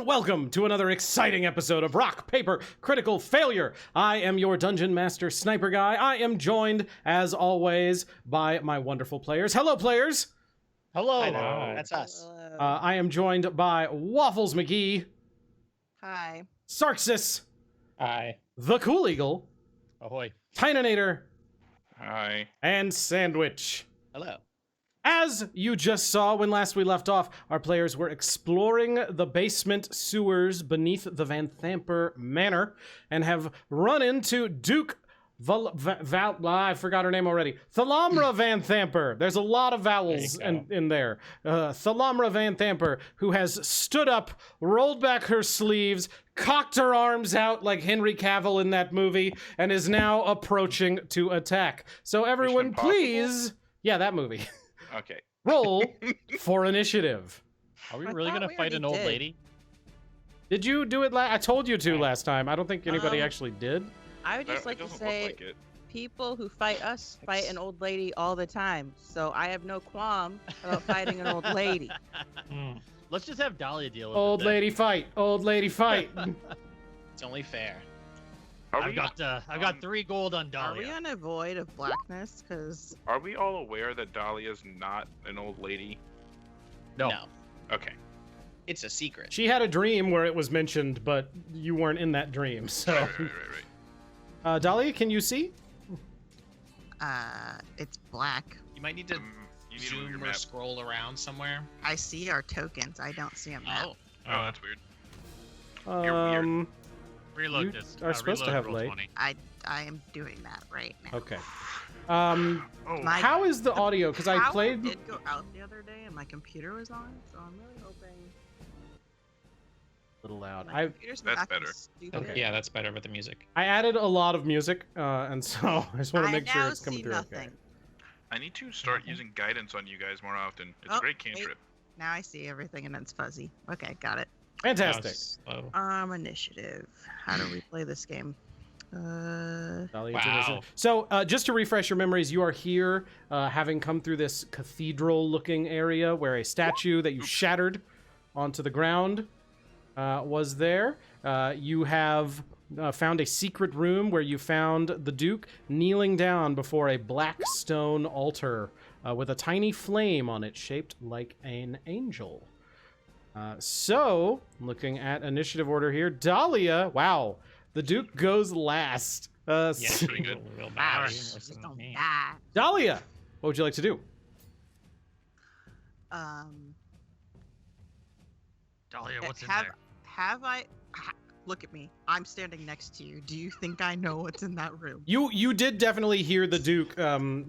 and welcome to another exciting episode of Rock, Paper, Critical Failure. I am your Dungeon Master, SniperGuy. I am joined, as always, by my wonderful players. Hello, players! Hello! Hello. That's us. I am joined by wafflesmagee. Hi. Sarksus. Hi. TheKoolEagle. Ahoy. Tynanator. Hi. And Sandwich. Hello. As you just saw when last we left off, our players were exploring the basement sewers beneath the Van Thamper Manor and have run into Duke I forgot her name already. Thalamra Van Thamper. There's a lot of vowels in there. Thalamra Van Thamper, who has stood up, rolled back her sleeves, cocked her arms out like Henry Cavill in that movie, and is now approaching to attack. So everyone, please... Yeah, that movie. Okay. Roll for initiative. Are we I really thought gonna we fight already an old did. lady? Did you do it I told you to last time. I don't think anybody actually did. I would just like to say, people who fight us fight an old lady all the time. So I have no qualm about fighting an old lady. Let's just have Dahlia deal with Old it. lady fight. Old lady fight. It's only fair. I've got 3 gold on Are we Dahlia. on a void of blackness? Because Are we all aware that Dahlia's not an old lady? No. Okay. It's a secret. She had a dream where it was mentioned, but you weren't in that dream. So, Right. Dahlia, can you see? it's black. You might need to You need to move your zoom or map. scroll around somewhere. I see our tokens. I don't see a map. Oh, Oh, that's weird. You're weird. Reload You this. are supposed to reload have roll late. 20. I am doing that right now. Okay. Oh, My- How is the audio? Because I power played. did go out the other day, and my computer was on, so I'm really hoping. A little loud. My computer's That's acting better. Stupid. okay. Yeah, that's better with the music. I added a lot of music, and so I just want to make sure now it's coming see through nothing. okay. I need to start using guidance on you guys more often. It's a Oh, great wait. cantrip. Now I see everything, and it's fuzzy. Okay, got it. Fantastic. Slow. Initiative. How do we play this game? Dahlia, Wow. So, just to refresh your memories, you are here, having come through this cathedral-looking area where a statue that you shattered onto the ground was there. You have found a secret room where you found the Duke kneeling down before a black stone altar with a tiny flame on it shaped like an angel. So, looking at initiative order here, Dahlia, wow, the Duke goes last. Yeah, pretty good. Real Ah, bad. just don't die. Dahlia, what would you like to do? Dahlia, what's in have there? have I? Look at me. I'm standing next to you. Do you think I know what's in that room? You did definitely hear the Duke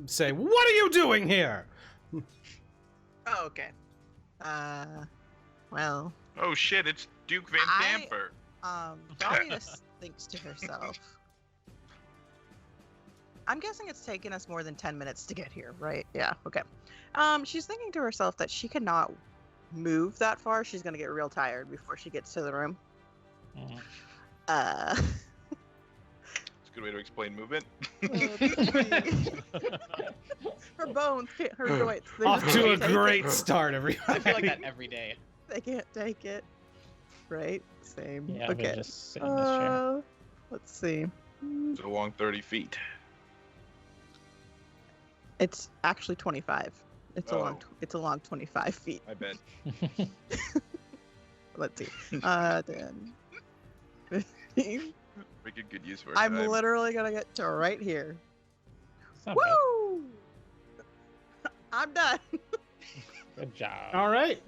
say, "What are you doing here?" Oh, okay. Well, Oh shit, it's Duke Van I- Damper. Dahlia thinks to herself. I'm guessing it's taken us more than 10 minutes to get here, right? Yeah, okay. She's thinking to herself that she cannot move that far. She's gonna get real tired before she gets to the room. Mhm. It's a good way to explain movement. Her bones, her joints. they Off just to a can't take great it. start, I everybody. feel like that every day. They can't take it. Right? Same. Yeah, okay. just sit in this chair. Let's see. It's a long 30 feet. It's actually 25. It's a long. Oh. It's a long 25 feet. I bet. Let's see. 10, 15. Make a good use for it. I'm literally gonna get to right here. It's not bad. Woo! I'm done. Good job. All right,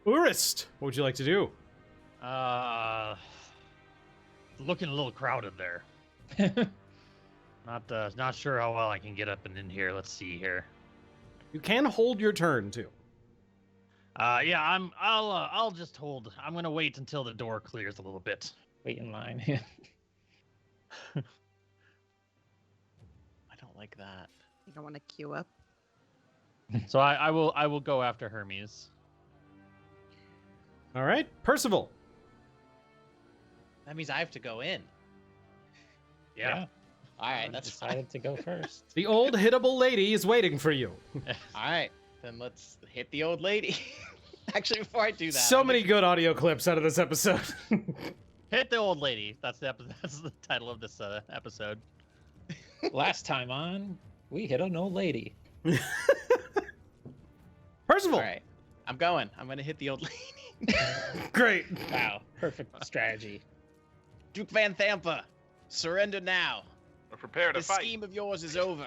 Urist, what would you like to do? Looking a little crowded there. Not sure how well I can get up and in here. Let's see here. You can hold your turn too. Yeah, I'll just hold. I'm gonna wait until the door clears a little bit. Wait in line. I don't like that. You don't want to queue up. So I will go after Hermes. All right, Percival. That means I have to go in. Yeah. All right, that's decided to go first. The old hittable lady is waiting for you. All right, then let's hit the old lady. Actually, before I do that, So many good audio clips out of this episode. Hit the old lady. That's the that's the title of this episode. Last time on, we hit an old lady. Percival. All right, I'm going. I'm gonna hit the old lady. Great. Wow, perfect strategy. Duke Van Thampa, surrender now. We're prepared to This fight. scheme of yours is over.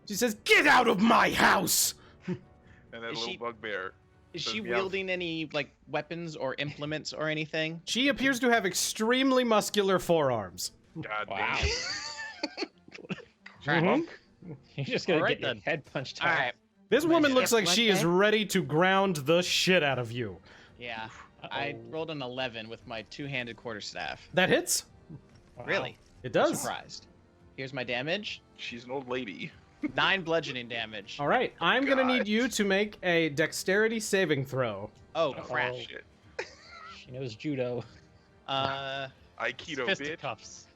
She says, "Get out of my house!" And that Is little she- bugbear. Is Says she meow. wielding any like weapons or implements or anything? She appears to have extremely muscular forearms. God Wow. damn. Mhm. Monk. You're just gonna Alright get your then. head punched All off. right. This Am I woman looks shift like she like is that? ready to ground the shit out of you. Yeah. I Uh-oh. rolled an 11 with my two-handed quarterstaff. That hits. Wow. Really? It I'm does. surprised. Here's my damage. She's an old lady. 9 bludgeoning damage. All right, I'm gonna God. need you to make a dexterity saving throw. Oh, Oh, crap. shit. She knows judo. Aikido, bitch. Fisticuffs.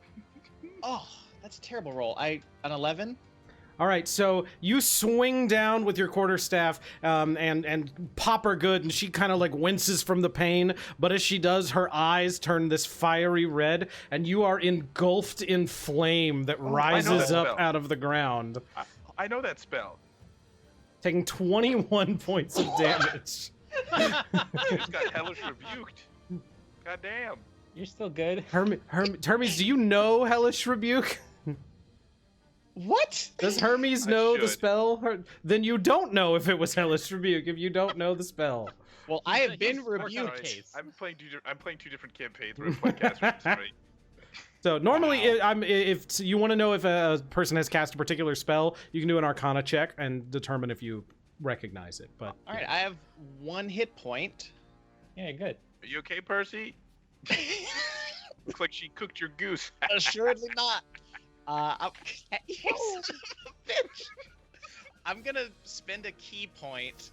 Oh, that's a terrible roll. An 11? All right, so you swing down with your quarterstaff and pop her good, and she kind of like winces from the pain. But as she does, her eyes turn this fiery red, and you are engulfed in flame that I know rises that up spell. out of the ground, I know that spell. taking 21 points of damage. I just got hellish rebuked. God damn. You're still good. Hermes, do you know Hellish Rebuke? What? Does Hermes I know the should. spell? Then you don't know if it was Hellish Rebuke if you don't know the spell. Well, I have He's been working on rebuked. a case. I'm playing two different campaigns where I'm playing casters tonight. So normally, Wow. if you want to know if a person has cast a particular spell, you can do an Arcana check and determine if you recognize it. But All right, I have 1 hit point. Yeah, good. Are you okay, Percy? Looks like she cooked your goose. Assuredly not. You son of a bitch. I'm gonna spend a key point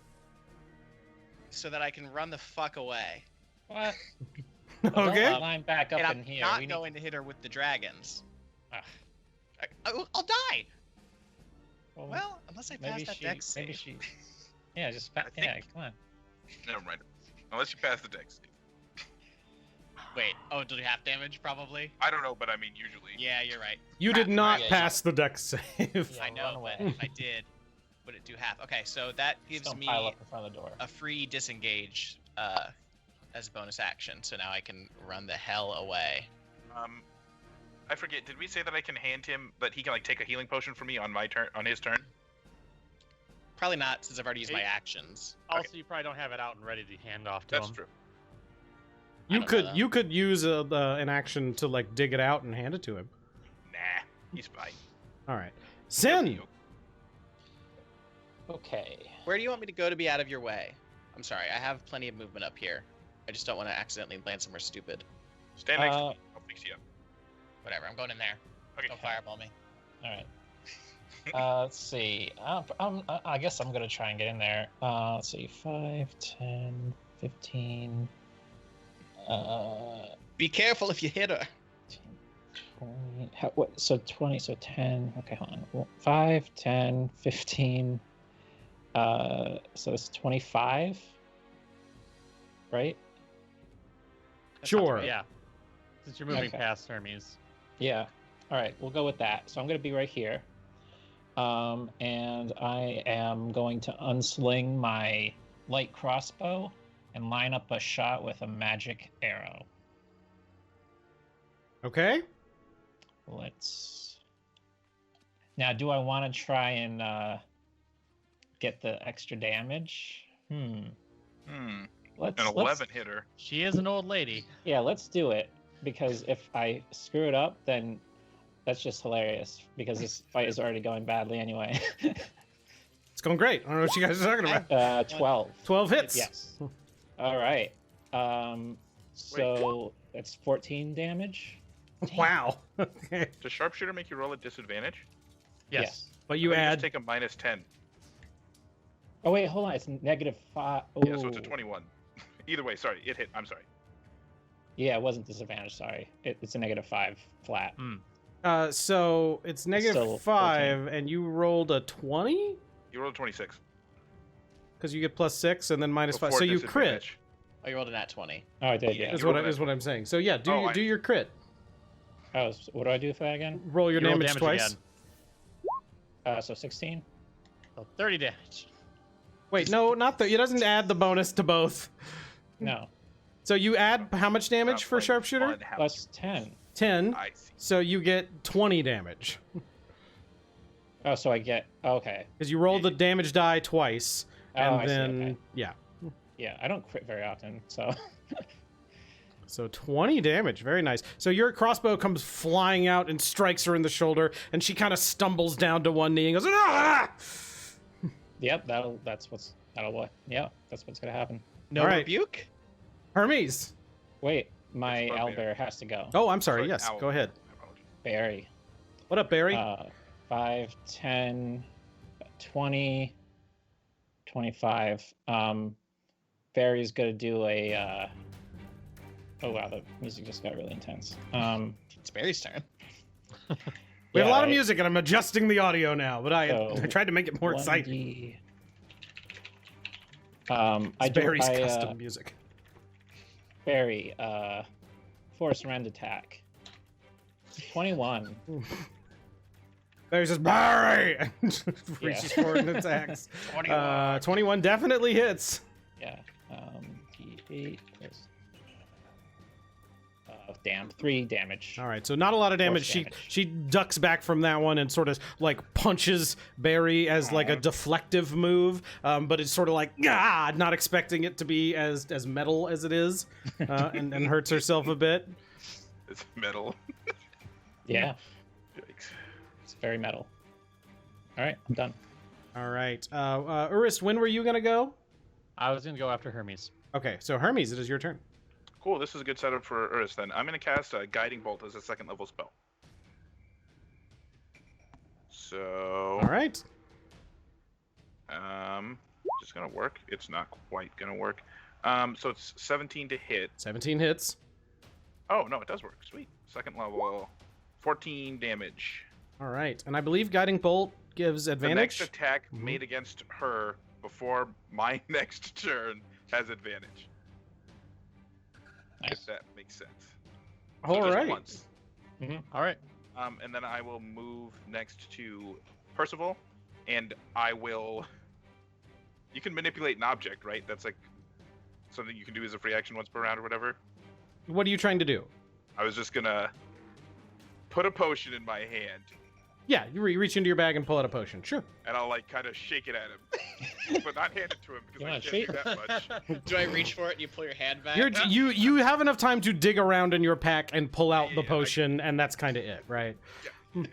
so that I can run the fuck away. What? okay. Don't line back up And I'm in here. not We need- going to hit her with the dragons. Ah. I'll die. Well, Well, unless I pass that dex maybe save. she. Yeah, just I think- yeah. Come on. Never mind. Unless you pass the dex. Wait. Oh, do you have damage? Probably. I don't know, but I mean usually. Yeah, you're right. You did Crap. not Yeah, pass the dex save. Yeah, I run know, away. but if I did, would it do half? Okay, so that Just gives don't me pile up in front of the door. a free disengage as a bonus action. So now I can run the hell away. I forget. Did we say that I can hand him that he can like take a healing potion for me on my turn, on his turn? Probably not, since I've already used my Hey. actions. Also, you probably don't have it out and ready to hand off to That's him. true. I You don't know could that. you could use an action to like dig it out and hand it to him. Nah, he's fine. All right, Sin. Okay. Where do you want me to go to be out of your way? I'm sorry, I have plenty of movement up here. I just don't want to accidentally land somewhere stupid. Stand next to Uh, me. I'll fix you up. Whatever, I'm going in there. Okay. Don't fireball me. All right. Let's see. I guess I'm gonna try and get in there. Let's see. 5, 10, 15. Be careful if you hit her. 20. What? So 20. So 10. Okay, hold on. 5, 10, 15. So it's 25. Right? Sure. Yeah. Since you're moving Okay. past Hermes. Yeah. All right, we'll go with that. So I'm going to be right here. And I am going to unsling my light crossbow and line up a shot with a magic arrow. Okay. Let's. Now, do I want to try and get the extra damage? An Let's 11 hitter. She is an old lady. Yeah, let's do it. Because if I screw it up, then that's just hilarious. Because this fight is already going badly anyway. It's going great. I don't know what you guys are talking about. 12. 12 hits. Yes. All right. So that's 14 damage. Wow. Okay. Does sharpshooter make you roll at disadvantage? Yes. But you Or add. just take a minus 10. Oh wait, hold on. It's -5. Oh. Yeah, so it's a 21. Either way, sorry, it hit. I'm sorry. Yeah, it wasn't disadvantage. Sorry, it's a -5 flat. So it's Still -5, and you rolled a 20. You rolled a 26. because you get +6 and then -5. Before So you crit. disadvantage. Oh, you rolled a nat 20. Oh, I did. Yeah. Yeah. Is You what rolled is that. what I'm saying. So yeah, do Oh, do your crit. Oh, what do I do for that again? Roll your You roll damage twice. again. So 16. So 30 damage. Wait, no, not the. It doesn't add the bonus to both. No, So you add how much damage Not for playing sharpshooter? fun house. plus 10. 10. I see. So you get 20 damage Oh, so I get okay. because you roll the damage die twice, Oh, and I see, then okay. yeah. Yeah, I don't crit very often, so So 20 damage, very nice. So your crossbow comes flying out and strikes her in the shoulder, and she kind of stumbles down to one knee and goes, "Ah!" yep, that'll that's what's gonna happen. No All right. rebuke? Hermes. Wait, my It's bugbear. owlbear has to go. Oh, I'm sorry. Sorry, Yes, owl. go ahead. I apologize. Barry. What up, Barry? 5, 10, 20, 25. Barry's gonna do a. Oh wow, the music just got really intense. It's Barry's turn. We have a lot of I- music, and I'm adjusting the audio now, but I So, tried to make it more exciting. 1D. It's Barry's custom music. Barry, force rend attack. 21. Barry says, "Barry!" and reaches Yeah. forward and attacks. 21. 21 definitely hits. Yeah. D8 plus. Damn, 3 damage. All right, so not a lot of damage. Force damage. She ducks back from that one and sort of like punches Barry as like a deflective move, but it's sort of like not expecting it to be as metal as it is, and hurts herself a bit. It's metal. Yeah, Yikes. it's very metal. All right, I'm done. All right, Urist, when were you gonna go? I was gonna go after Hermes. Okay, so Hermes, it is your turn. Cool, this is a good setup for Urist then. I'm going to cast a Guiding Bolt as a 2nd level spell. So... All right. Just going to work. It's not quite going to work. So it's 17 to hit. 17 hits. Oh, no, it does work. Sweet. 2nd level. 14 damage. All right, and I believe Guiding Bolt gives The advantage. next attack Mhm. made against her before my next turn has advantage. Nice. If that makes sense. All just right. once. All right. And then I will move next to Percival, and I will... You can manipulate an object, right? That's like something you can do as a free action once per round or whatever. What are you trying to do? I was just gonna put a potion in my hand, Yeah, you reach into your bag and pull out a potion. Sure. and I'll like kind of shake it at him, but not hand it to him because You I wanna can't do shake? that much. Do I reach for it and you pull your hand back? You have enough time to dig around in your pack and pull out the Yeah, potion, and that's kind of it, right? I'm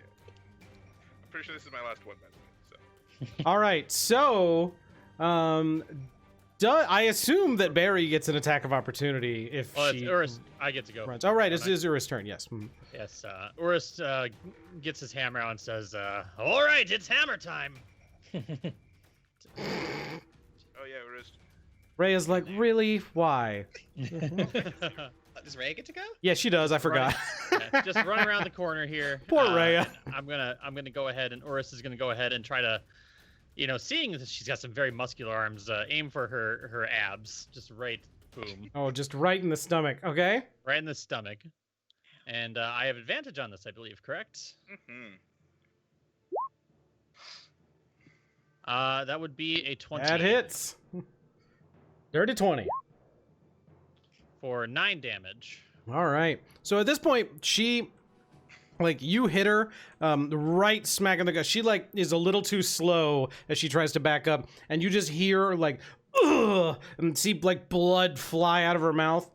pretty sure this is my last one, by the way. So. All right, so I assume that Barry gets an attack of opportunity if Well, it's she Urist. I get to go. runs. All right, it's Don't I? Urist's turn. Yes. Mhm. Yes. Urist gets his hammer out and says, "All right, it's hammer time." Oh yeah, Urist. Ray is like, really? Why? Does Ray get to go? Yeah, she does. I forgot. Yeah, just run around the corner here. Poor Rhea. I'm gonna go ahead, and Urist is gonna go ahead and try to, seeing that she's got some very muscular arms, aim for her abs, just right, boom, Oh, just right in the stomach. Okay. right in the stomach. And I have advantage on this, I believe, correct? Mm-hmm. That would be a 20. That hits. Dirty 20. For 9 damage. All right. So at this point, she, like, you hit her right smack in the gut. She, like, is a little too slow as she tries to back up, and you just hear, like, ugh, and see, like, blood fly out of her mouth.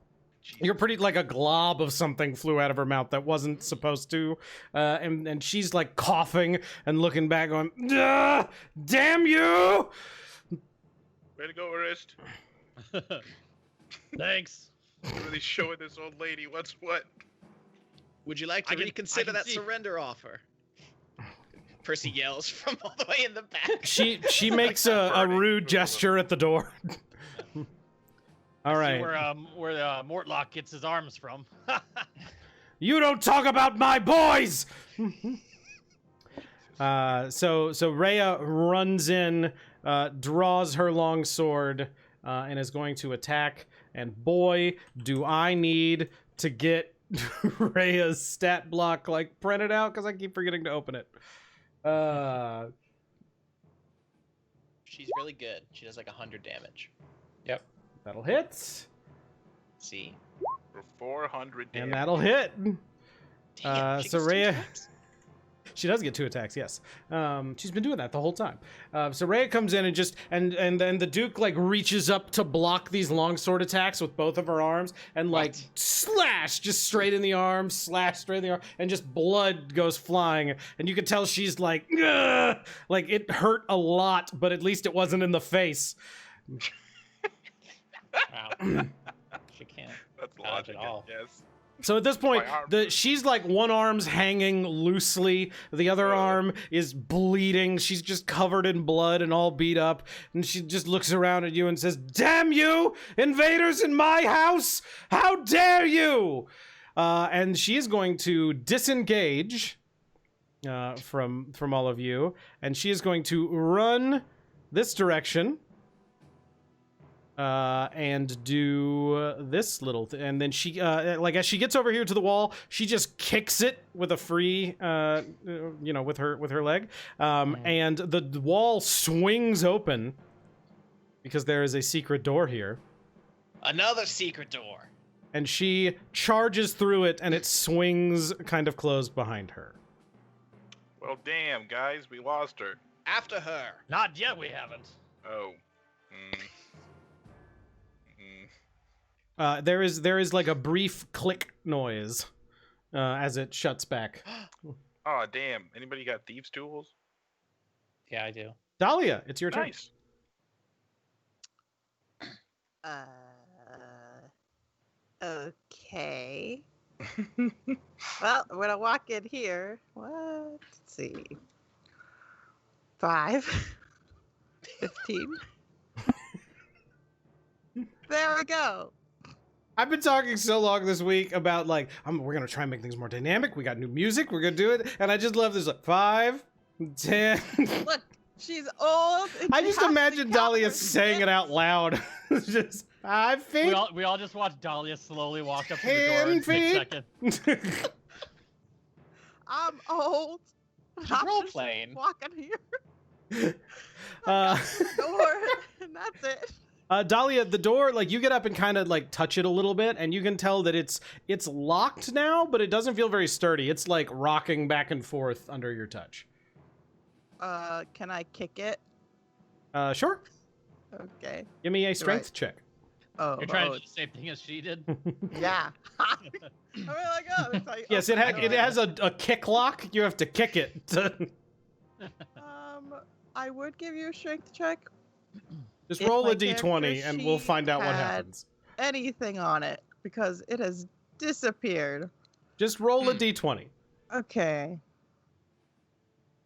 You're pretty, like, a glob of something flew out of her mouth that wasn't supposed to. And she's, like, coughing and looking back going, "Ugh, damn you!" Way to go, Urist. Thanks. Really showing this old lady what's what. Would you like to I can reconsider that see. surrender offer? Percy yells from all the way in the back. She makes a rude gesture at the door. All See right. where Mortlock gets his arms from. You don't talk about my boys. So Rhea runs in draws her long sword and is going to attack. And boy, do I need to get Rhea's stat block like printed out because I keep forgetting to open it. She's really good. She does like 100 damage. Yep. That'll hit. See? For 400 damage. And that'll hit. Damn, she so gets two Rhea- attacks? She does get 2 attacks, yes. She's been doing that the whole time. So Rhea comes in and just and then the Duke like reaches up to block these longsword attacks with both of her arms and like slash just straight in the arm, slash straight in the arm, and just blood goes flying. And you can tell she's like, ugh! Like it hurt a lot, but at least it wasn't in the face. Wow. She can't That's dodge logic, at all. yes. So at this point, My arm- she's like one arm's hanging loosely, the other arm is bleeding. She's just covered in blood and all beat up, and she just looks around at you and says, "Damn you, invaders in my house! How dare you!" And she is going to disengage from all of you, and she is going to run this direction. And do this little and then she like as she gets over here to the wall, she just kicks it with a free with her leg, and the wall swings open because there is a secret door here, Another secret door. and she charges through it, and it swings kind of closed behind her. Well, damn, guys, we lost her. After her. Not yet, we haven't. Oh. There is like a brief click noise as it shuts back. Oh, damn. Anybody got thieves' tools? Yeah, I do. Dahlia, it's your turn. Nice. Okay. Well, when I walk in here, what? Let's see. 5. 15. There we go. I've been talking so long this week about like we're gonna try and make things more dynamic. We got new music. We're gonna do it, and I just love this. Like 5, 10. Look, she's old. And I she just has to imagine count Dahlia her saying it out loud. It's just 5 feet. We all just watch Dahlia slowly walk up to the door 10 and take feet. second. I'm old. She's I'm role just playing. walking here. uh, Door, and that's it. Dahlia, the door, like you get up and kind of like touch it a little bit, and you can tell that it's locked now, but it doesn't feel very sturdy. It's like rocking back and forth under your touch. Can I kick it? Sure. Okay. Give me a strength check. Oh, You're trying to do the same thing as she did. yeah. I mean, like, oh, that's how you Yes, it open the door. has a kick lock. You have to kick it. I would give you a strength check. Just If roll my a d20 character and we'll sheet find out what had happens. Anything on it because it has disappeared. Just roll a d20. Okay.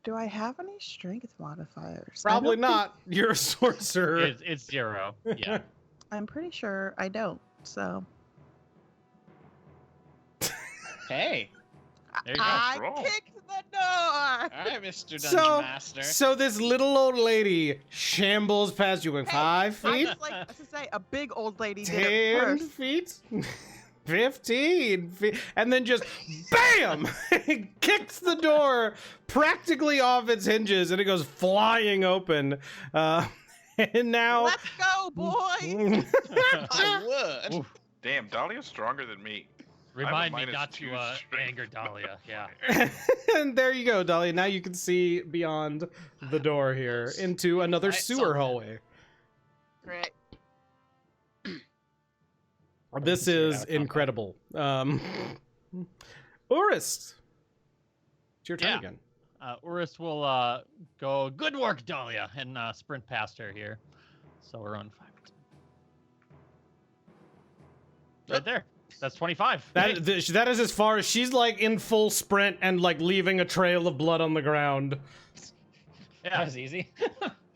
Do I have any strength modifiers? I Probably don't think- not. You're a sorcerer. It's 0. Yeah. I'm pretty sure I don't. So Hey. There you go. I Roll. kicked the door. All right, Mr. Dungeon So, Master. so this little old lady shambles past you in Hey, 5 I feet, just like to say a big old lady did 10 it first. feet, 15 feet, and then just BAM! Kicks the door practically off its hinges, and it goes flying open. And now, Let's go, boys. I would. Oof. Damn, Dahlia's stronger than me. Remind me minus not 2 to strength. anger Dahlia. Yeah. and there you go, Dahlia. Now you can see beyond the door here into another Right, sewer something. hallway. Great. This see is that coming. incredible. Urist, it's your turn Yeah. again. Urist will go, good work, Dahlia, and sprint past her here. So we're on 5. Right there. That's 25. That is as far as she's like in full sprint and like leaving a trail of blood on the ground. That Yeah. was easy.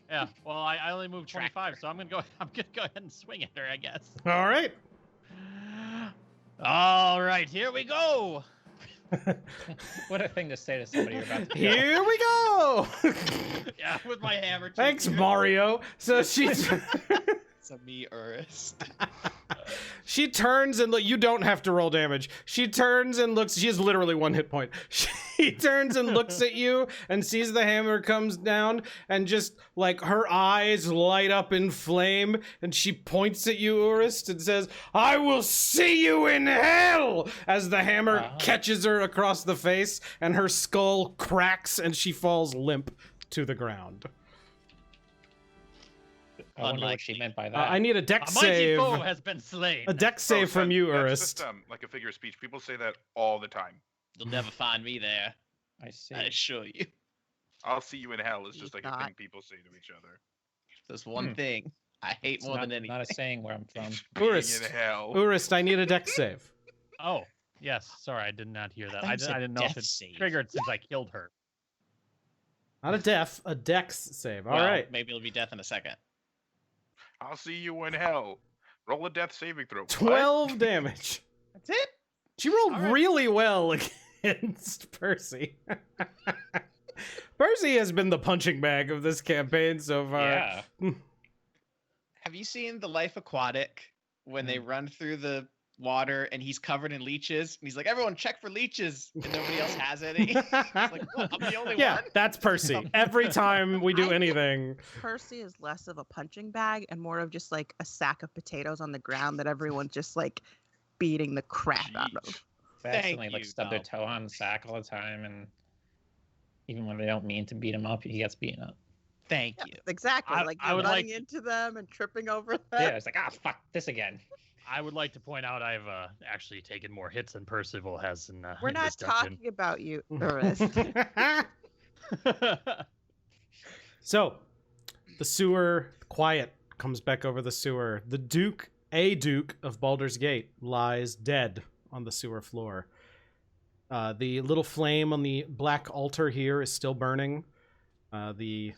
Yeah. Well, I only moved 25, so I'm gonna go ahead and swing at her, I guess. All right. All right, here we go. What a thing to say to somebody you're about to kill. Here we go. Yeah, with my hammer. Thanks, chasing her. Mario. So she's. It's a me, Urist. She turns and look. You don't have to roll damage. She turns and looks. She has literally 1 hit point. She turns and looks at you and sees the hammer comes down and just like her eyes light up in flame and she points at you, Urist, and says, "I will see you in hell!" As the hammer catches her across the face and her skull cracks and she falls limp to the ground. I wonder what she meant by that. I need a deck A mighty save. foe has been slain. A deck save from you, That's Urist. just like a figure of speech. People say that all the time. You'll never find me there. I see. I assure you. I'll see you in hell is just like a Not. thing people say to each other. There's one thing I hate It's more not, than anything. not a saying where I'm from. Being Urist. in hell. Urist, I need a deck save. Oh, yes. Sorry, I did not hear that. thought I you said didn't know if death it save. triggered since I killed her. Not a death, a dex save. All Well, right. Maybe it'll be death in a second. I'll see you in hell. Roll a death saving throw. What? 12 damage. That's it. She rolled All right. really well against Percy. Percy has been the punching bag of this campaign so far. Yeah. Have you seen The Life Aquatic when they run through the water and he's covered in leeches and he's like, "Everyone check for leeches," and nobody else has any? It's like, well, I'm the only Yeah, one. that's Percy. Every time we do I- anything. Percy is less of a punching bag and more of just like a sack of potatoes on the ground that everyone's just like beating the crap out of. They Thank accidentally like you, stub their Tom. toe on the sack all the time, and even when they don't mean to beat him up, he gets beaten up. Thank you. Exactly. I- Like I you're would running like- into them and tripping over them. Yeah, it's like, fuck this again. I would like to point out I've actually taken more hits than Percival has in We're in not this dungeon. talking about you, Urist. So, the sewer, quiet comes back over the sewer. The Duke, a Duke of Baldur's Gate, lies dead on the sewer floor. The little flame on the black altar here is still burning. The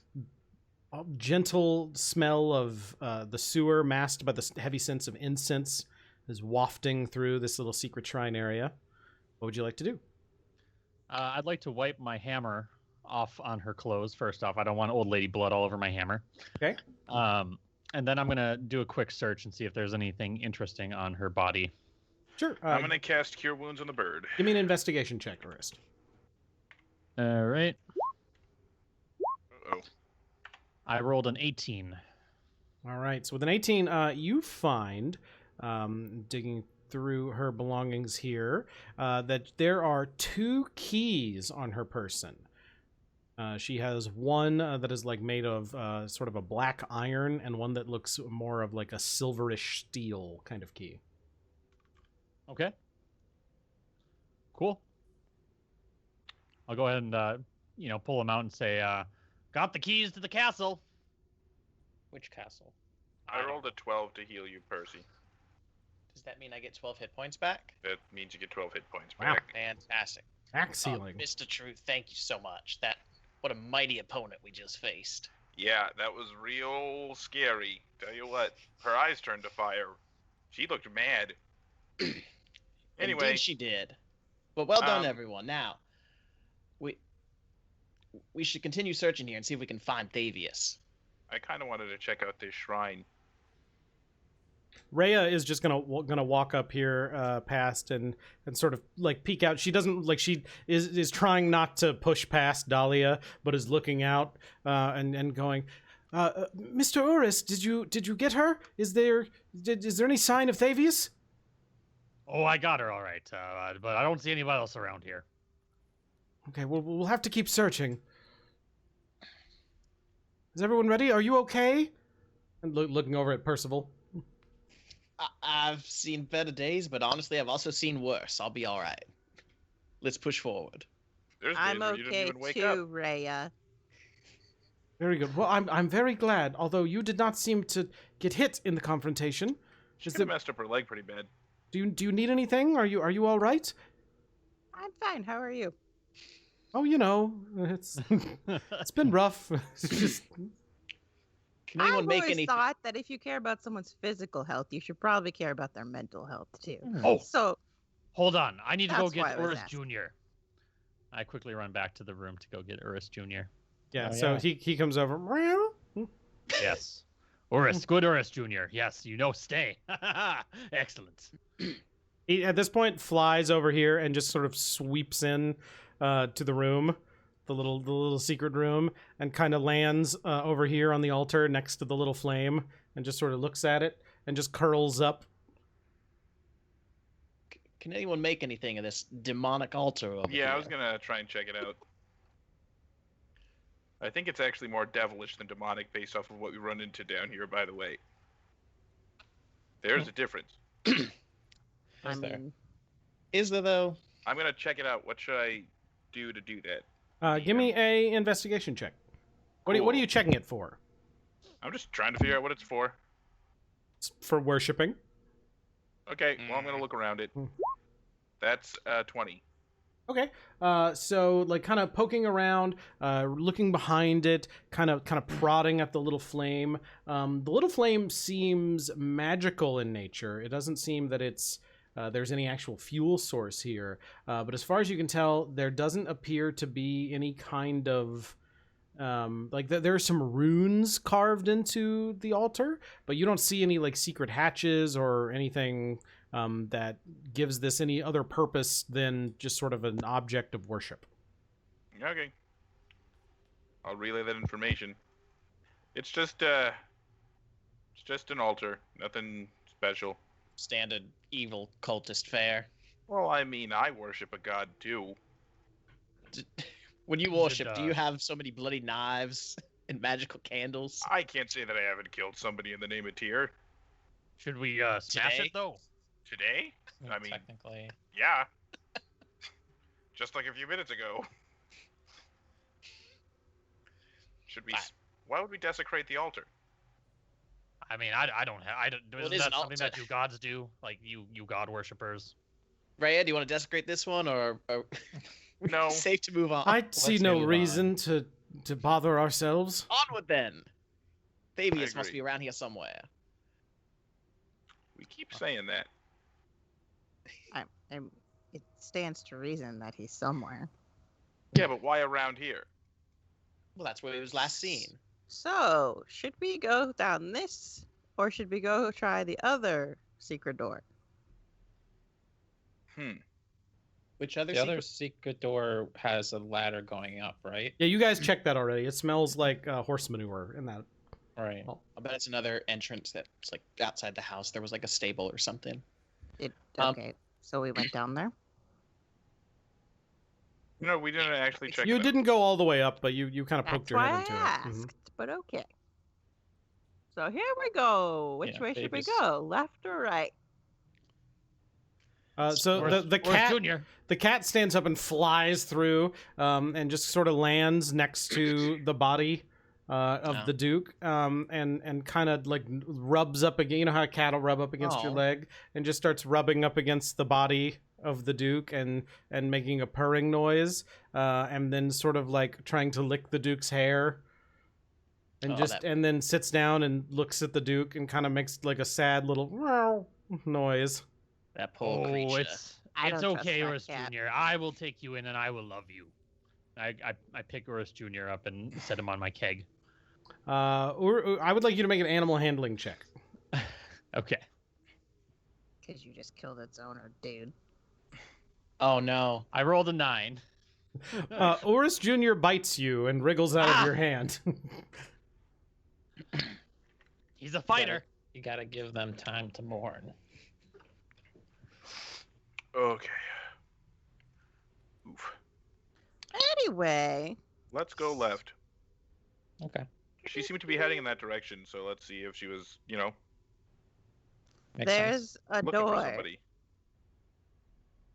gentle smell of the sewer, masked by the heavy sense of incense, is wafting through this little secret shrine area. What would you like to do? I'd like to wipe my hammer off on her clothes. First off, I don't want old lady blood all over my hammer. Okay. And then I'm gonna do a quick search and see if there's anything interesting on her body. Sure. I'm gonna cast Cure Wounds on the bird. Give me an investigation check, Urist. All right. Uh-oh. I rolled an 18. All right. So with an 18, you find, digging through her belongings here, that there are 2 keys on her person. She has one that is like made of sort of a black iron, and one that looks more of like a silverish steel kind of key. Okay. Cool. I'll go ahead and pull them out and say, got the keys to the castle. Which castle? I rolled a 12 to heal you, Percy. Does that mean I get 12 hit points back? That means you get 12 hit points Wow. back. Fantastic. Axe Oh, healing. Mr. Truth, thank you so much. What a mighty opponent we just faced. Yeah, that was real scary. Tell you what, her eyes turned to fire. She looked mad. Anyway, Indeed she did. But well done, Um, everyone. Now, we should continue searching here and see if we can find Thavius. I kind of wanted to check out this shrine. Rhea is just gonna walk up here past and sort of like peek out. She doesn't like she is trying not to push past Dahlia, but is looking out and going, Mr. Urist, did you get her? Is there any sign of Thavius? Oh, I got her all right, but I don't see anybody else around here. Okay, well we'll have to keep searching. Is everyone ready? Are you okay? And looking over at Percival. I've seen better days, but honestly, I've also seen worse. I'll be all right. Let's push forward. There's days I'm where you didn't okay even wake up. too, Rhea. Very good. Well, I'm very glad. Although you did not seem to get hit in the confrontation. She Is could have the- messed up her leg pretty bad. Do you need anything? Are you all right? I'm fine. How are you? Oh, it's been rough. It's just Can anyone I've make always any? thought that if you care about someone's physical health, you should probably care about their mental health too. Oh, So hold on. I need to go That's why get I was Urist asking. Jr. I quickly run back to the room to go get Urist Jr. Yeah, Oh, so yeah. he comes over. Yes. Urist, good Urist Jr. Yes, stay. Excellent. He, at this point, flies over here and just sort of sweeps in to the room, the little secret room, and kind of lands over here on the altar next to the little flame, and just sort of looks at it and just curls up. Can anyone make anything of this demonic altar over here? Yeah, I was gonna try and check it out. I think it's actually more devilish than demonic based off of what we run into down here, by the way. There's a difference. I Is there? mean, Is there though? I'm gonna check it out. What should I do to do that? Give me a investigation check. What are Cool. you checking it for? I'm just trying to figure out what it's for. It's for worshiping. Okay, well, I'm gonna look around it. Hmm. That's 20. Okay. So like kind of poking around, looking behind it, kind of prodding at the little flame. The little flame seems magical in nature. It doesn't seem that it's there's any actual fuel source here. But as far as you can tell, there doesn't appear to be any kind of there are some runes carved into the altar, but you don't see any like secret hatches or anything that gives this any other purpose than just sort of an object of worship. Okay. I'll relay that information. It's just an altar. Nothing special. Standard evil cultist fare. Well, I mean, I worship a god too. When you Is it, worship, do you have so many bloody knives and magical candles? I can't say that I haven't killed somebody in the name of Tyr. Should we smash Today? it though? Today? I mean, Technically. yeah. Just like a few minutes ago. Should we? Why would we desecrate the altar? I mean, I don't have. Well, it Isn't is that an something that altar. you gods do? Like you god worshippers. Raya, do you want to desecrate this one, or No. safe to move on? I see Let's no move on. reason to bother ourselves. Onward then. Fabius must agree. be around here somewhere. We keep saying that. it stands to reason that he's somewhere. Yeah, but why around here? Well, that's where he was last seen. So, should we go down this, or should we go try the other secret door? Which other The secret? other secret door has a ladder going up, right? Yeah, you guys checked that already. It smells like horse manure in that. Right. I bet it's another entrance that's like outside the house. There was like a stable or something. Okay, so we went down there. No, we didn't actually check You it out. didn't go all the way up, but you kind of poked That's your why head I into asked, it. Mhm. but okay. So here we go. Which Yeah, way should we babies. go? Left or right? So Urist- the Urist cat Junior. the cat stands up and flies through, and just sort of lands next to the body of Oh. the Duke, and kind of like rubs up again. You know how a cat will rub up against your Oh. leg, and just starts rubbing up against the body of the Duke and making a purring noise, and then sort of like trying to lick the Duke's hair. And Oh, just that- and then sits down and looks at the Duke and kind of makes like a sad little meow noise. That poor Oh, creature. it's I don't trust okay, that Urist cat. Junior. I will take you in and I will love you. I pick Urist Junior up and set him on my keg. Or I would like you to make an animal handling check. Okay. Because you just killed its owner, dude. Oh no. I rolled a 9. Urist Jr. bites you and wriggles out of Ah! your hand. He's a fighter. You gotta give them time to mourn. Okay. Oof. Anyway, Let's go left. Okay. She seemed to be heading in that direction, so let's see if she was, Makes sense. there's a looking for door. somebody.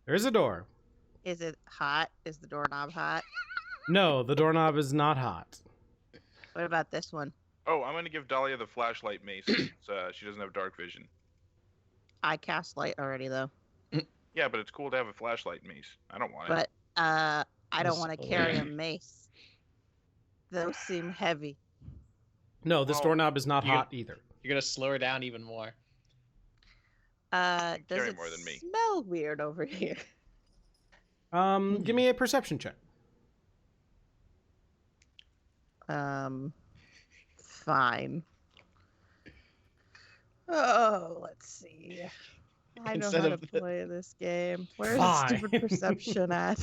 There's a door. Is it hot? Is the doorknob hot? No, the doorknob is not hot. What about this one? Oh, I'm gonna give Dahlia the flashlight mace since she doesn't have dark vision. I cast light already though. Yeah, but it's cool to have a flashlight mace. I don't want it. But I don't Yes, want to oh, carry yeah. a mace. Those seem heavy. No, this Well, doorknob is not you- hot either. You're gonna slow her down even more. Does carry it more than me. smell weird over here? Give me a perception check. Fine. Oh, let's see. I know Instead how to of the- play this game. Where's the Fine. stupid perception at?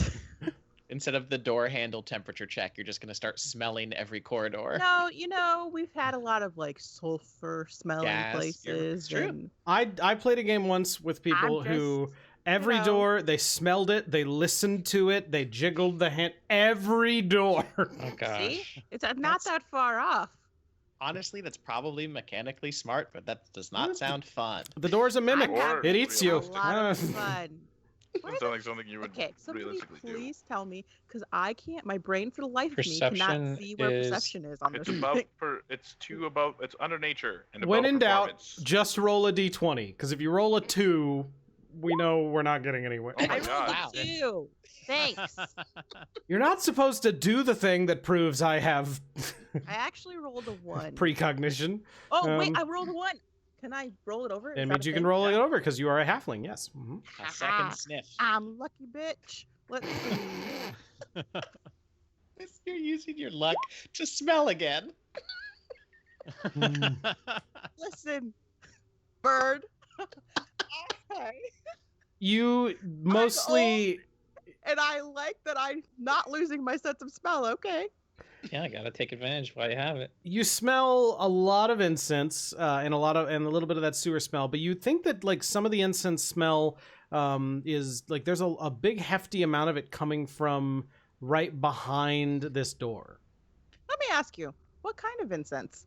Instead of the door handle temperature check, you're just gonna start smelling every corridor. No, we've had a lot of like sulfur smelling Gas, places. it's true. And I played a game once with people who every know. door they smelled it, they listened to it, they jiggled the hand. Every door. Oh gosh. see, it's not That's- that far off. Honestly, that's probably mechanically smart, but that does not sound fun. The door's a mimic. I'm having It eats you. A lot of fun. Doesn't sound like something you would Okay, somebody realistically do. please tell me, because I can't. My brain, for the life of me, Perception cannot see where is- perception is on It's this above thing. it's under nature and above When in doubt, performance. just roll a d20. Because if you roll a 2, we know we're not getting anywhere. Oh my I rolled God. Wow. a 2. Thanks. You're not supposed to do the thing that proves I have I actually rolled a 1. precognition. Oh wait, um, I rolled a 1. Can I roll it over? It Is means that you a can thing? roll it over because you are a halfling. Yes. Mhm. A second sniff. I'm lucky, bitch. Let's see. You're using your luck to smell again. Listen, bird. Okay. You mostly. And I like that I'm not losing my sense of smell. Okay. Yeah, I gotta take advantage while you have it. You smell a lot of incense and a little bit of that sewer smell, but you think that like some of the incense smell is like there's a big hefty amount of it coming from right behind this door. Let me ask you, what kind of incense?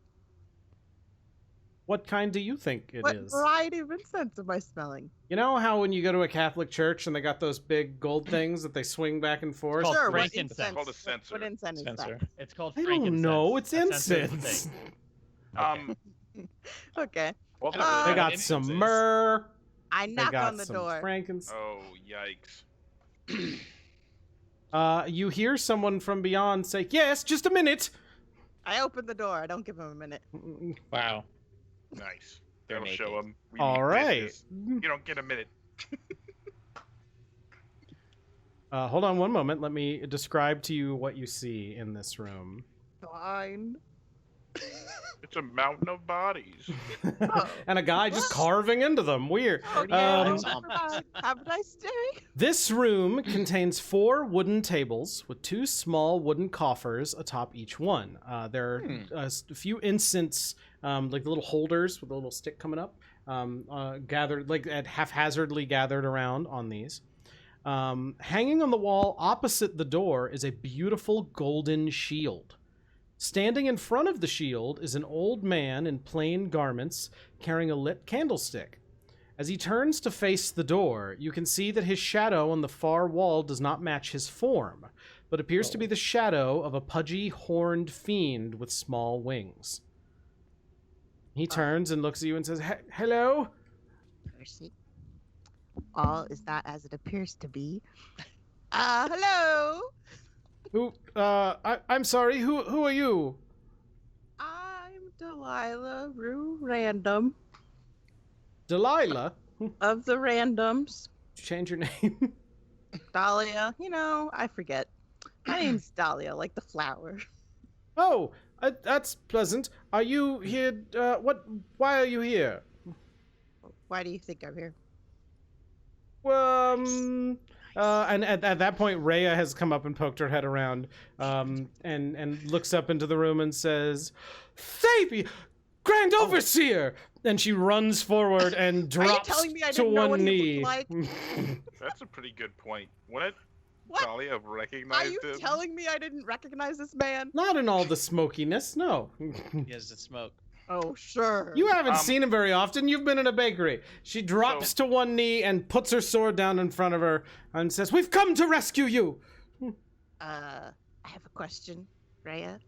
What kind do you think it is? What variety of incense am I smelling? You know how when you go to a Catholic church and they got those big gold things that they swing back and forth? called Sure, what frankincense. incense? Called a censer. What incense is that? Sensor. It's called I frankincense. don't know. It's A censer is the incense. thing. Okay. Well, They Uh, got some myrrh. I They knock got on the some door. frankincense. oh yikes! You hear someone from beyond say, "Yes, just a minute." I open the door. I don't give him a minute. Wow. Nice. They're That'll show naked. them. All right. You don't get a minute. Hold on one moment. Let me describe to you what you see in this room. Fine. It's a mountain of bodies. And a guy just carving into them. Weird. Oh, yeah. Um, Bye. Have a nice day. This room contains 4 wooden tables with 2 small wooden coffers atop each one. There are a few incense, like the little holders with a little stick coming up, gathered, like haphazardly gathered around on these. Hanging on the wall opposite the door is a beautiful golden shield. Standing in front of the shield is an old man in plain garments carrying a lit candlestick. As he turns to face the door, you can see that his shadow on the far wall does not match his form, but appears to be the shadow of a pudgy, horned fiend with small wings. He turns and looks at you and says, "Hello?" Percy. All is not as it appears to be. Hello. Who? I'm sorry. Who are you? I'm Dahlia Roux Random Delilah. of the Randoms. Change your name. Dahlia, I forget. My name's Dahlia, like the flower. Oh, that's pleasant. Are you here? Why are you here? Why do you think I'm here? And at that point, Rhea has come up and poked her head around, and looks up into the room and says, "Thaby, Grand Overseer!" And she runs forward and drops telling me I to didn't know one what he knee. looked That's a pretty good point. Wouldn't What? Dahlia have Are recognized you him? telling me I didn't recognize this man? Not in all the smokiness, no. He has the smoke. Oh, sure. You haven't Um, seen him very often. You've been in a bakery. She drops to one knee and puts her sword down in front of her and says, "We've come to rescue you." I have a question, Rhea.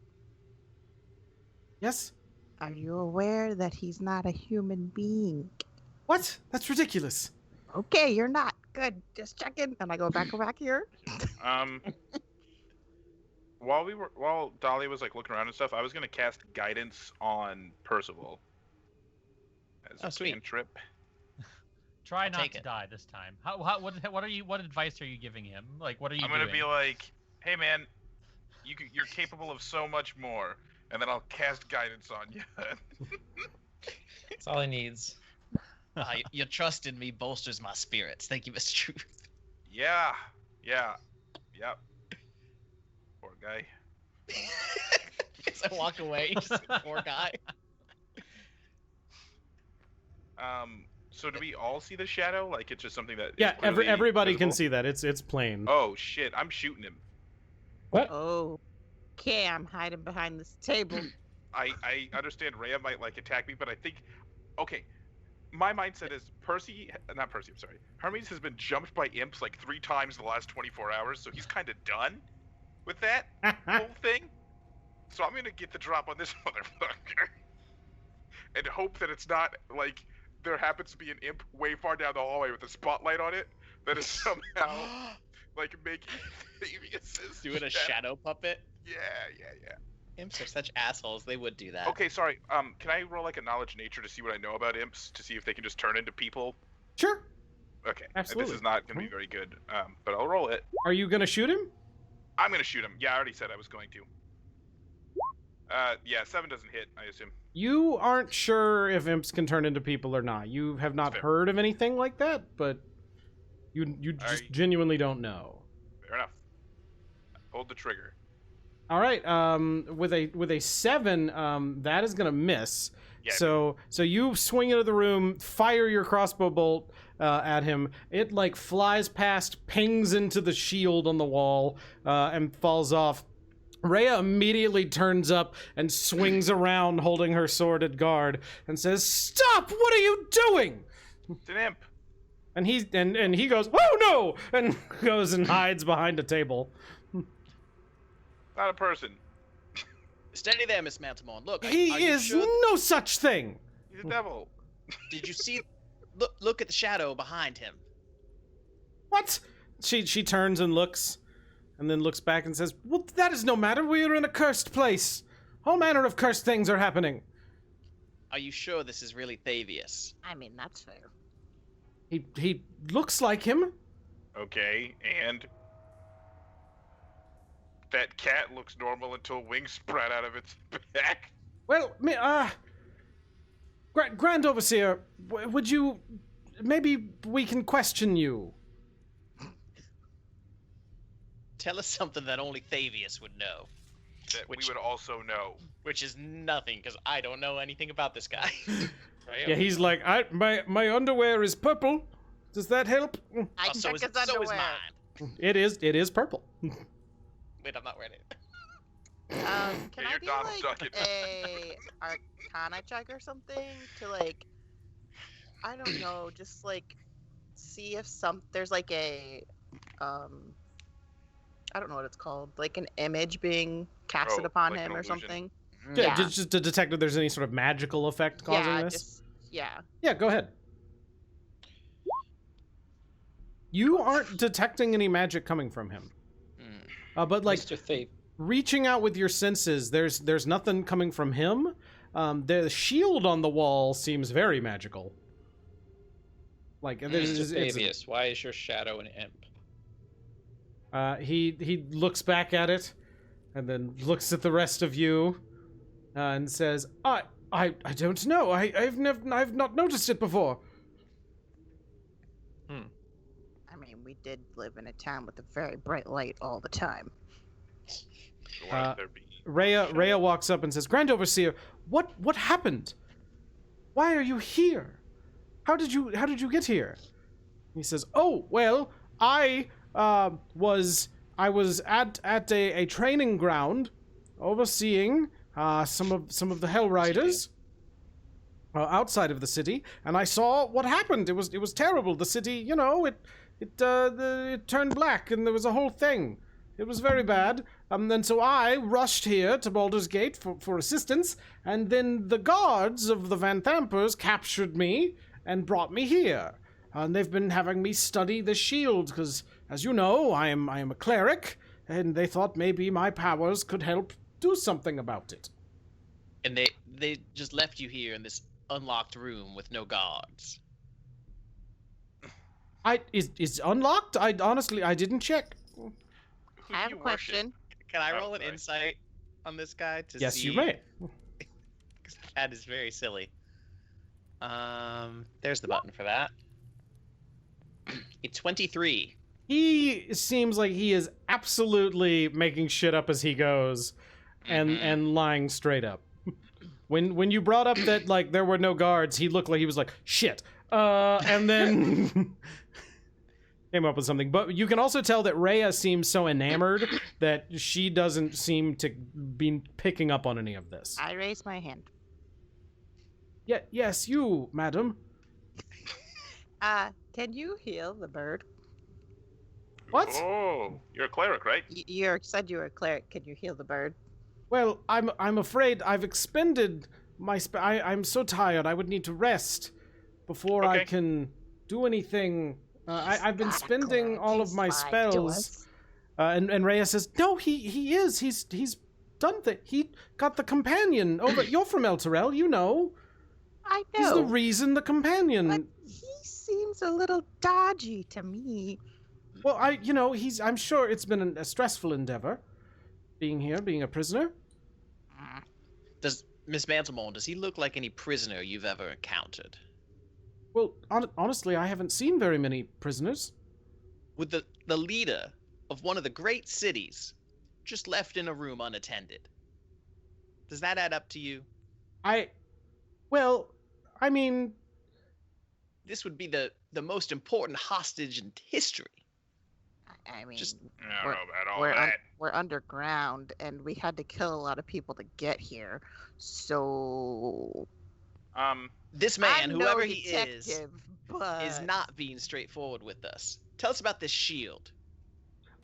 Yes? Are you aware that he's not a human being? What? That's ridiculous. Okay, you're not. Good. Just checking. And I go back here. While Dahlia was like looking around and stuff, I was gonna cast guidance on Percival as Oh, a sweet. cantrip. Try not take to it. die this time. What advice are you giving him? Like, what are you I'm doing? gonna be like, "Hey man, you're capable of so much more. and then I'll cast guidance on you. That's all he needs. Your trust in me bolsters my spirits. Thank you, Mr. Truth. Yeah. Yep. Poor guy. As I walk away, just poor guy. So do we all see the shadow? Like it's just something that is Yeah, clearly everybody can visible? see that. It's plain. Oh shit! I'm shooting him. What? Oh. Okay, I'm hiding behind this table. I understand Rhea might like attack me, but I think, okay, my mindset is I'm sorry. Hermes has been jumped by imps like 3 times in the last 24 hours, so he's kind of done with that whole thing. So I'm gonna get the drop on this motherfucker and hope that it's not like there happens to be an imp way far down the hallway with a spotlight on it that is somehow like making Thavius's Doing a shadow puppet. Yeah. Imps are such assholes. They would do that. Okay, sorry. Can I roll like a knowledge nature to see what I know about imps to see if they can just turn into people? Sure. Okay. Absolutely. This is not going to be very good. But I'll roll it. Are you gonna shoot him? I'm going to shoot him. Yeah, I already said I was going to. Yeah, 7 doesn't hit, I assume. You aren't sure if imps can turn into people or not. You have not Fair. heard of anything like that, but you just genuinely don't know. Fair enough. Hold the trigger. All right. With a 7, that is gonna miss. Yeah. So you swing into the room, fire your crossbow bolt at him. It like flies past, pings into the shield on the wall, and falls off. Rhea immediately turns up and swings around, holding her sword at guard, and says, "Stop! What are you doing?" It's an imp. And he goes, "Oh no!" and goes and hides behind a table. Not a person. Steady there, Miss Mantamon. Look, He are you is sure? no such thing. He's a devil. Did you see? Look at the shadow behind him. What? She turns and looks, and then looks back and says, "Well, that is no matter. We are in a cursed place. All manner of cursed things are happening." Are you sure this is really Thavius? I mean, that's fair. He looks like him. Okay, and that cat looks normal until wings sprout out of its back. Well, Grand Overseer, would you? Maybe we can question you. Tell us something that only Thavius would know. That Which- we would also know. Which is nothing, because I don't know anything about this guy. Yeah, he's like, my underwear is purple. Does that help? I Oh, check his so is underwear. mine. It is purple. Wait, I'm not wearing it. Can Yeah, I you're do Donald like Duck. a Arcana check or something to like, I don't know, just like see if there's like a I don't know what it's called, like an image being casted Oh, upon like an him or illusion. something. Yeah, just to detect if there's any sort of magical effect causing Yeah, this. just yeah. Yeah, go ahead. You aren't detecting any magic coming from him. But like Mr. Thief. reaching out with your senses, there's nothing coming from him. The shield on the wall seems very magical. Like there's Mr. Thavius, why is your shadow an imp? he looks back at it, and then looks at the rest of you, and says, I don't know. I've not noticed it before." I mean, we did live in a town with a very bright light all the time. So why would there be? Rhea walks up and says, "Grand Overseer, what happened? Why are you here? How did you get here?" He says, "Oh, well, I was at a training ground overseeing some of the Hell Riders outside of the city, and I saw what happened. It was terrible. The city, you know, it turned black, and there was a whole thing. It was very bad. And so I rushed here to Baldur's Gate for assistance, and then the guards of the Van Thampers captured me and brought me here. And they've been having me study the shield, because, as you know, I am a cleric, and they thought maybe my powers could help do something about it." And they just left you here in this unlocked room with no guards. Is unlocked? I honestly didn't check. Who I have do a you worship? question. Can I Oh, roll an sorry. insight? on this guy to Yes, see? you may. Because that is very silly. There's the button for that. It's 23. He seems like he is absolutely making shit up as he goes, and lying straight up. When you brought up that like there were no guards, he looked like he was like shit, and then came up with something. But you can also tell that Rhea seems so enamored that she doesn't seem to be picking up on any of this. I raise my hand. Yeah, yes, you, madam. Can you heal the bird? What? Oh, you're a cleric, right? You said you were a cleric. Can you heal the bird? Well, I'm afraid I've expended my I'm so tired. I would need to rest before I Okay. can do anything. I've been Not a spending cleric, all he's of my lied to spells. us. And Rhea says, no, he is. He's done he got the companion over. You're from Elturel, you know. I He's the know, reason the companion. but he seems a little dodgy to me. Well, I'm sure it's been a stressful endeavor, being here, being a prisoner. Does Miss Mantelmorn, does he look like any prisoner you've ever encountered? Well, honestly, I haven't seen very many prisoners. With the leader of one of the great cities just left in a room unattended. Does that add up to you? Well, I mean, This would be the most important hostage in history. I mean, Just- I don't We're- know about all we're that. we're underground, and we had to kill a lot of people to get here. So This man, I'm whoever no he detective, but is not being straightforward with us. Tell us about this shield.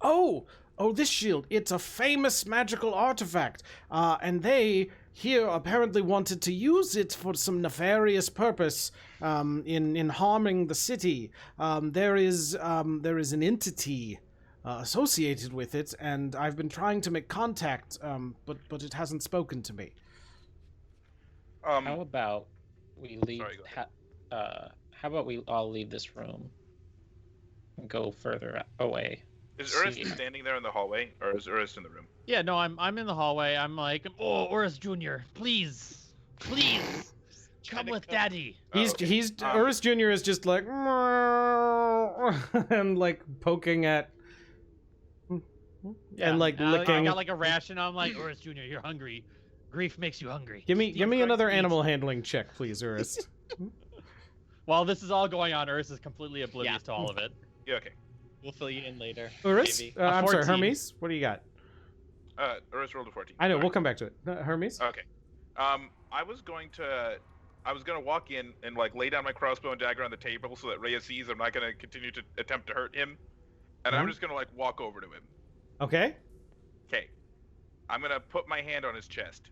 oh, this shield. It's a famous magical artifact. And they here apparently wanted to use it for some nefarious purpose in harming the city. There is an entity associated with it, and I've been trying to make contact, but it hasn't spoken to me. How about we leave? Sorry, go How about we all leave this room and go further away? is Urist see. standing there in the hallway, or is Urist in the room? Yeah, no, I'm in the hallway. I'm like, oh, Urist Jr., please, come Trying with to Daddy. He's okay. Urist Jr. is just like and like poking at and like I licking. got like a ration. I'm like, Urist Jr., you're hungry. Grief makes you hungry. Give me Christ, another eat. animal handling check, please, Urist. While this is all going on, Urist is completely oblivious to all of it. Yeah, okay. We'll fill you in later. Urist, maybe. I'm sorry, 14. Hermes. What do you got? Urist rolled a 14. I know. Sorry. We'll come back to it. Hermes. Okay. I was gonna walk in and like lay down my crossbow and dagger on the table so that Rhea sees I'm not gonna continue to attempt to hurt him, and I'm Mhm. just gonna like walk over to him. Okay. Okay. I'm gonna put my hand on his chest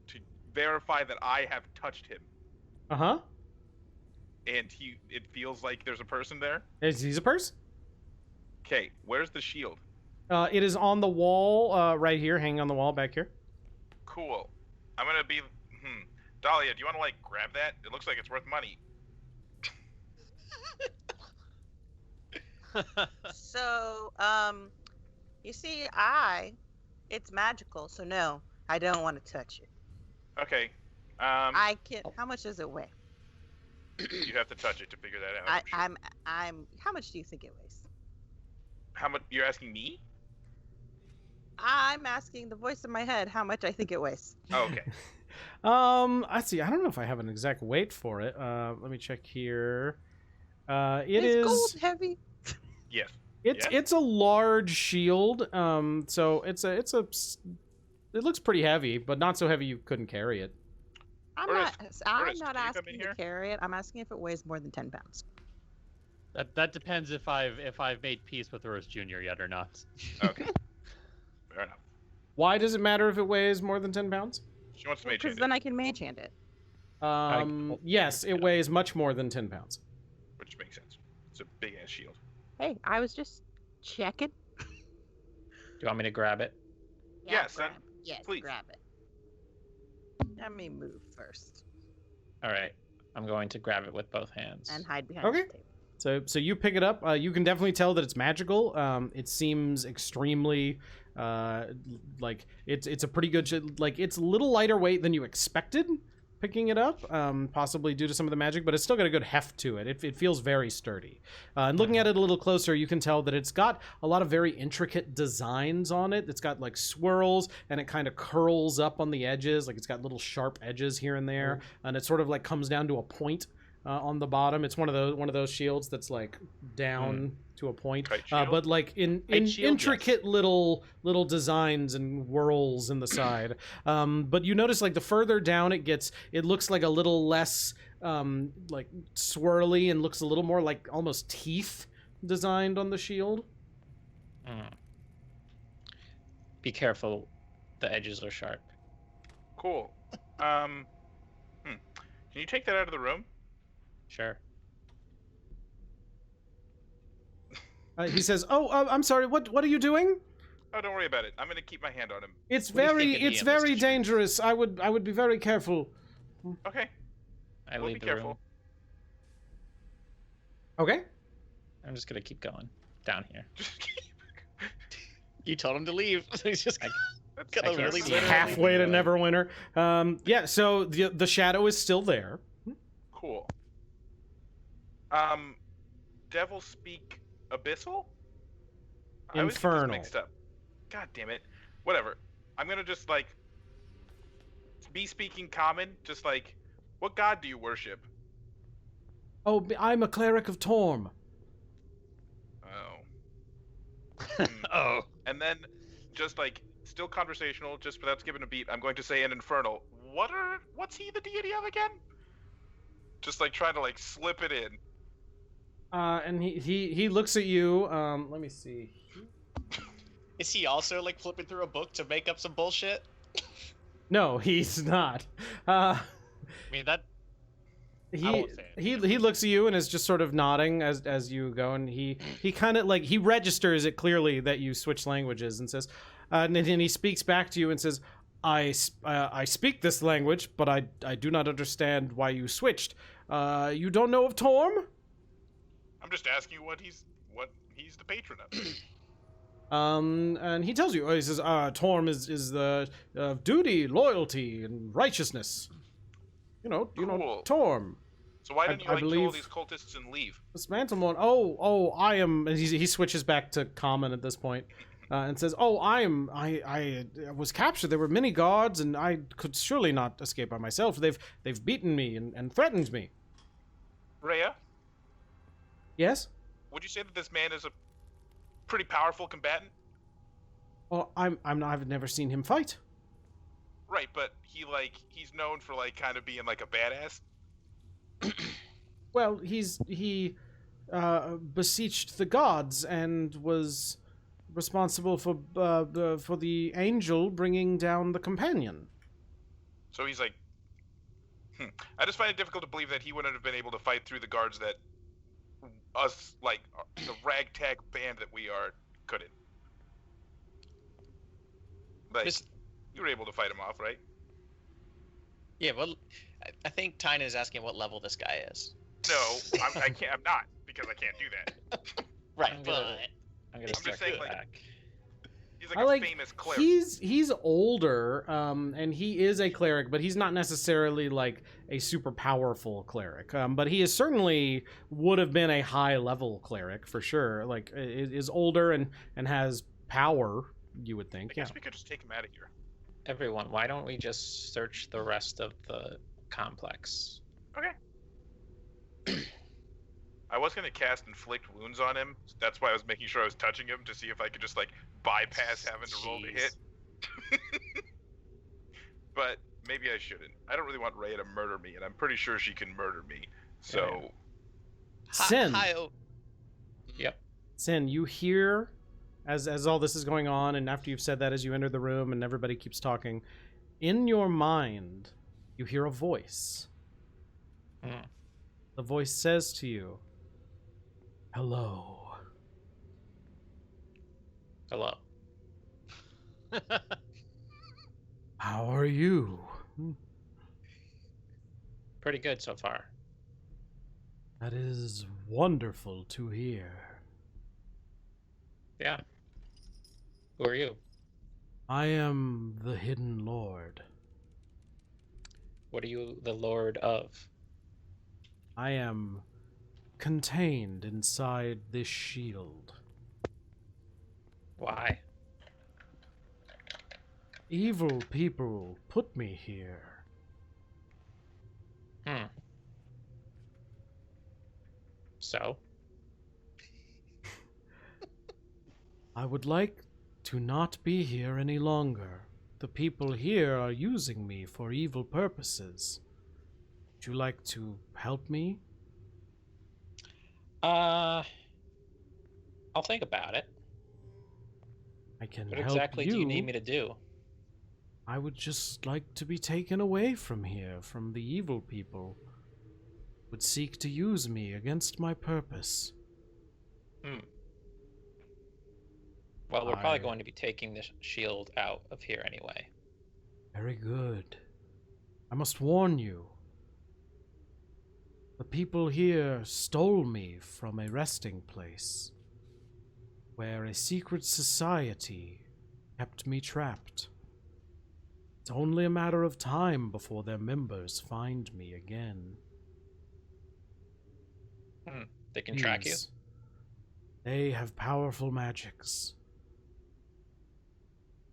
to verify that I have touched him, Uh huh. and it feels like there's a person there. Is he a purse? Okay, where's the shield? It is on the wall, right here, hanging on the wall back here. Cool. I'm gonna be. Dahlia, do you want to like grab that? It looks like it's worth money. So, you see, it's magical, so no, I don't want to touch it. Okay. I can. How much does it weigh? You have to touch it to figure that out. I'm. How much do you think it weighs? How much? You're asking me? I'm asking the voice in my head how much I think it weighs. Oh, okay. I see. I don't know if I have an exact weight for it. Let me check here. It is is. gold heavy? Yes. It's a large shield. So it looks pretty heavy, but not so heavy you couldn't carry it. I'm Urist, not can you come in asking here? to carry it. I'm asking if it weighs more than 10 pounds. That depends if I've made peace with Urist Jr. yet or not. Okay. Fair enough. Why does it matter if it weighs more than 10 pounds? She wants to mage Because hand then it, I can mage hand it. Yes, it weighs much more than 10 pounds. which makes sense. It's a big ass shield. Hey, I was just checking. Do you want me to grab it? Yes, grab. Yes, please. grab it. Let me move first All right. I'm going to grab it with both hands. and hide behind Okay. the table. So you pick it up. You can definitely tell that it's magical. It seems extremely Like it's a pretty good like it's a little lighter weight than you expected picking it up, possibly due to some of the magic, but it's still got a good heft to it. It feels very sturdy. And looking at it a little closer, you can tell that it's got a lot of very intricate designs on it. It's got like swirls, and it kind of curls up on the edges, like it's got little sharp edges here and there, and it sort of like comes down to a point on the bottom. It's one of those shields that's like down to a point, but like in intricate little designs and whirls in the side. But you notice like the further down it gets, it looks like a little less like swirly and looks a little more like almost teeth designed on the shield. Be careful, the edges are sharp. Cool. Can you take that out of the room? Sure. He says, "Oh, I'm sorry. What are you doing?" Oh, don't worry about it. I'm gonna keep my hand on him. It's What do you very think of it's me, very Mr. Shrews? dangerous. I would be very careful. Okay. I We'll leave be the careful. room. Okay. I'm just gonna keep going down here. You told him to leave. He's just I gonna can't really see literally Halfway to Really? Neverwinter. Yeah. So the shadow is still there. Cool. Devil speak abyssal? I always get this Infernal. mixed up. God damn it. Whatever. I'm gonna just like be speaking common. Just like, what god do you worship? Oh, I'm a cleric of Torm. Oh. Oh. And then, just like, still conversational, just without skipping a beat, I'm going to say an infernal. What's he the deity of again? Just like trying to like slip it in. And he looks at you. Let me see. Is he also like flipping through a book to make up some bullshit? No, he's not. I mean that. I He won't say it. he looks at you and is just sort of nodding as you go, and he kind of like he registers it clearly that you switch languages and says, and then he speaks back to you and says, I speak this language, but I do not understand why you switched. You don't know of Torm? I'm just asking you what he's the patron of. And he tells you, he says, Torm is the duty, loyalty, and righteousness. You know Cool. Torm. So why didn't you I like kill all believe- these cultists and leave? Dismantlemorn. Oh, I am. And he switches back to common at this point, and says, "Oh, I was captured. There were many guards, and I could surely not escape by myself. They've beaten me and threatened me." Rhea, Yes. would you say that this man is a pretty powerful combatant? Well, I've never seen him fight. Right, but he's known for like kind of being like a badass. Well, he beseeched the gods and was responsible for the angel bringing down the companion. So he's like, I just find it difficult to believe that he wouldn't have been able to fight through the guards that us, like the ragtag band that we are, couldn't. Like, Just- you were able to fight him off, right? Yeah, well, I think Tyna is asking what level this guy is. No, I can't. I'm not, because I can't do that. Right, I'm gonna- but I'm gonna I'm just start saying, going like, back. He's like I a like famous cleric. he's older, and he is a cleric, but he's not necessarily like a super powerful cleric. But he is certainly would have been a high level cleric for sure. Like is older and has power. You would I think, yeah. guess we could just take him out of here. Everyone, why don't we just search the rest of the complex? Okay. I was gonna cast inflict wounds on him. That's why I was making sure I was touching him to see if I could just like bypass having to roll the hit. But maybe I shouldn't. I don't really want Rhea to murder me, and I'm pretty sure she can murder me. So Sin. Yep. Sin, you hear as all this is going on, and after you've said that, as you enter the room and everybody keeps talking, in your mind, you hear a voice. Hmm. The voice says to you, "Hello." Hello. How are you? Pretty good so far. That is wonderful to hear. Yeah. Who are you? I am the Hidden Lord. What are you the lord of? I am contained inside this shield. Why? Evil people put me here. So? I would like to not be here any longer. The people here are using me for evil purposes. Would you like to help me? I'll think about it. I can What help exactly you. do you need me to do? I would just like to be taken away from here, from the evil people. Would seek to use me against my purpose. Well, we're probably going to be taking this shield out of here anyway. Very good. I must warn you. The people here stole me from a resting place, where a secret society kept me trapped. It's only a matter of time before their members find me again. They can track you? Please. They have powerful magics.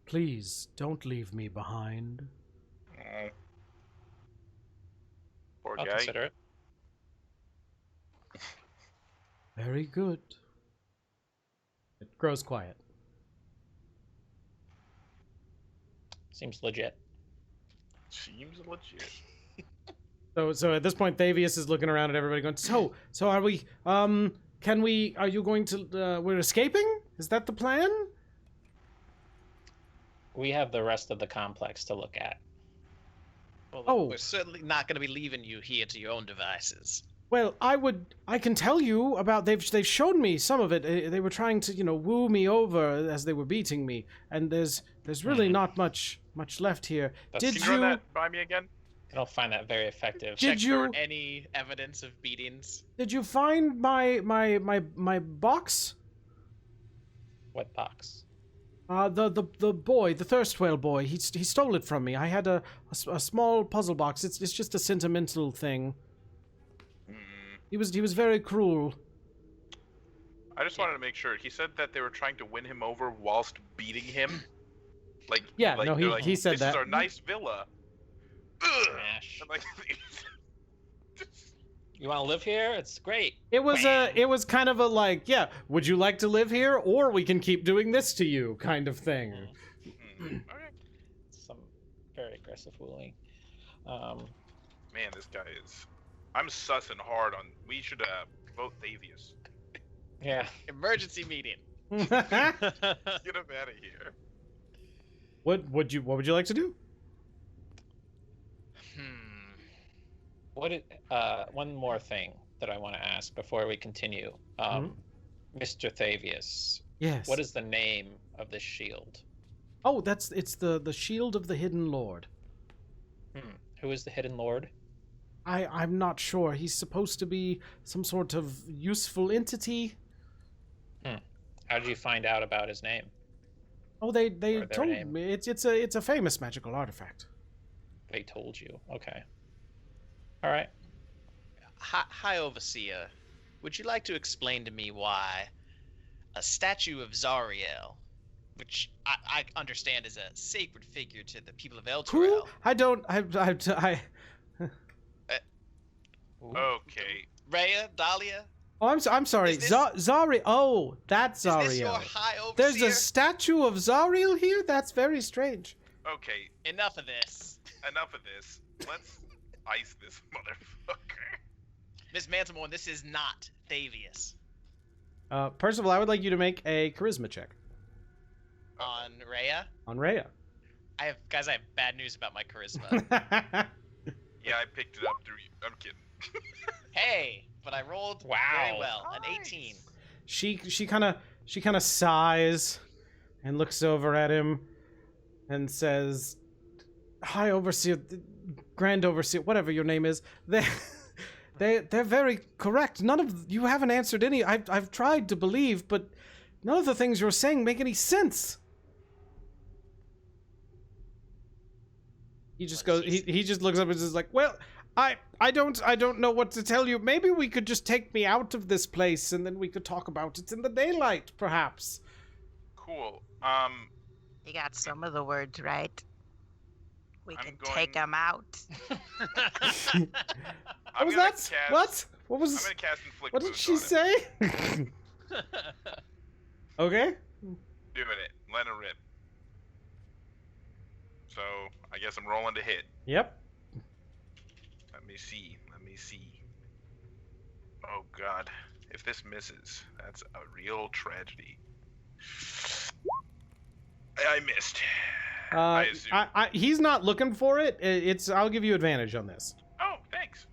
Please, don't leave me behind. Oh. Poor I'll guy. consider it. Very good. It grows quiet. Seems legit. Seems legit. So at this point, Thavius is looking around at everybody going, so are we, are you going to, we're escaping? Is that the plan? We have the rest of the complex to look at. Well, Oh. we're certainly not going to be leaving you here to your own devices. Well, I can tell you about, they've shown me some of it. They were trying to, woo me over as they were beating me. And there's really not much left here. That's- Did Can you run you, that by me again? I don't find that very effective. Did Check you- for any evidence of beatings? did you find my box? What box? The boy, the thirst whale boy, he stole it from me. I had a small puzzle box. It's just a sentimental thing. He was very cruel. I just wanted to make sure. He said that they were trying to win him over whilst beating him. Yeah, like, no, they're like, he said this that. is our nice villa. Ugh. Smash. I'm like, You want to live here? It's great. It was kind of a like, yeah, would you like to live here, or we can keep doing this to you, kind of thing. okay. Some very aggressive wooing. Man, this guy is. I'm sussing hard on. We should vote Thavius. Yeah. Emergency meeting. Get him out of here. What would you like to do? One more thing that I want to ask before we continue. Mr. Thavius, Yes. what is the name of this shield? Oh, it's the shield of the Hidden Lord. Who is the Hidden Lord? I'm not sure. He's supposed to be some sort of useful entity. How did you find out about his name? Oh, they Or their told name. me it's a famous magical artifact. They told you. Okay. All right. Hi, Overseer. Would you like to explain to me why a statue of Zariel, which I understand is a sacred figure to the people of Who? Elturel, Okay. Rhea, Dahlia, Oh, I'm sorry. Is this- Zariel. Oh, that's is this your Zariel. High Overseer? There's a statue of Zariel here? That's very strange. Okay. Enough of this. Enough of this. Let's ice this motherfucker. Miss Mantelmore, this is not Thavius. Percival, I would like you to make a charisma check On Rhea, on Rhea. I have bad news about my charisma. Yeah, I picked it up through you. I'm kidding. Hey, but I rolled Wow. very well, an 18. She kind of sighs and looks over at him and says, "High Overseer, Grand Overseer, whatever your name is, they're very correct. None of you haven't answered any. I've tried to believe, but none of the things you're saying make any sense." He just What goes. is He just looks up and is like, "Well, I don't know what to tell you. Maybe we could just take me out of this place, and then we could talk about it in the daylight, perhaps." Cool. You got some of the words right. We I'm can going- take them out. What I'm was gonna that? cast- What? What I'm was? gonna cast inflict What did wounds she on him. say? Okay. Doing it. Let her rip. So I guess I'm rolling to hit. Yep. Let me see. Oh God. If this misses, that's a real tragedy. I missed. I assume. He's not looking for it. It's. I'll give you advantage on this. Oh, thanks.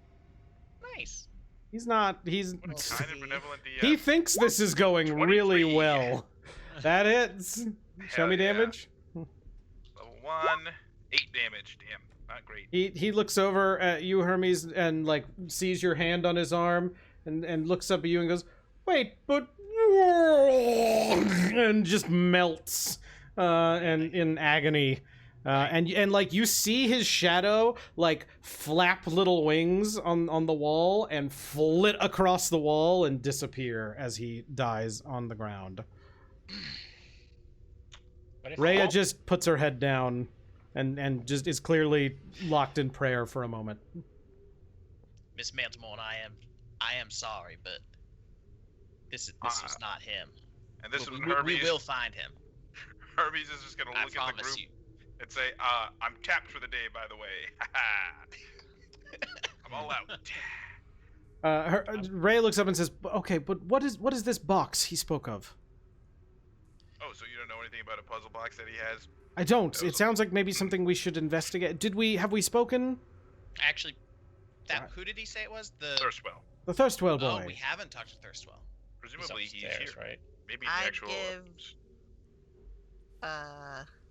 Nice. He's not. He's. What a kind and benevolent DM. He thinks this is going really 23. well. That hits. Show Hell me yeah. damage. Level 1, 8 damage. Damn, not great. He looks over at you, Hermes, and like sees your hand on his arm, and looks up at you and goes, "Wait, but," and just melts, and in agony. And like you see his shadow like flap little wings on the wall and flit across the wall and disappear as he dies on the ground. What if- Rhea just puts her head down and just is clearly locked in prayer for a moment. Miss Mantelmore, I am sorry, but this was not him. And this we, is we, Hermes. we will find him. Hermes is just gonna I look at the promise group you. and say, I'm capped for the day, by the way. I'm all out. Rhea looks up and says, "Okay, but what is this box he spoke of?" Oh, so you don't know anything about a puzzle box that he has? I don't. It sounds like maybe something we should investigate. Have we spoken? Actually, who did he say it was? The Thirstwell. The Thirstwell Oh, boy. we haven't talked to Thirstwell. Presumably he's upstairs, here. right? Maybe the I'd actual. give-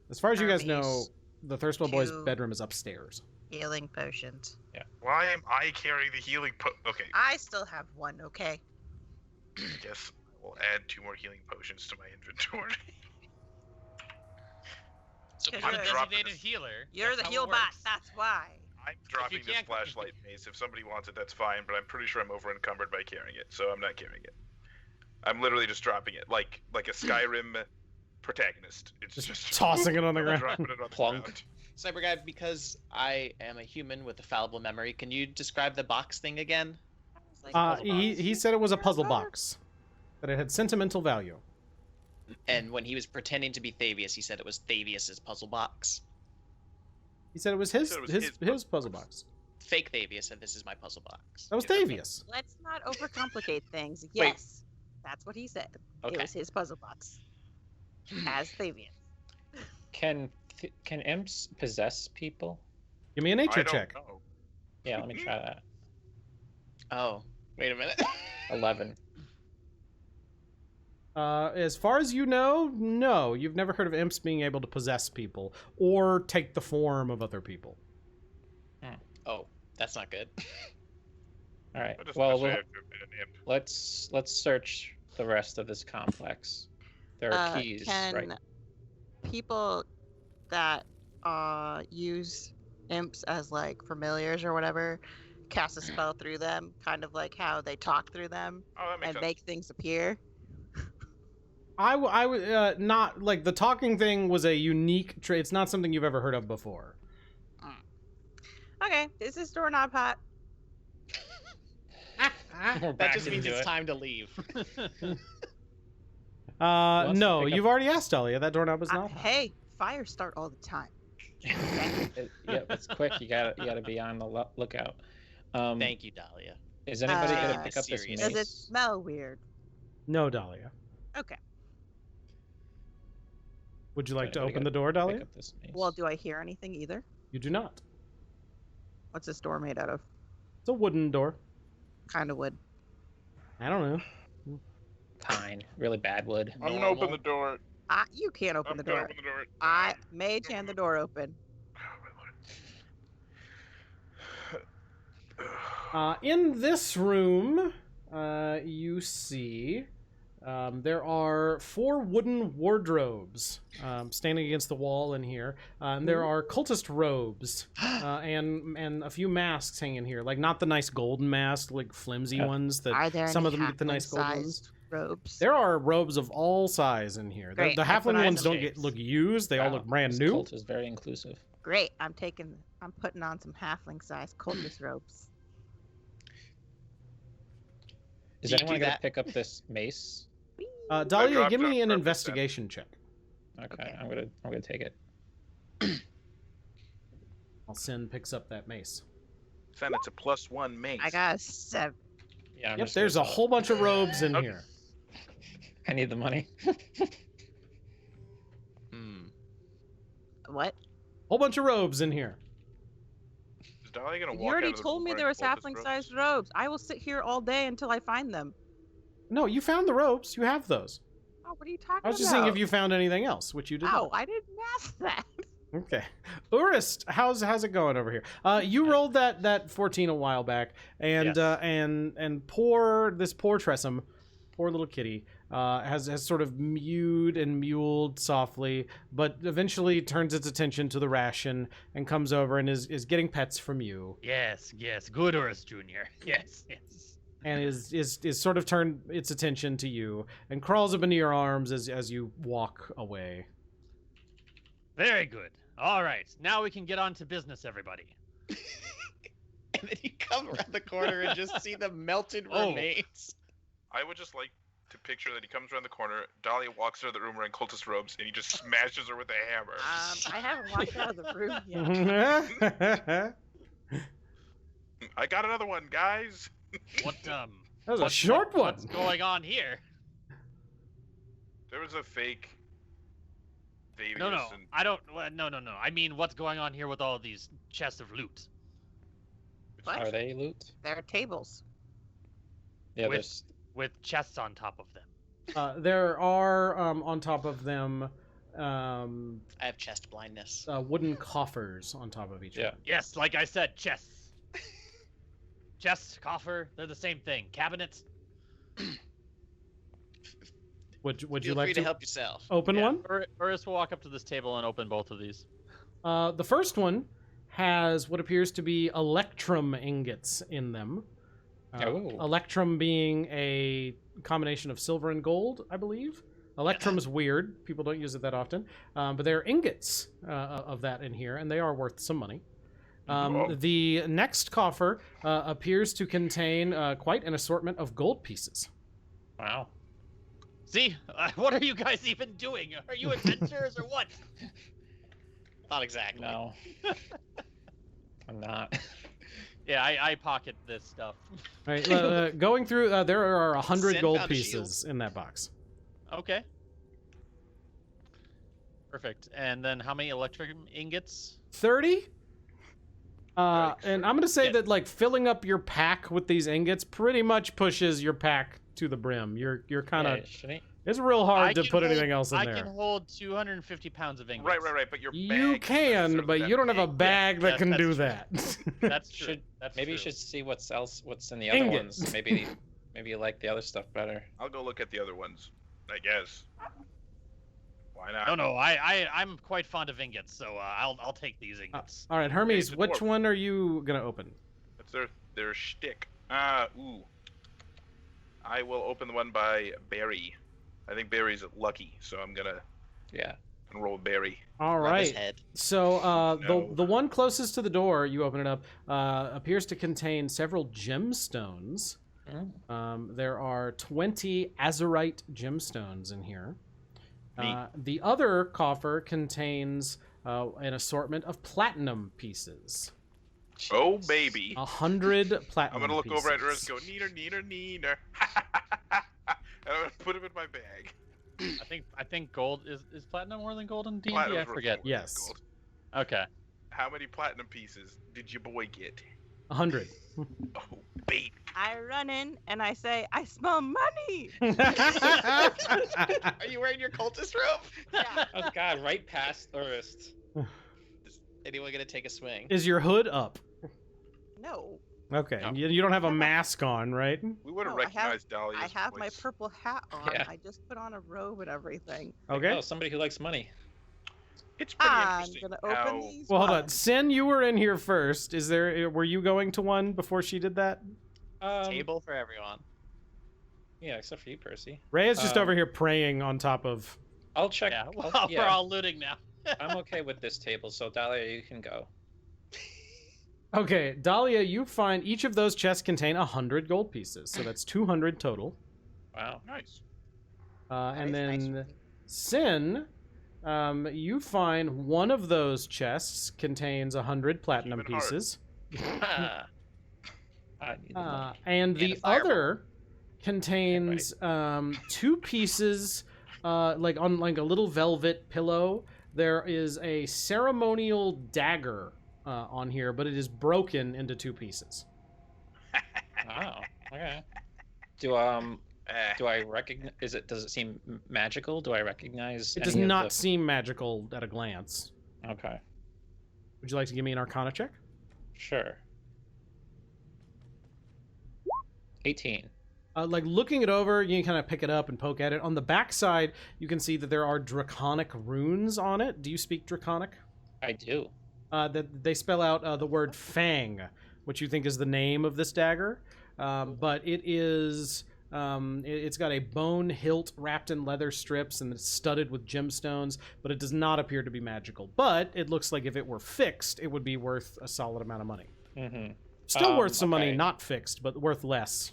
As far as you guys know, Hermes the Thirstwell boy's to- bedroom is upstairs. Healing potions. Why am I carrying the healing Okay, I still have one, okay? I guess we'll add 2 more healing potions to my inventory. So I'm you're a dropping designated this. healer. You're That's the how it heal bot, works. that's why. I'm dropping this can't- flashlight mace. If somebody wants it, that's fine, but I'm pretty sure I'm over encumbered by carrying it, so I'm not carrying it. I'm literally just dropping it, like a Skyrim protagonist. It's just Tossing it on the ground. dropping it on the Plunk. ground. SniperGuy, because I am a human with a fallible memory, can you describe the box thing again? It's like, puzzle He said it was a puzzle box. That it had sentimental value. And when he was pretending to be Thavius, he said it was Thavius's puzzle box. He said it was his said it was his, his his puzzle puzzle box. box. Fake Thavius said this is my puzzle box. That was Yeah, Davius. Let's not overcomplicate things. Yes, that's what he said. Okay. It was his puzzle box. As Fabian. Can imps possess people? Give me a nature I don't check. know. Yeah, let me try that. Oh, wait a minute. 11. As far as you know, no. You've never heard of imps being able to possess people or take the form of other people. Oh, that's not good. All right. What does Well, this have to have been an imp? let's search the rest of this complex. There are keys, Can right? people that use imps as like familiars or whatever cast a spell through them, kind of like how they talk through them Oh, that makes and sense. make things appear? I would not like the talking thing was a unique trait. It's not something you've ever heard of before. Okay, is this doorknob hot? We're That back just means into it's it. time to leave. wants to No, pick up- you've already asked Dahlia. That doorknob is not. Hey, fires start all the time. Yeah, it's quick. You gotta be on the lookout. Thank you, Dahlia. Is anybody Uh, gonna pick up this serious. Does mace? it smell weird? No, Dahlia. Okay. Would you like to Anybody open the gonna door, pick Dahlia? up this mace? Well, do I hear anything either? You do not. What's this door made out of? It's a wooden door. Kind of wood. I don't know. Pine, really bad wood. I'm gonna open the door. You can't open I'm the gonna door. open the door. I mage hand the door open. In this room, you see There are 4 wooden wardrobes standing against the wall in here. And there are cultist robes and a few masks hanging here. Like, not the nice golden masks, like flimsy ones that Are there some any of them get the nice gold ones. halfling-sized robes? There are robes of all size in here. Great, The that's what halfling I ones don't shapes. look used. They all Wow, look brand this new. cult is very inclusive. Great. I'm putting on some halfling-sized cultist robes. Is Do you anyone do gonna that? pick up this mace? Dahlia, dropped give it me an on purpose, investigation check. Okay, I'm gonna take it. While Sin picks up that mace. Then it's a +1 mace. I got a 7. Yeah. I'm Yep, just there's a gonna- whole bunch of robes in Okay. here. I need the money. What? Whole bunch of robes in here. Is Dahlia gonna You walk already out of the told room me wearing there was cultist robes? halfling-sized robes. I will sit here all day until I find them. No, you found the robes. You have those. Oh, what are you talking about? I was just saying if you found anything else, which you did. Oh, not. I didn't ask that. Okay. Urist, how's it going over here? You rolled that 14 a while back, and Yes. and this poor Tressum, poor little kitty, has sort of mewed and muled softly, but eventually turns its attention to the ration and comes over and is getting pets from you, Yes, good Urist Junior. Yes. and is sort of turned its attention to you and crawls up into your arms as you walk away. Very good. All right, now we can get on to business, everybody. And then you come around the corner and just see the melted Oh. remains. I would just like to picture that he comes around the corner, Dahlia walks out of the room wearing cultist robes, and he just smashes her with a hammer. I haven't walked out of the room yet. That I got another one, guys. What was a short one. What's going on here? There was a fake Fabius No, and I don't. No. I mean, what's going on here with all of these chests of loot? What? Are they loot? There are tables. Yeah, With- there's. With chests on top of them. There are on top of them I have chest blindness. wooden coffers on top of each Yeah. one. Yes, like I said, chests. Chest, coffer, they're the same thing. Cabinet. Would you Feel like free to to help yourself. open Yeah, one? Urist will walk up to this table and open both of these. The first one has what appears to be electrum ingots in them. Oh. Electrum being a combination of silver and gold, I believe. Electrum is weird. People don't use it that often. But there are ingots of that in here, and they are worth some money. Whoa. The next coffer appears to contain quite an assortment of gold pieces. Wow. See, what are you guys even doing? Are you adventurers or what? Not exactly. No. I'm not. Yeah, I pocket this stuff. All right, going through, there are 100 Sin gold found a pieces in that box. Okay. Perfect. And then how many electric ingots? 30. And I'm gonna say Yeah. that like filling up your pack with these ingots pretty much pushes your pack to the brim. You're kind of Yeah, shouldn't he? it's real hard I to can put hold- anything else in I there. can hold 250 pounds of ingots. right. But your You bag isn't can, necessarily but that you don't have a big. bag that Yes, can that's do true. that. That's true. Should That's maybe you true. should see what's in the other Ingot. ones. Maybe you like the other stuff better. I'll go look at the other ones, I guess. Why not? No, I'm quite fond of ingots, so I'll take these ingots. All right, Hermes, the which dwarf. one are you gonna open? That's their shtick. Ooh. I will open the one by Barry. I think Barry's lucky, so I'm gonna Yeah. roll Barry. All Rub his right. head. So No. the one closest to the door, you open it up, appears to contain several gemstones. There are 20 azurite gemstones in here. The other coffer contains an assortment of platinum pieces. Oh baby! 100 I'm platinum gonna look pieces. over at her and go neener. And I'm gonna put him in my bag. I think gold is platinum more than gold in D&D? Platinum's I worth forget. more than Yes. gold. Okay. How many platinum pieces did your boy get? 100. Oh baby! I run in and I say, I smell money. Are you wearing your cultist robe? Yeah. Oh God! Right past Urist. Is anyone gonna take a swing? Is your hood up? No. Okay, No. you don't have a mask on, right? We would have No, I have- recognized Dahlia's I have my voice. purple hat on. Yeah. I just put on a robe and everything. Okay. Oh, somebody who likes money. It's pretty I'm interesting gonna open how... these. Well, hold on. ones. Sin, you were in here first. Were you going to one before she did that? Table for everyone. Yeah, except for you, Percy. Ray is just Um, over here praying on top of. I'll check. Yeah, I'll- well, yeah, we're all looting now. I'm okay with this table, so Dahlia, you can go. Okay, Dahlia, you find each of those chests contain 100 gold pieces, so that's 200 total. Wow. Nice. And That is then nice. Sin, you find one of those chests contains 100 platinum Even harder. pieces, I need the money. and the a fireball. other contains 2 pieces, like on like a little velvet pillow. There is a ceremonial dagger on here, but it is broken into 2 pieces. Oh, okay. Do I recognize? Does it seem magical? Do I recognize? It does any of not the- seem magical at a glance. Okay, Would you like to give me an Arcana check? sure. 18. Like looking it over, you can kind of pick it up and poke at it. On the back side, you can see that there are draconic runes on it. Do you speak draconic? I do. That they spell out the word fang, which you think is the name of this dagger. But it is, it's got a bone hilt wrapped in leather strips and it's studded with gemstones, but it does not appear to be magical. But it looks like if it were fixed, it would be worth a solid amount of money. Mm-hmm. Still worth some money, okay. not fixed, but worth less.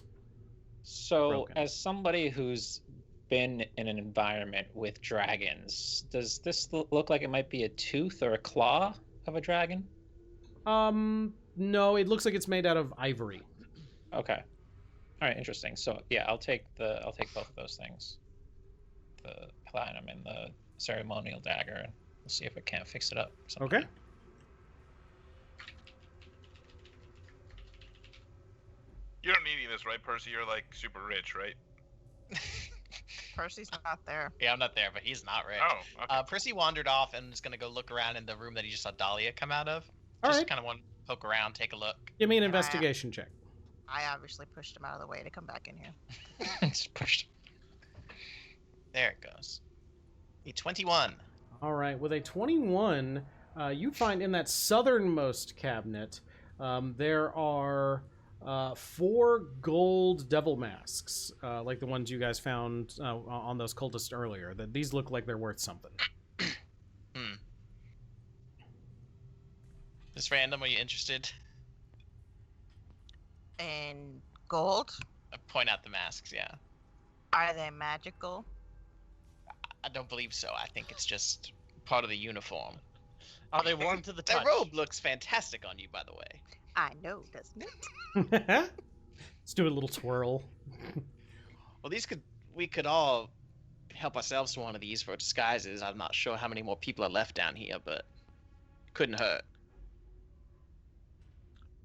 So, Broken. as somebody who's been in an environment with dragons, does this look like it might be a tooth or a claw of a dragon? No, it looks like it's made out of ivory. Okay. All right, interesting. So, yeah, I'll take both of those things. The platinum and the ceremonial dagger, and we'll see if it can't fix it up. or something. Okay. You don't need any of this, right, Percy? You're like super rich, right? Percy's not there. Yeah, I'm not there, but he's not rich. Oh, okay. Percy wandered off and is gonna go look around in the room that he just saw Dahlia come out of. All Just right. kind of want to poke around, take a look. Give me an Yeah. investigation check. I obviously pushed him out of the way to come back in here. Just pushed. There it goes. A 21. All right, with a 21, you find in that southernmost cabinet there are 4 gold devil masks, like the ones you guys found on those cultists earlier. That these look like they're worth something. Just random, are you interested? And gold? I point out the masks, yeah. Are they magical? I don't believe so. I think it's just part of the uniform. Are they warm to the touch? That robe looks fantastic on you, by the way. I know, doesn't it? Let's do a little twirl. Well, we could all help ourselves to one of these for disguises. I'm not sure how many more people are left down here, but couldn't hurt.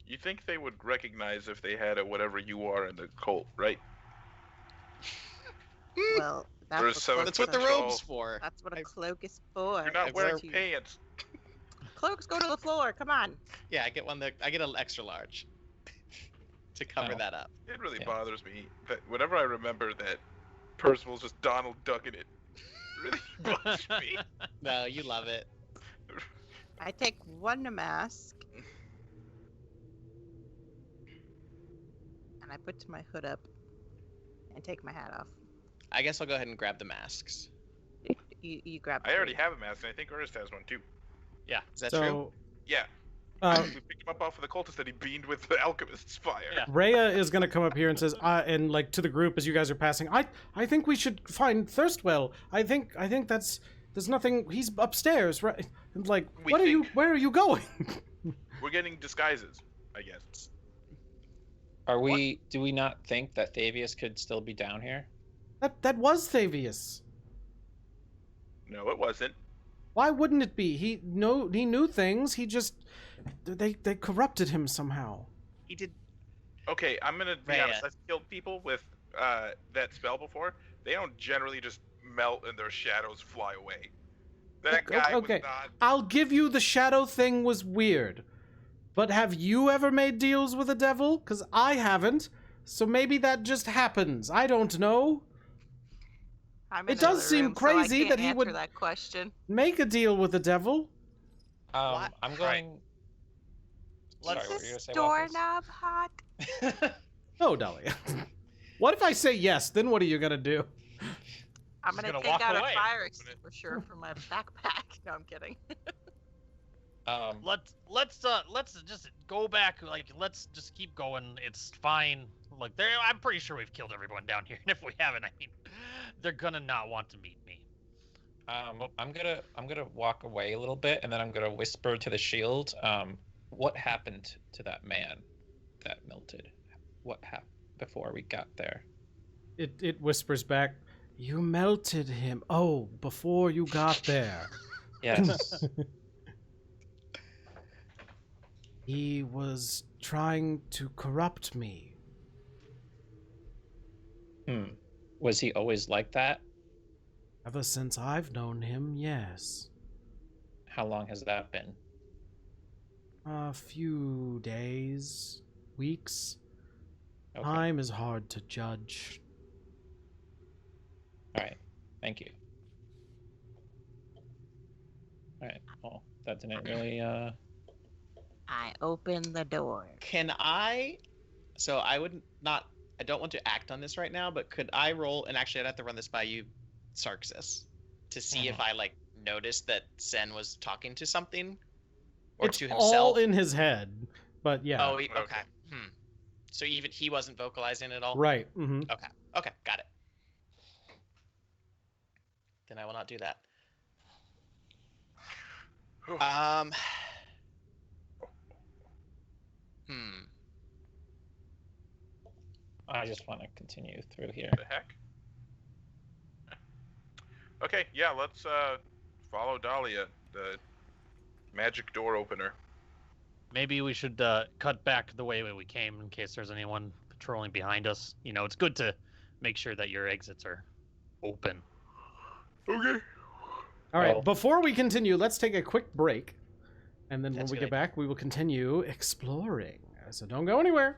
You think they would recognize if they had a whatever you are in the cult, right? Well, that's There's what, some- cloaks That's what the Potential- robe's for. That's what a cloak is for. You're not I wearing To- pants. Cloaks go to the floor. Come on. Yeah, I get an extra large to cover Oh. that up. It really Yeah. bothers me that whenever I remember that Percival's just Donald Ducking it, it really bugs me. No, you love it. I take one mask. And I put my hood up and take my hat off. I guess I'll go ahead and grab the masks. You grab. I already 3. have a mask, and I think Urist has one too. Is that true? So, Yeah, we picked him up off of the cultist that he beamed with the alchemist's fire. Yeah. Rhea is gonna come up here and says, and like to the group as you guys are passing, I think we should find Thirstwell. I think there's nothing. He's upstairs, right? And like, We where are you going? We're getting disguises, I guess. Do we not think that Thavius could still be down here? that was Thavius. No, it wasn't. Why wouldn't it be? He knew things. He just they corrupted him somehow. He did. Okay, I'm gonna be Rhea. honest. I've killed people with that spell before. They don't generally just melt and their shadows fly away. That guy Okay. was not. I'll give you the shadow thing was weird. But have you ever made deals with the devil? Because I haven't. So maybe that just happens. I don't know. I'm It in does another seem room, so I crazy can't that he answer would- that question. Make a deal with the devil. What? I'm going. Sorry, Is what were you gonna Is say, this Waffles? doorknob hot? No, Dahlia. What if I say yes? Then what are you gonna do? I'm She's gonna gonna take walk out away. a fire Open it. extinguisher from my backpack. No, I'm kidding. Let's just go back. Like, let's just keep going. It's fine. Like, I'm pretty sure we've killed everyone down here, and if we haven't, I mean, they're gonna not want to meet me. I'm gonna walk away a little bit, and then I'm gonna whisper to the shield. What happened to that man that melted? What happened before we got there? It whispers back, "You melted him. Oh, before you got there. Yes. He was trying to corrupt me. Was he always like that? Ever since I've known him, yes. How long has that been? A few days, weeks. Okay. Time is hard to judge." All right. Thank you. All right. Well, that didn't really. I open the door. Can I? So I would not. I don't want to act on this right now, but could I roll? And actually, I'd have to run this by you, Sarksus, to see if I like noticed that Sen was talking to something, or It's to himself. all in his head, but yeah. Oh, okay. Okay. So even he wasn't vocalizing at all. Right. Mm-hmm. Okay, got it. Then I will not do that. Whew. I just want to continue through here. The heck? Okay, yeah, let's follow Dahlia, the magic door opener. Maybe we should cut back the way we came in case there's anyone patrolling behind us. You know, it's good to make sure that your exits are open. Okay. All right. Well- Before we continue, let's take a quick break, and then when That's we a get good back, we will continue exploring. So don't go anywhere.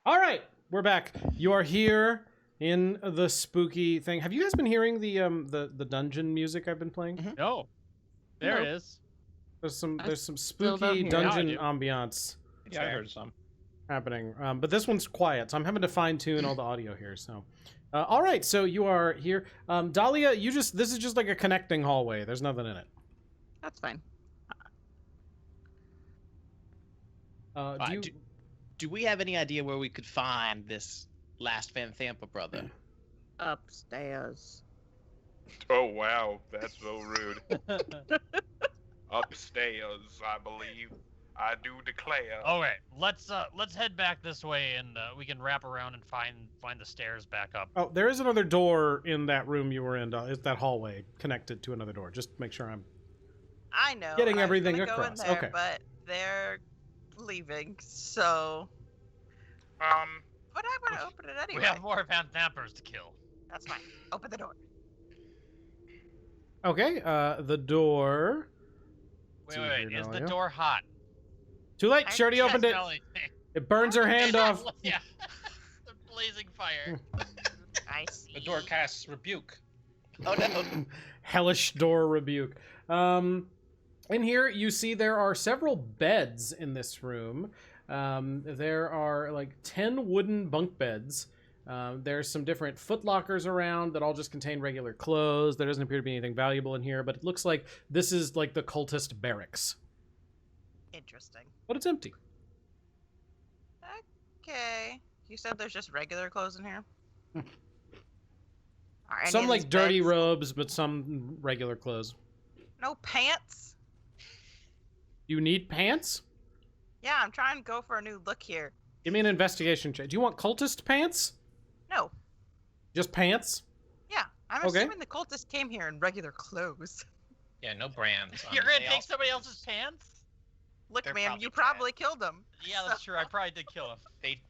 All right, we're back. You are here in the spooky thing. Have you guys been hearing the dungeon music I've been playing? Mhm. No, there No. it is. There's some I spooky still don't hear it. dungeon Yeah, I do. ambiance Yeah, I heard some. happening. But this one's quiet, so I'm having to fine tune all the audio here. So, all right, so you are here, Dahlia. This is just like a connecting hallway. There's nothing in it. That's fine. Do we have any idea where we could find this last Van Thampa brother? Upstairs. Oh wow, that's so rude. Upstairs, I believe. I do declare. All right, let's head back this way, and we can wrap around and find the stairs back up. Oh, there is another door in that room you were in. It's that hallway connected to another door. Just make sure I'm. I know. Getting I was everything gonna go in across, there, okay. But they're leaving, so. But I want to open it anyway. We have more Van Thampers to kill. That's fine. Open the door. Okay, the door. Wait, See wait, here, is the Dahlia. door hot? Too late. I She already can't opened it. Smell anything. It burns her hand off. Yeah, the blazing fire. I see. The door casts rebuke. Oh no! Hellish door rebuke. In here, you see there are several beds in this room. There are like 10 wooden bunk beds. There's some different footlockers around that all just contain regular clothes. There doesn't appear to be anything valuable in here, but it looks like this is like the cultist barracks. Interesting. But it's empty. Okay. You said there's just regular clothes in here? Are any Some of like these dirty beds- robes, but some regular clothes. No pants? You need pants? Yeah, I'm trying to go for a new look here. Give me an investigation check. Do you want cultist pants? No. Just pants? Yeah, I'm Okay. assuming the cultists came here in regular clothes. Yeah, no brands. on You're it. gonna They take also somebody use- else's pants? Look, They're ma'am, probably you dead. probably killed him. Yeah, that's true. I probably did kill him.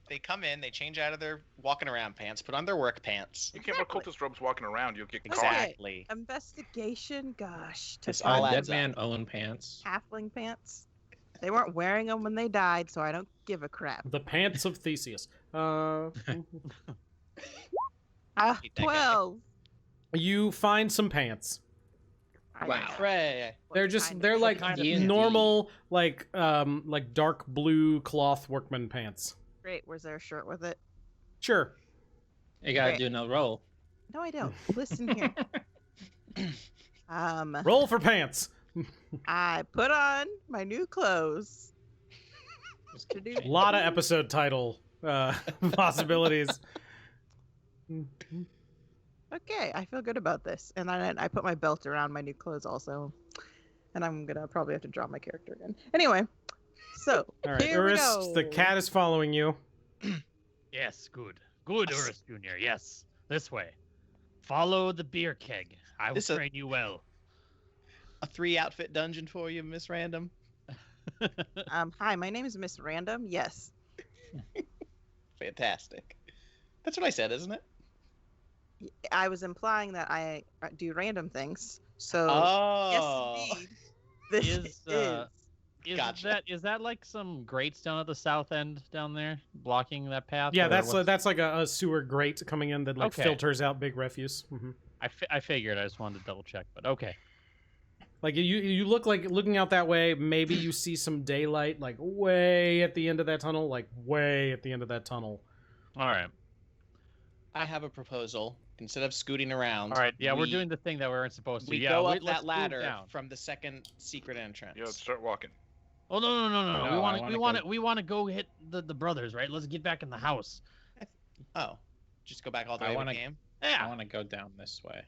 They come in, they change out of their walking around pants, put on their work pants. You can't wear Exactly. cultist robes walking around. You'll get caught. Exactly. Investigation, gosh. To That's all find adds Dead up. man own pants. halfling pants. They weren't wearing them when they died, so I don't give a crap. The pants of Theseus. Hate that guy. 12. You find some pants. I Wow. don't know Hooray. what They're just kind of they're pants. like kind of D&D. normal like dark blue cloth workman pants. Great. Was there a shirt with it? Sure. You gotta Great. do no roll. No, I don't. Listen here. Roll for pants. I put on my new clothes. To do A lot of episode title possibilities. Okay, I feel good about this. And then I put my belt around my new clothes also. And I'm gonna probably have to draw my character again. Anyway, so All right, here we Urist, go. the cat is following you. Yes, good. Good, Urist Jr. Yes. This way. Follow the beer keg. I will This a- train you well. A 3-outfit dungeon for you, Miss Random. Hi, my name is Miss Random. Yes. Fantastic. That's what I said, isn't it? I was implying that I do random things. So Oh. yes, indeed. This Is, is. Gotcha. Is that like some grates down at the south end down there, blocking that path? Yeah, or that's what's- that's like a sewer grate coming in that like Okay. filters out big refuse. I figured. I just wanted to double check, but okay. Like you look like looking out that way. Maybe you see some daylight, like way at the end of that tunnel, like way at the end of that tunnel. All right. I have a proposal. Instead of scooting around, All right. Yeah, we're we- doing the thing that we weren't supposed to. we yeah, go up let's that move ladder down. from the second secret entrance. Yeah, let's start walking. Oh no! No, We I want wanna we want to go hit the brothers, right? Let's get back in the house. Oh, just go back all the I way to wanna- the game. I Yeah. want to go down this way,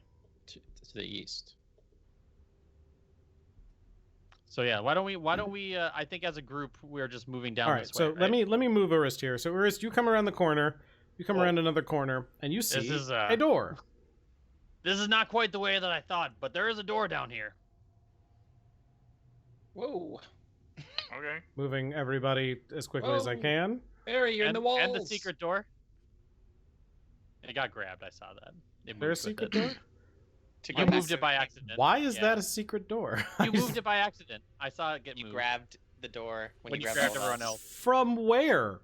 to the east. So yeah, why don't we? I think as a group, we're just moving down All right, this so way. let me move Urist here. So Urist, you come around the corner. You come Whoa. around another corner, and you see is, a door. This is not quite the way that I thought, but there is a door down here. Whoa, Okay. Moving everybody as quickly as I Whoa. can. Barry, you're in the walls. And the secret door. It got grabbed. I saw that. It There's a moved with secret it. door. To You go back moved to it by the game. accident. Why is Yeah. that a secret door? You moved it by accident. I saw it get You moved. grabbed the door when, When you you grabbed grabbed all of everyone us. else. From where?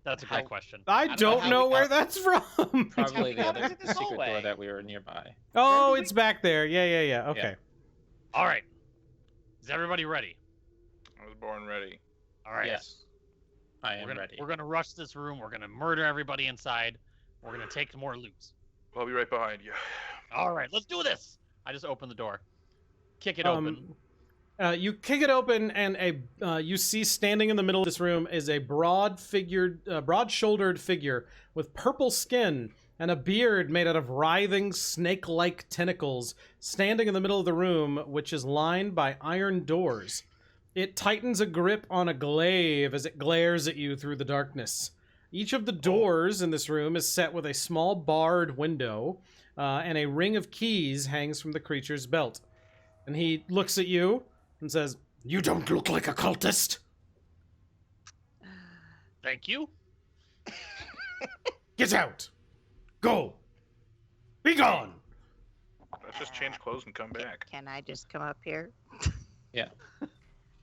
That's a How- great question. I don't know don't how know we where got- that's from. Probably the got other into this secret door hallway. that we were nearby. Oh, Where did it's back there. Yeah. Okay. Yeah. All right. Is everybody ready? I was born ready. All right. Yes, I am ready. We're gonna rush this room. We're gonna murder everybody inside. We're gonna take more loot. I'll be right behind you. All right, let's do this. I just opened the door. Kick it open. You kick it open, and you see standing in the middle of this room is a broad-shouldered figure with purple skin and a beard made out of writhing snake-like tentacles, standing in the middle of the room, which is lined by iron doors. It tightens a grip on a glaive as it glares at you through the darkness. Each of the doors in this room is set with a small barred window, and a ring of keys hangs from the creature's belt. And he looks at you and says, "You don't look like a cultist." Thank you. Get out! Go! Be gone! Let's just change clothes and come back. Can I just come up here?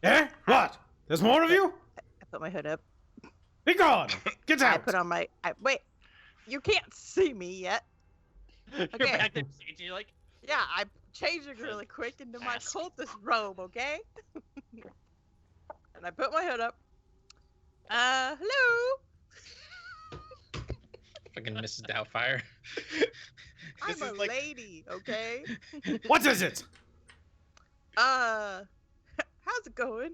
Eh? What? There's more of you? I put my hood up. Be gone! Get I out! put on my. Wait, you can't see me yet. You're Okay. back there, you're like, Yeah, I'm changing really quick into my Ask. cultist robe, okay? And I put my hood up. Hello? Fucking Mrs. Doubtfire. I'm This a is like- lady, okay? What is it? How's it going?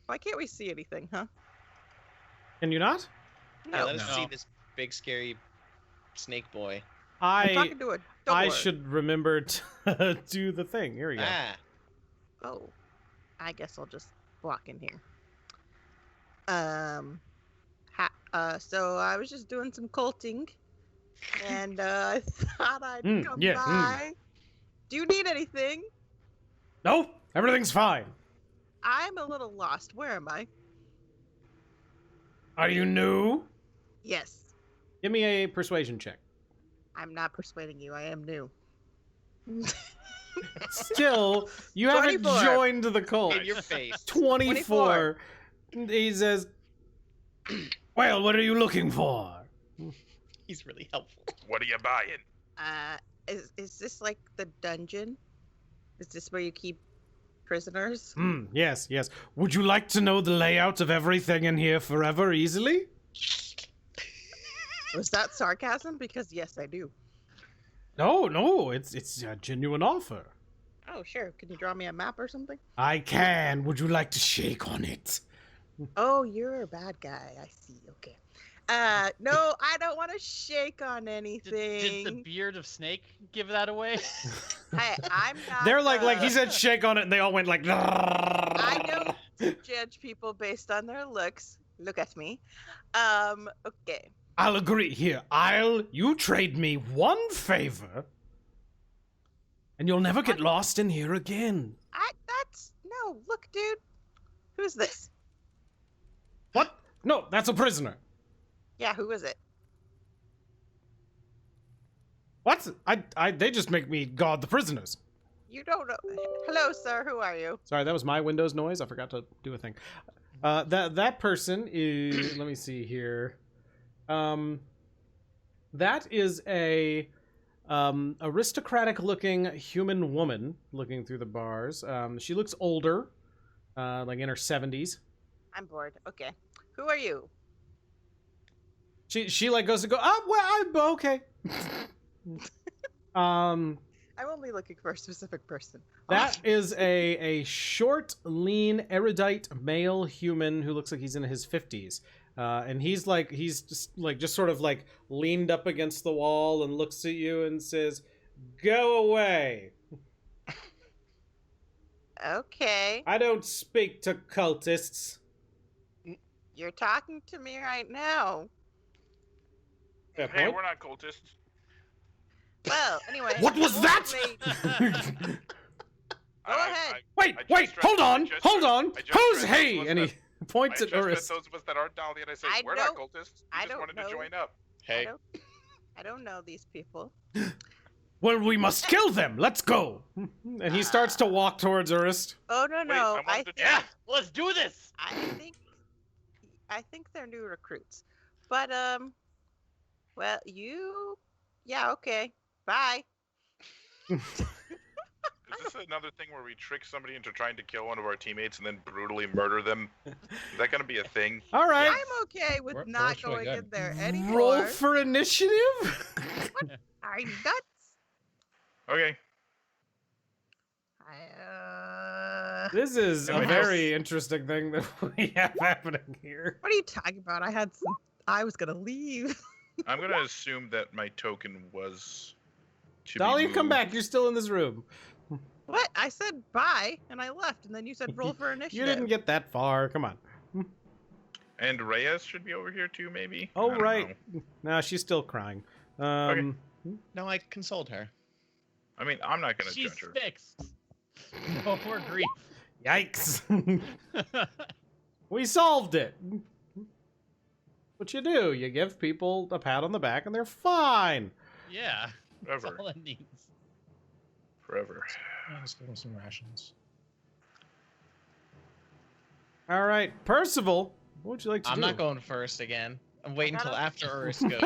Why can't we see anything, huh? Can you not? Yeah, No, let us No. see this big scary snake boy. I'm I talking to a door. I should remember to do the thing. Here we go. Ah, Oh, I guess I'll just block in here. So I was just doing some culting, and I thought I'd come yeah, by. Do you need anything? No, everything's fine. I'm a little lost. Where am I? Are you new? Yes. Give me a persuasion check. I'm not persuading you. I am new. Still, you haven't 24. joined the cult. In your face. 24. He says, well, what are you looking for? He's really helpful. What are you buying? Is this like the dungeon? Is this where you keep prisoners? Yes. Would you like to know the layout of everything in here forever easily? Was that sarcasm? Because yes, I do. No, it's a genuine offer. Oh, sure. Can you draw me a map or something? I can. Would you like to shake on it? Oh, you're a bad guy. I see. Okay. No, I don't want to shake on anything. Did the beard of Snake give that away? I'm not. They're like he said shake on it, and they all went like. I don't judge people based on their looks. Look at me. Okay. I'll agree. Here, you trade me one favor, and you'll never get lost in here again. No, look, dude. Who's this? What? No, that's a prisoner. Yeah, who is it? What? They just make me guard the prisoners. You don't know. Hello, sir. Who are you? Sorry, that was my Windows noise. I forgot to do a thing. That person is. Let me see here. That is a aristocratic-looking human woman looking through the bars. She looks older, like in her 70s. I'm bored. Okay. Who are you? She like goes to go. Well, I'm okay. I'm only looking for a specific person. That is a short, lean, erudite male human who looks like he's in his 50s. And he's just sort of like leaned up against the wall and looks at you and says, "Go away. Okay. I don't speak to cultists." You're talking to me right now. Fair Hey, point. we're not cultists. Well, anyway. What was that? ultimately- Go ahead. Wait, I just hold read- on, I just hold read- on. I just Who's read he? those And he that- points I at just read Urist. those of us that aren't Dahlia, and I said, I we're not don't- cultists. We I just don't wanted know. to join up. Hey, I don't know these people. Well, we must kill them. Let's go. And he starts to walk towards Urist. Oh no, Wait, no. I wanted to Yeah, let's do this. I think they're new recruits. But well, yeah, okay. Bye. Is this another thing where we trick somebody into trying to kill one of our teammates and then brutally murder them? Is that gonna be a thing? All right. I'm okay with We're not actually going good. in there anymore. Roll for initiative. Are you nuts? Okay. This is a Anybody very interesting thing that we have happening here. What are you talking about? I was gonna leave. I'm gonna assume that my token was to Dahlia, be come moved. back. You're still in this room. What? I said bye and I left, and then you said roll for initiative. You didn't get that far. Come on. And Reyes should be over here too, maybe? Oh, I don't right. know. No, she's still crying. No, I consoled her. I mean, I'm not gonna She's judge her. fixed. No more grief. Yikes. We solved it. What you do, you give people a pat on the back and they're fine. Yeah, that's Forever. all it needs. Forever. Let's give him some rations. All right, Percival, what would you like to I'm do? not going first again. I'm waiting until after Urist goes.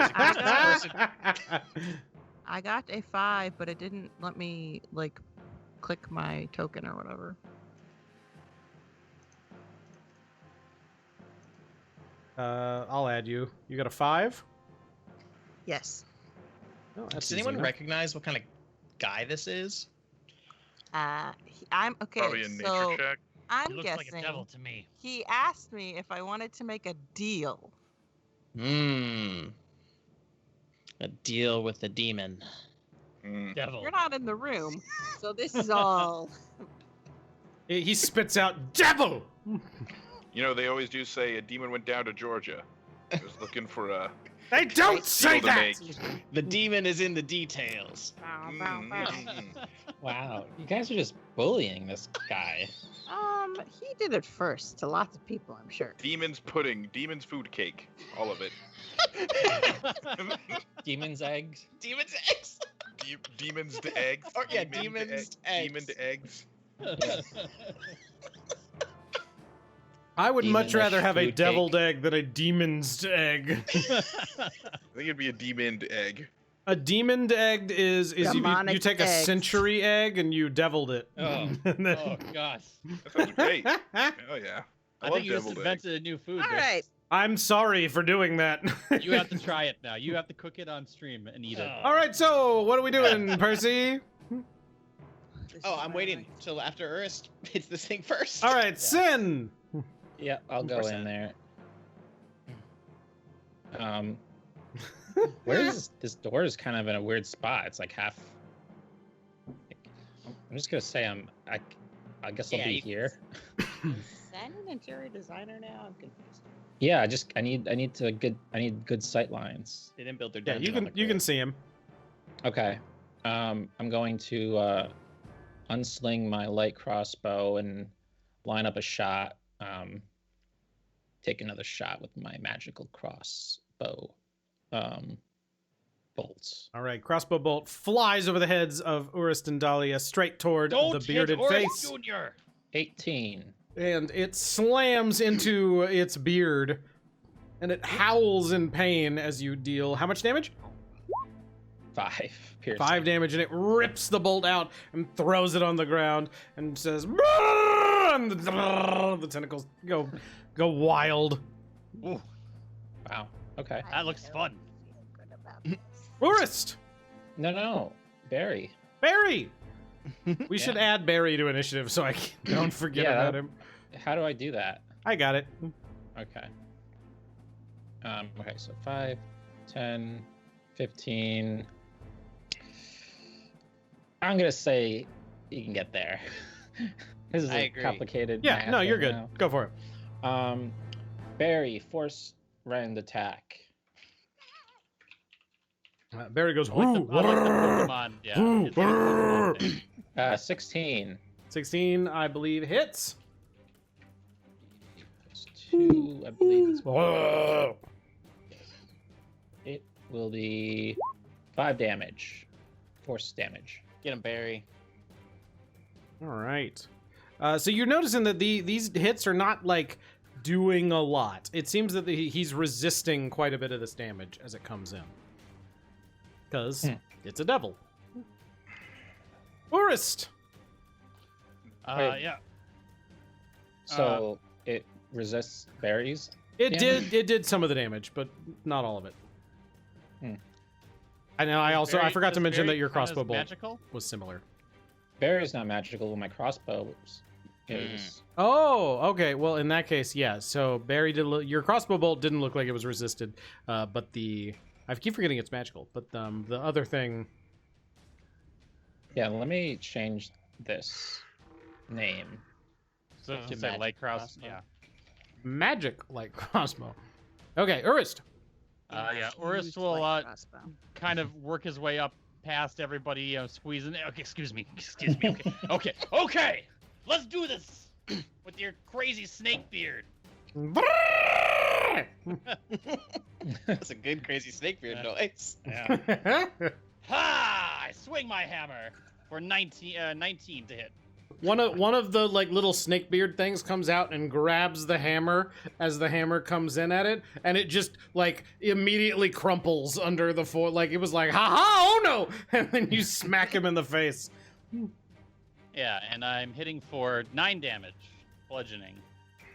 I got a 5, but it didn't let me like click my token or whatever. I'll add you. You got a 5? Yes. Oh, that's Does easy anyone enough. recognize what kind of guy this is? I'm okay. Probably a nature so check. I'm He looks like a guessing devil to me. he asked me if I wanted to make a deal. A deal with the demon. Mm. Devil. You're not in the room, so this is all. He spits out devil. You know, they always do say a demon went down to Georgia. He was looking for a They don't say Deal to that! make. The demon is in the details. Bow, bow, bow. Wow, you guys are just bullying this guy. He did it first to lots of people, I'm sure. Demon's pudding, demon's food cake, all of it. Demon's eggs. Demon's eggs. Demon's to eggs. Or, yeah, demon demon's to eggs. Demon to eggs. I would much Demonish rather have a food deviled egg than a demon's egg. I think it'd be a demoned egg. A demoned egg is you Demonic take a eggs. century egg and you deviled it. Oh, And then- oh gosh. That sounds great. Oh yeah. I love think you just deviled invented a new food. All Chris. right. I'm sorry for doing that. You have to try it now. You have to cook it on stream and eat it. All right, so what are we doing, Percy? Oh, I'm waiting till after Urist hits this thing first. All right, Sin. Yeah, I'll go 1%. in there. Where is this door? Is kind of in a weird spot. It's like half. I'm just gonna say I guess I'll Yeah, be you- here. Is that an interior designer now? I'm confused. Yeah, I need good sight lines. They didn't build their Yeah, dungeon. you on can the you can grid. see him. Okay. I'm going to unsling my light crossbow and line up a shot. Take another shot with my magical crossbow bolts. All right, crossbow bolt flies over the heads of Urist and Dahlia straight toward Don't the bearded hit Oris face, Jr. 18. and it slams into its beard, and it howls in pain as you deal how much damage? 5 piercing. 5 damage, and it rips the bolt out and throws it on the ground and says, "Brrr!" and the tentacles go wild. Ooh, Wow. Okay. that looks fun. Urist, No. Barry. Barry. We should Yeah. add Barry to initiative so I don't forget Yeah, about that- him. How do I do that? I got it. Okay. Okay, so 5, 10, 15. I'm gonna say you can get there. This is I a agree. complicated. Yeah, math no, you're right good. now. Go for it. Barry, force round attack. Barry goes, I like the "Woo, Pokemon. Yeah. woo, it's like a Pokemon. 16. 16, I believe, hits. Plus 2, I believe it's. Whoa. It will be 5 damage. Force damage. Get him, Barry. All right. So you're noticing that these hits are not like doing a lot. It seems that he's resisting quite a bit of this damage as it comes in. Because it's a devil. Urist! Wait. Yeah. So it resists berries. It damage? did some of the damage, but not all of it. Hmm. I know. I forgot to Does mention Barry that your count as crossbow bolt magical? was similar. Berry's not magical. My crossbow is. Oh, okay. Well, in that case, yeah. So Barry did. Your crossbow bolt didn't look like it was resisted, but I keep forgetting it's magical. But the other thing, Yeah, let me change this name. So To to say magic light cross. crossbow. Yeah. magic like crossbow. Okay, Urist. Yeah. Urist Used will light crossbow. kind of work his way up past everybody, squeezing. Okay, excuse me. Okay. Okay. Let's do this with your crazy snake beard. That's a good crazy snake beard noise. Yeah. Ha! I swing my hammer for 19 to hit. One of the like little snake beard things comes out and grabs the hammer as the hammer comes in at it, and it just like immediately crumples under the floor. Like it was like, ha ha, oh no! And then you smack him in the face. Yeah, and I'm hitting for 9 damage, bludgeoning.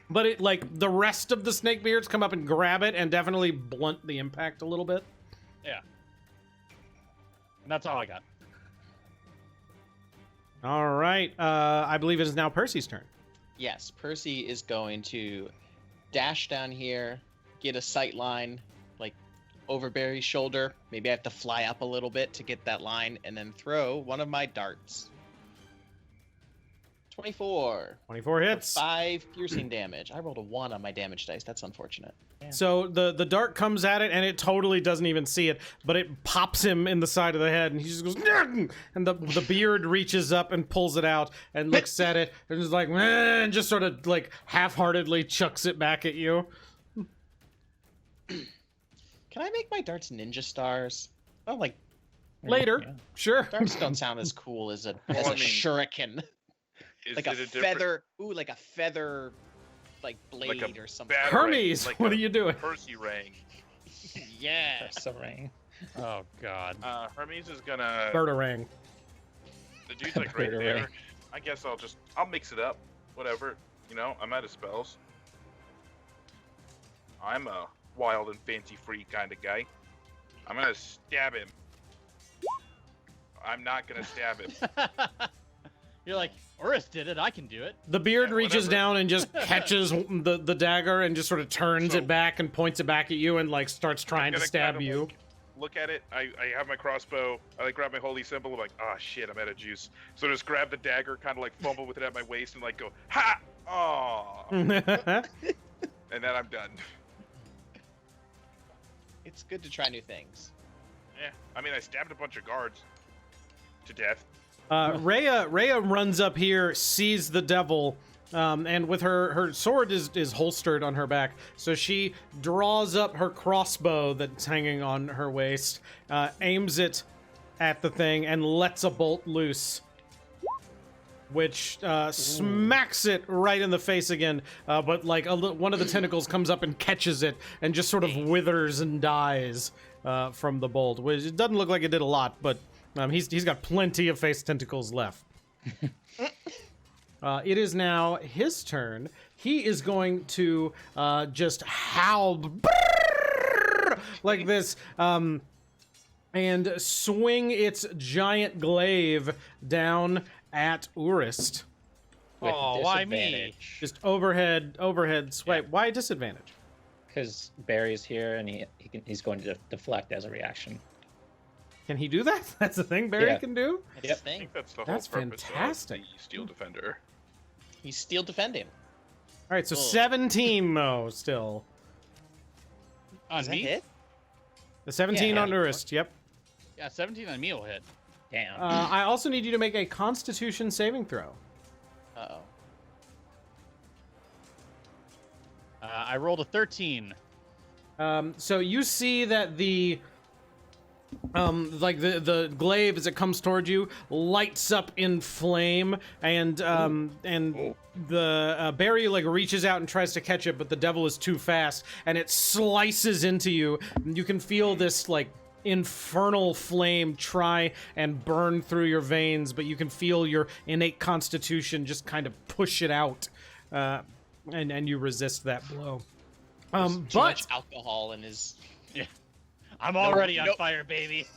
But it like the rest of the snake beards come up and grab it and definitely blunt the impact a little bit. And that's all I got. All right, I believe it is now Percy's turn. Yes, Percy is going to dash down here, get a sight line, like over Barry's shoulder. Maybe I have to fly up a little bit to get that line, and then throw one of my darts 24. 24 for hits. 5 piercing damage. I rolled a 1 on my damage dice. That's unfortunate. So the dart comes at it, and it totally doesn't even see it, but it pops him in the side of the head, and he just goes, "Nyah!" And the beard reaches up and pulls it out and looks at it, and is like, "Meh," and just sort of like half-heartedly chucks it back at you. Can I make my darts ninja stars? Oh, like Later, Yeah. sure. darts don't sound as cool as a Well, as I a mean, shuriken. Is Like a it different feather. Ooh, like a feather, like blade Like a or something. batarang, Hermes, like what a are you doing? Percy rang. Yeah. That's a ring. Oh God. Hermes is gonna. Birdarang. The dude's like right Birdarang. there. I guess I'll mix it up. Whatever. You know, I'm out of spells. I'm a wild and fancy free kind of guy. I'm gonna stab him. I'm not gonna stab him. You're like, Urist did it. I can do it. The beard Yeah, reaches whatever. down and just catches the dagger and just sort of turns So- it back and points it back at you and like starts trying to gonna stab kinda, you. like, look at it. I have my crossbow. I like grab my holy symbol. I'm like, oh shit, I'm out of juice. So just grab the dagger, kind of like fumble with it at my waist, and like go, ha! Oh, and then I'm done. It's good to try new things. Yeah, I mean, I stabbed a bunch of guards to death. Rhea runs up here, sees the devil, and with her sword is holstered on her back, so she draws up her crossbow that's hanging on her waist, aims it at the thing, and lets a bolt loose, which smacks it right in the face again. But like one of the tentacles comes up and catches it, and just sort of withers and dies from the bolt. Which it doesn't look like it did a lot, but he's got plenty of face tentacles left. It is now his turn. He is going to just howl like this, and swing its giant glaive down at Urist. With Oh, why me? disadvantage. Just overhead swipe. Why disadvantage? Because Barry's here and he's going to deflect as a reaction. Can he do that? That's the thing Barry Yeah. can do? That's Yep. the I thing. think that's the That's whole purpose fantastic. of the Steel Defender. He's steel defending. All right, so Cool. 17 though still. On Does that me? hit? The 17 Yeah. on Urist. Yep. Yeah, 17 on me will hit. Damn. I also need you to make a Constitution saving throw. Uh-oh. I rolled a 13. So you see that the like the glaive as it comes towards you lights up in flame, and the Barry like reaches out and tries to catch it, but the devil is too fast, and it slices into you. You can feel this like infernal flame try and burn through your veins, but you can feel your innate constitution just kind of push it out, and you resist that blow. Too But much alcohol in his. I'm already on nope. fire, baby.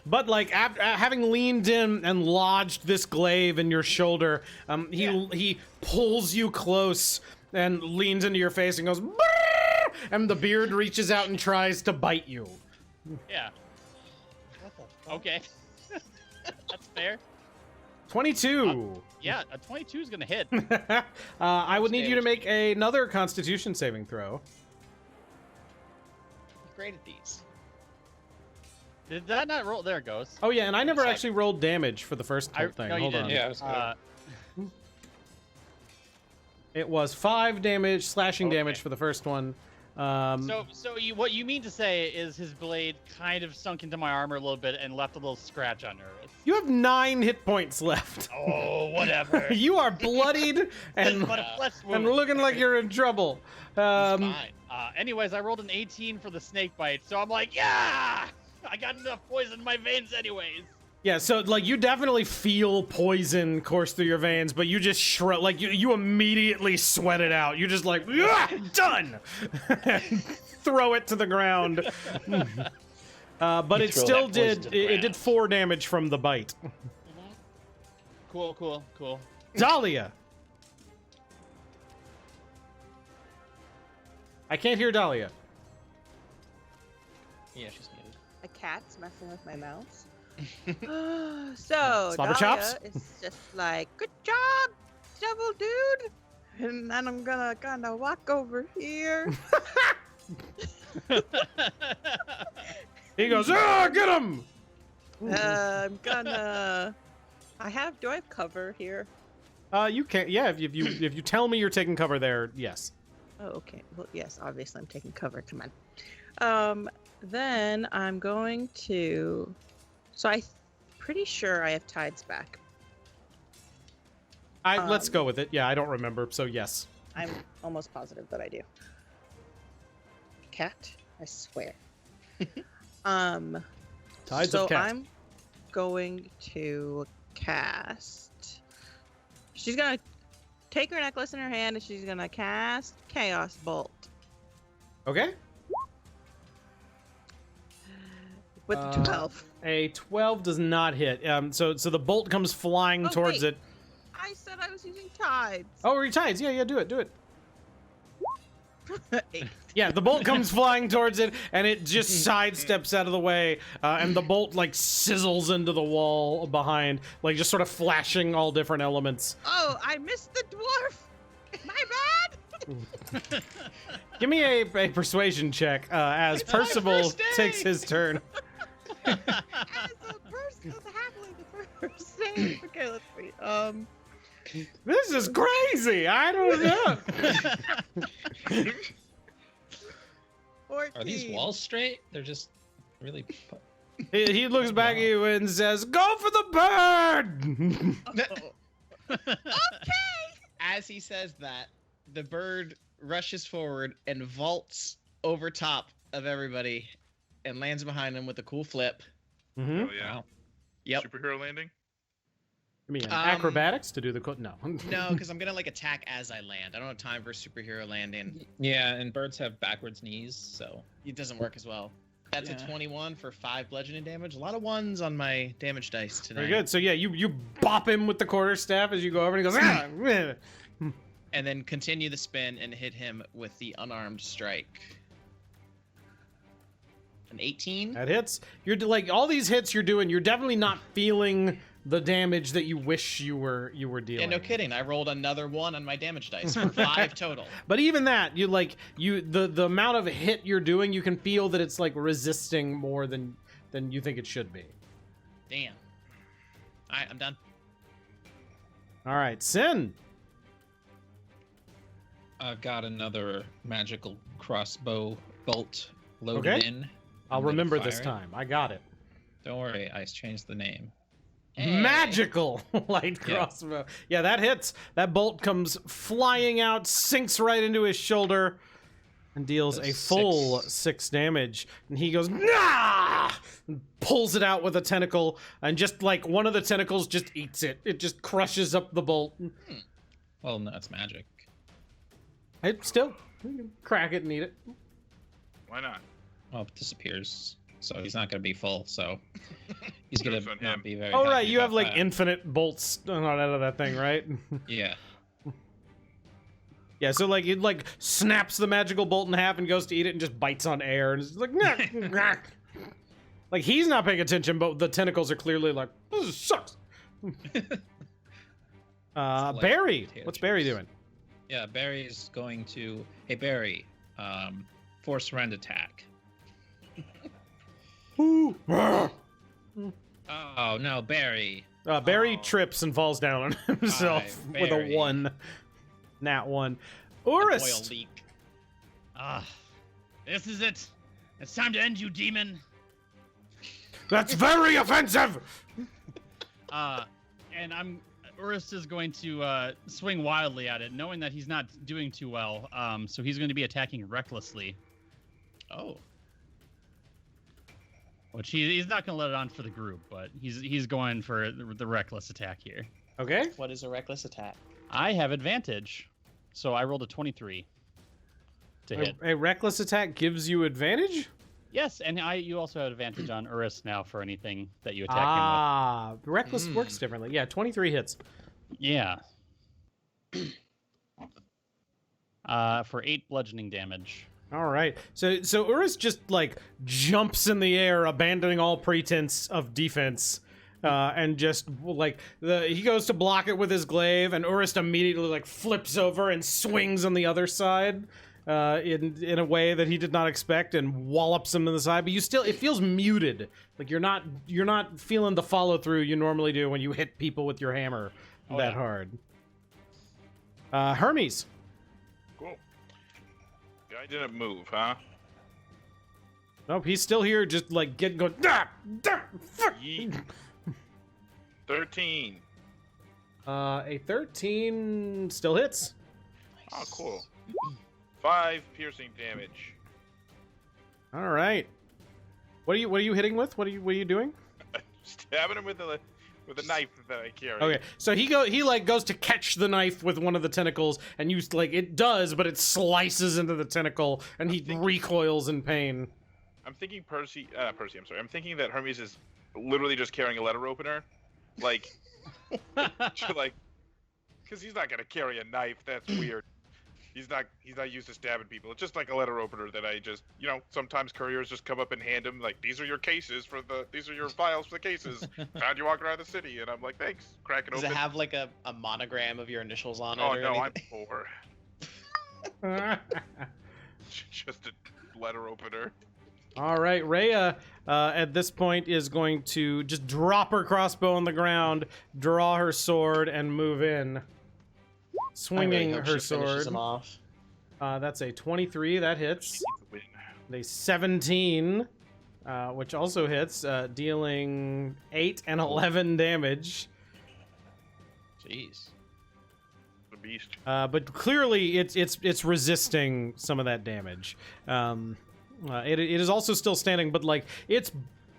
But like having leaned in and lodged this glaive in your shoulder, he pulls you close and leans into your face and goes, "Brrr!" And the beard reaches out and tries to bite you. Yeah. Okay. That's fair. 22. Yeah, a 22 is gonna hit. I would need you to make another Constitution saving throw. Great at these. Did that not roll? There it goes. Oh yeah, and I never Sorry. actually rolled damage for the first I- thing. no, you Hold on. didn't. Yeah, I was gonna- It was 5 damage, slashing Okay. damage for the first one. So what you mean to say is his blade kind of sunk into my armor a little bit and left a little scratch on her. You have 9 hit points left. Oh, whatever. You are bloodied and But a flesh and wound. looking like you're in trouble. Fine. Anyways, I rolled an 18 for the snake bite, so I'm like, yeah, I got enough poison in my veins anyways. Yeah, so like you definitely feel poison course through your veins, but you just shrug, like you immediately sweat it out. You're just like, "Ah, done. Throw it to the ground. But You it throw still that poison did. to the It did ground. 4 damage from the bite. Cool. Dahlia. I can't hear Dahlia. Yeah, she's muted. A cat's messing with my mouse. So Slobber Dahlia chops? is just like, good job, devil dude. And then I'm gonna kind of walk over here. He goes, ah, get him! I'm gonna. Do I have cover here? You can't. Yeah, if you tell me you're taking cover there, yes. Oh, okay. Well, yes, obviously I'm taking cover. Come on. Then I'm going to. So I'm pretty sure I have tides back. Let's go with it. Yeah, I don't remember, so yes. I'm almost positive that I do. Cat, I swear. Tides so of cat. I'm going to cast. She's gonna take her necklace in her hand and she's gonna cast Chaos Bolt Okay. with the 12. A 12 does not hit. So the bolt comes flying towards wait. it. I said I was using tides. Oh, your tides. Yeah, do it. 8. Yeah, the bolt comes flying towards it, and it just sidesteps out of the way, and the bolt, like, sizzles into the wall behind, like, just sort of flashing all different elements. Oh, I missed the dwarf. My bad. Give me a persuasion check as It's my Percival first day! takes his turn. As a person, the halfling, the first day. Okay, let's see. This is crazy. I don't know. 14. Are these walls straight? They're just really. He looks back at you and says, "Go for the bird." Okay. As he says that, the bird rushes forward and vaults over top of everybody and lands behind them with a cool flip. Mm-hmm. Oh yeah. Wow. Yep. Superhero landing. I mean, acrobatics to do the no. No, because I'm gonna like attack as I land. I don't have time for superhero landing. Yeah, and birds have backwards knees, so. It doesn't work as well. That's Yeah. a 21 for 5 bludgeoning damage. A lot of ones on my damage dice tonight. Very good. So yeah, you bop him with the quarterstaff as you go over, and he goes, "Ah!" And then continue the spin and hit him with the unarmed strike. An 18. That hits. You're like all these hits you're doing. You're definitely not feeling the damage that you wish you were dealing. Yeah, no kidding. I rolled another 1 on my damage dice for 5 total. But even that, the amount of hit you're doing, you can feel that it's like resisting more than you think it should be. Damn. All right, I'm done. All right, Sin. I've got another magical crossbow bolt loaded Okay. in. I'll I'm gonna remember this fire it. time. I got it. Don't worry, I changed the name. Hey. Magical light Yeah. crossbow. Yeah, that hits. That bolt comes flying out, sinks right into his shoulder, and deals a That's full 6. 6 damage. And he goes, nah! And pulls it out with a tentacle, and just like one of the tentacles just eats it. It just crushes up the bolt. Well, no, it's magic. It still, you can crack it and eat it. Why not? Well, it disappears, so he's not going to be full, so he's going Jokes to on not him. be very Oh, right, happy you have about like that. infinite bolts out of that thing, right? Yeah. Yeah, so like it like snaps the magical bolt in half and goes to eat it and just bites on air and it's like nah, nah. Like he's not paying attention, but the tentacles are clearly like this sucks. like Barry, potato what's Barry chips. doing? Yeah, Barry's going to... Hey, Barry, force rend attack. Ooh. Oh, no, Barry. Barry Oh. trips and falls down on himself Hi, with a Barry. 1. Nat 1. Oil Urist. leak. Ah, this is it. It's time to end you, demon. That's very offensive. And Urist is going to swing wildly at it, knowing that he's not doing too well. So he's going to be attacking recklessly, Oh. which he's not going to let it on for the group, but he's going for the reckless attack here. Okay. What is a reckless attack? I have advantage, so I rolled a 23 to hit. A reckless attack gives you advantage? Yes, and you also have advantage on Urist now for anything that you attack Reckless works differently. Yeah, 23 hits. him with. Yeah. For 8 bludgeoning damage. All right. So Urist just like jumps in the air, abandoning all pretense of defense, and just like he goes to block it with his glaive, and Urist immediately like flips over and swings on the other side, in a way that he did not expect, and wallops him in the side. But it feels muted. Like you're not feeling the follow through you normally do when you hit people with your hammer that hard. Hermes. Cool. Guy didn't move, huh? Nope, he's still here, just like going. Fuck. Yeet. 13. A 13 still hits. Oh, cool. 5 piercing damage. All right. What are you hitting with? What are you doing? Stabbing him with a knife that I carry. Okay, so he like goes to catch the knife with one of the tentacles, and you like it does, but it slices into the tentacle, and he recoils in pain. I'm thinking Percy. I'm sorry. I'm thinking that Hermes is literally just carrying a letter opener, like, like, because he's not gonna carry a knife. That's weird. He's not used to stabbing people. It's just like a letter opener that I just, sometimes couriers just come up and hand him like, these are your files for the cases. Found you walking around the city, and I'm like, thanks. Crack it open. Does it have like a monogram of your initials on it? Oh or no, anything? I'm poor. Just a letter opener. All right, Rhea, at this point is going to just drop her crossbow on the ground, draw her sword, and move in. Swinging her sword. That's a 23, that hits. A 17, which also hits, dealing 8 and 11 damage. Jeez. The beast. But clearly, it's resisting some of that damage. It is also still standing, but like it's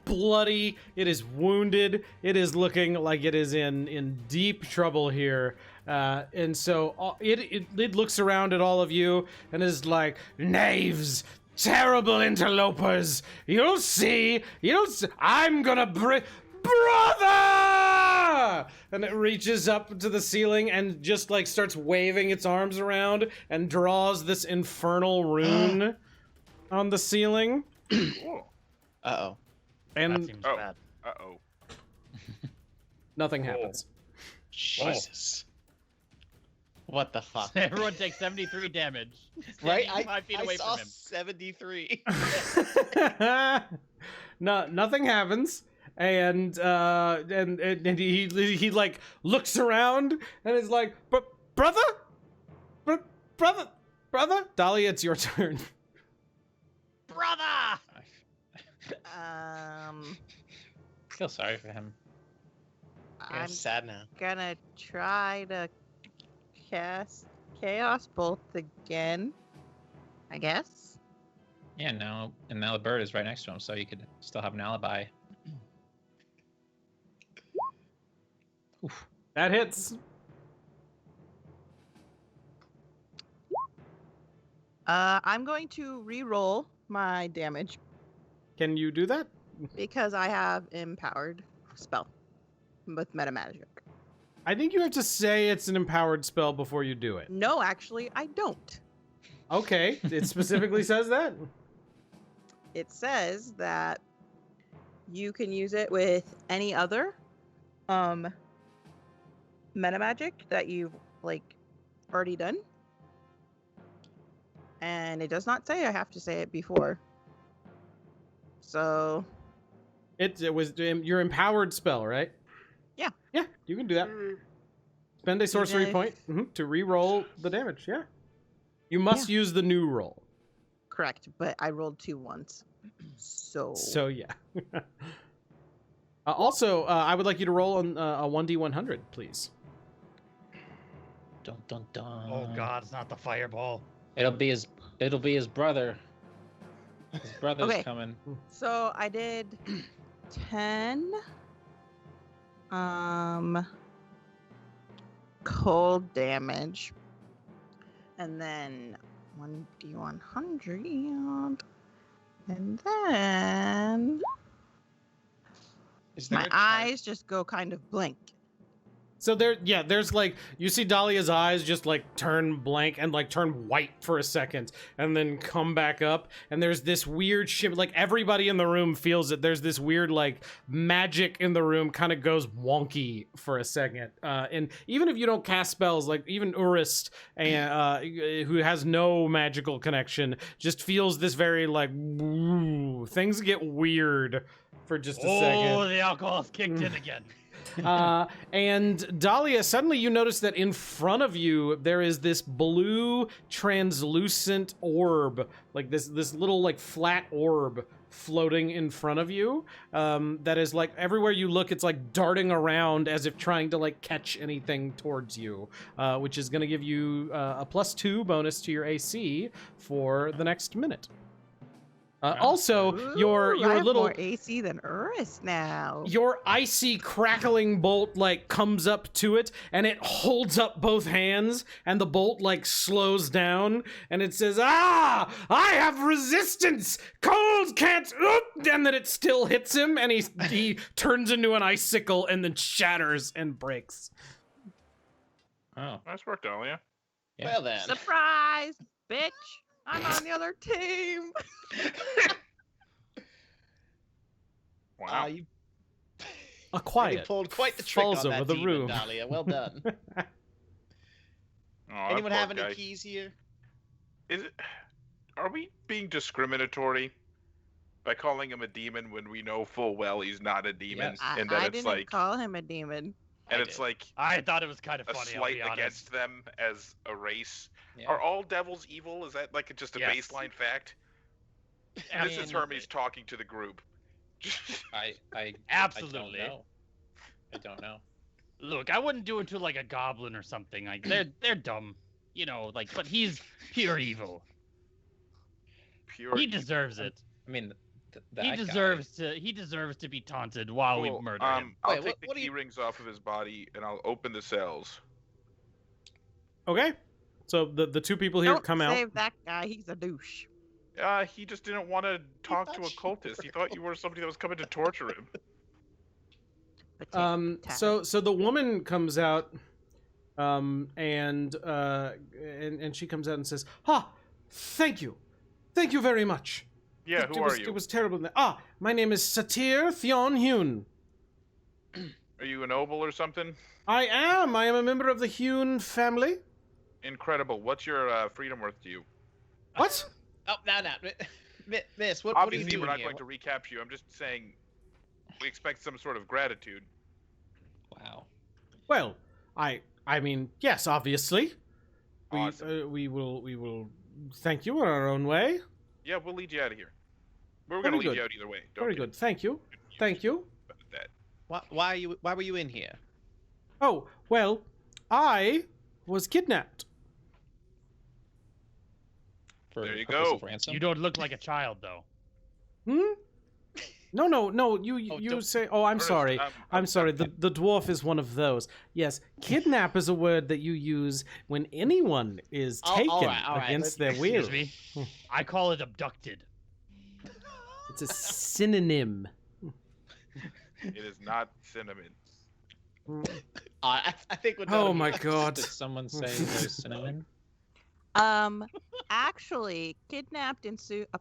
bloody. It is wounded. It is looking like it is in deep trouble here. And so it looks around at all of you and is like, knaves, terrible interlopers. You'll see. I'm gonna brother! And it reaches up to the ceiling and just like starts waving its arms around and draws this infernal rune on the ceiling. Cool. Uh-oh. And That seems bad. Uh-oh. nothing happens. Jesus. What the fuck? Everyone takes 73 damage. Right? Standing 5 feet away saw from him. 73. No, nothing happens. And he like looks around and is like, brother? Brother? Dahlia, it's your turn. Brother! I feel sorry for him. I'm I'm sad now. gonna try to cast Chaos Bolt again, I guess. Yeah, now the bird is right next to him, so you could still have an alibi. Oof. That hits. I'm going to re-roll my damage Can you do that? because I have empowered spell with meta magic. I think you have to say it's an empowered spell before you do it. No, actually, I don't. Okay, it specifically says that. It says that you can use it with any other meta magic that you've already done. And it does not say I have to say it before. So It was your empowered spell, right? Yeah. Yeah, you can do that. Spend a sorcery Okay. point to re-roll the damage. Yeah. You must use the new roll. correct, but I rolled 2 once. So Yeah. Also, I would like you to roll on a 1d100, please. Dun dun dun. Oh god, it's not the fireball. It'll be his brother. His brother's Okay. coming. So I did 10 cold damage. And then 1d100. And then Is there my a chart? eyes just go kind of blank. So there's like, you see Dahlia's eyes just like turn blank and like turn white for a second and then come back up. And there's this weird shit, like everybody in the room feels it. There's this weird like magic in the room kind of goes wonky for a second. And even if you don't cast spells, like even Urist, who has no magical connection, just feels this very like, woo, things get weird for just a second. Oh, the alcohol's kicked in again. And Dahlia, suddenly you notice that in front of you there is this blue translucent orb, like this little like flat orb floating in front of you, that is like everywhere you look it's like darting around as if trying to like catch anything towards you, which is going to give you a +2 bonus to your AC for the next minute. Also, Ooh, your I have little more AC than Urist now. your icy crackling bolt like comes up to it and it holds up both hands and the bolt like slows down and it says, "Ah, I have resistance. Cold can't." And then it still hits him and he turns into an icicle and then shatters and breaks. Oh, Nice work, Dahlia. yeah. Well then. Surprise, bitch! I'm on the other team. Wow. You A really quiet pulled quite the trick falls on over that the demon, room. Dahlia. Well done. Oh, that Anyone poor have any guy. keys here? Is it? Are we being discriminatory by calling him a demon when we know full well he's not a demon, Yes. and I that it's didn't like, call him a demon. and I it's did. like I thought it was kind of a funny. I'll slight be honest. against them as a race? Yeah. Are all devils evil? Is that like just a Yes. baseline fact? This is Absolutely. Hermes talking to the group. I Absolutely. I don't know. Look, I wouldn't do it to like a goblin or something. Like they're dumb, you know. Like, but he's pure evil. Pure. He deserves it. I mean, He deserves to be taunted while we Cool. murder him. I'll Wait, take what the do you- key rings off of his body and I'll open the cells. Okay. So the two people here Don't come out. save that guy. He's a douche. He just didn't want to talk to a thought you cultist. He thought you were somebody that was coming to torture him. Potato. So the woman comes out, and she comes out and says, "Ah, thank you very much. Yeah, It who was, are you? It was terrible. My name is Satir Thion Hune. Are you a noble or something? I am a member of the Hune family. Incredible. What's your freedom worth to you? What? Oh, no. Miss, what are you Obviously, doing we're not here? going to recapture you. I'm just saying we expect some sort of gratitude. Wow. Well, I mean, yes, obviously. Awesome. We will thank you in our own way. Yeah, we'll lead you out of here. We're Very going to lead good. you out either way. Don't Very get good. Thank you. confused Thank you. about that. Why were you in here? Oh, well, I was kidnapped. For There you purpose go. of ransom. You don't look like a child, though. Hmm? No, you don't- say, oh, I'm Ernest, sorry. I'm I'm sorry, the dwarf is one of those. Yes, kidnap is a word that you use when anyone is Oh, taken all right, against their will. Excuse me. I call it abducted. It's a synonym. It is not cinnamon. I think we're done. Oh my god. Did someone say there's cinnamon? Actually, kidnapped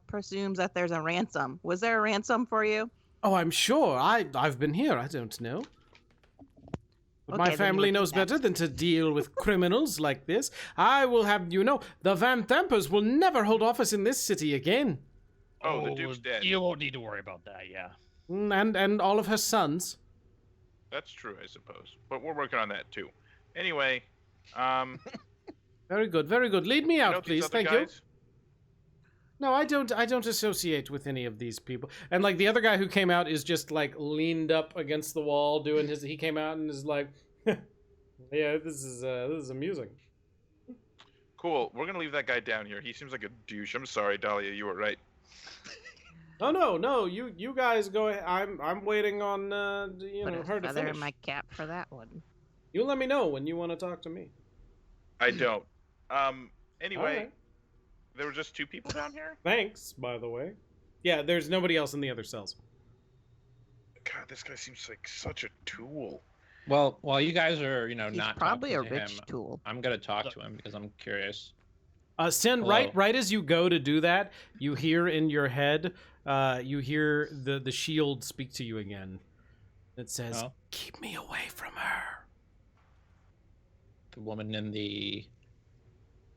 presumes that there's a ransom. Was there a ransom for you? Oh, I'm sure. I've been here. I don't know. But Okay, my then you family were knows better kidnapped. than to deal with criminals like this. I will have you know, the Van Thampers will never hold office in this city again. Oh, the Duke's dead. You won't need to worry about that. Yeah. And all of her sons. That's true, I suppose. But we're working on that too. Anyway, Very good, very good. Lead me you out, know these please. other Thank you. guys? No, I don't associate with any of these people. And like the other guy who came out is just like leaned up against the wall doing his. He came out and is like, yeah, this is amusing. Cool. We're gonna leave that guy down here. He seems like a douche. I'm sorry, Dahlia. You were right. No. You guys go ahead. I'm waiting on Put a her to feather finish. in my cap for that one. You let me know when you want to talk to me. I don't. Anyway, Alright. there were just two people down here. Thanks, by the way. Yeah, there's nobody else in the other cells. God, this guy seems like such a tool. Well, while you guys are, He's not probably a talking to rich him, tool. I'm gonna talk to him because I'm curious. Sin, Hello. right as you go to do that, you hear in your head, you hear the shield speak to you again. It says, Oh. "Keep me away from her." The woman in the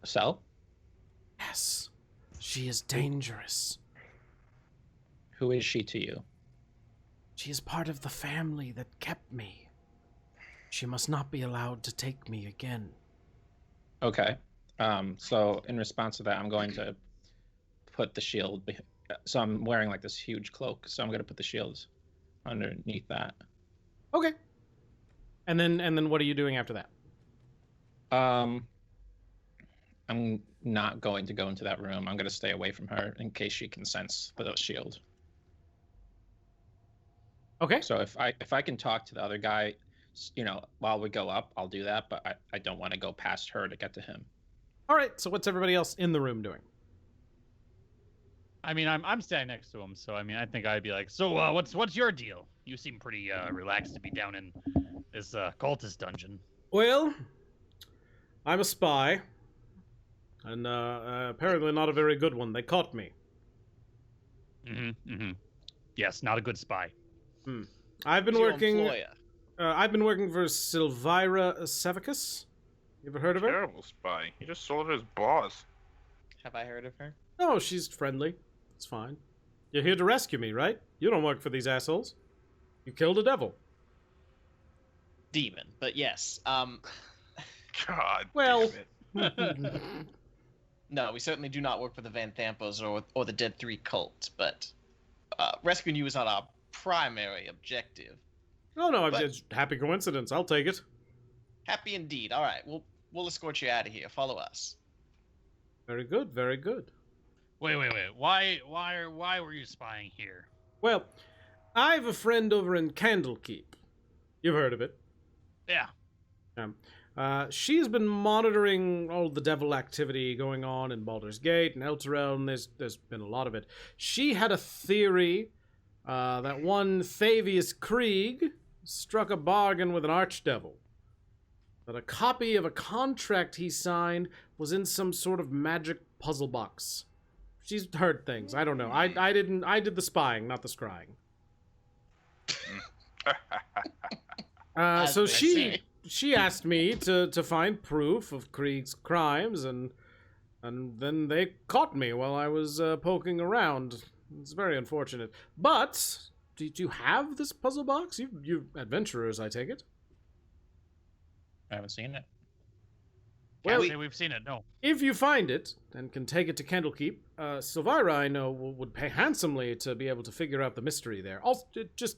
cell? Yes, she is dangerous. Who is she to you? She is part of the family that kept me. She must not be allowed to take me again. Okay. So in response to that, I'm going to put the shield. So I'm wearing like this huge cloak. So I'm going to put the shield underneath that. Okay. And then what are you doing after that? I'm not going to go into that room. I'm going to stay away from her in case she can sense the shield. Okay. So if I can talk to the other guy, while we go up, I'll do that. But I don't want to go past her to get to him. All right. So what's everybody else in the room doing? I mean, I'm standing next to him, so I mean, I think I'd be like, so what's your deal? You seem pretty relaxed to be down in this cultist dungeon. Well, I'm a spy, and apparently not a very good one. They caught me. Yes, not a good spy. I've been Who's your working. employer? I've been working for Silvira Savicus. You ever heard of her? Terrible spy. He just sold his boss. Have I heard of her? Oh, she's friendly. It's fine. You're here to rescue me, right? You don't work for these assholes. You killed a devil. Demon, but yes. God. Well- damn it. No, we certainly do not work for the Van Thampos or the Dead 3 cult, but rescuing you is not our primary objective. Oh no, But- it's happy coincidence. I'll take it. Happy indeed. All right, we'll escort you out of here. Follow us. Very good. Very good. Wait. Why were you spying here? Well, I have a friend over in Candlekeep. You've heard of it. Yeah. She's been monitoring all the devil activity going on in Baldur's Gate and Elturel, and there's been a lot of it. She had a theory that one Thavius Krieg struck a bargain with an archdevil. That a copy of a contract he signed was in some sort of magic puzzle box. She's heard things. I don't know. I did the spying, not the scrying. As So they she asked me to find proof of Krieg's crimes, and then they caught me while I was poking around. It's very unfortunate. But do you have this puzzle box? You adventurers, I take it. I haven't seen it. Well, Can't say we've seen it. No. if you find it and can take it to Candlekeep, Silvira, I know, would pay handsomely to be able to figure out the mystery there. Also, just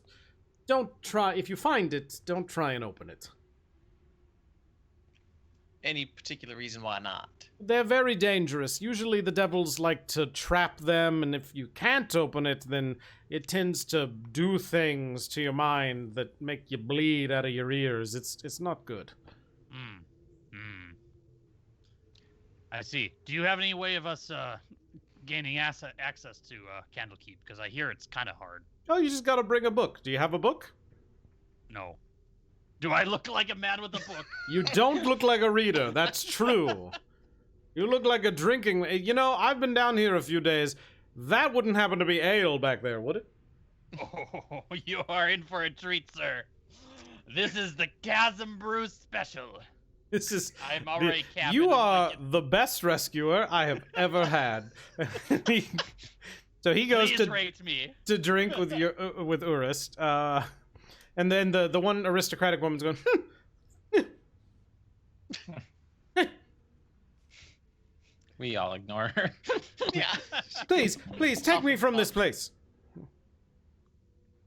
don't try. If you find it, don't try and open it. Any particular reason why not? They're very dangerous. Usually the devils like to trap them, and if you can't open it, then it tends to do things to your mind that make you bleed out of your ears. It's not good. I see. Do you have any way of us gaining access to Candlekeep? Because I hear it's kind of hard. Oh, you just gotta bring a book. Do you have a book? No. Do I look like a man with a book? You don't look like a reader. That's true. You look like a drinking... I've been down here a few days. That wouldn't happen to be ale back there, would it? Oh, you are in for a treat, sir. This is the Chasmbrew special. This is... I'm already capping. You and are like the best rescuer I have ever had. So he it. goes Please rate me. to drink with with Urist, and then the one aristocratic woman's going. We all ignore her. Yeah. Please take me from this place.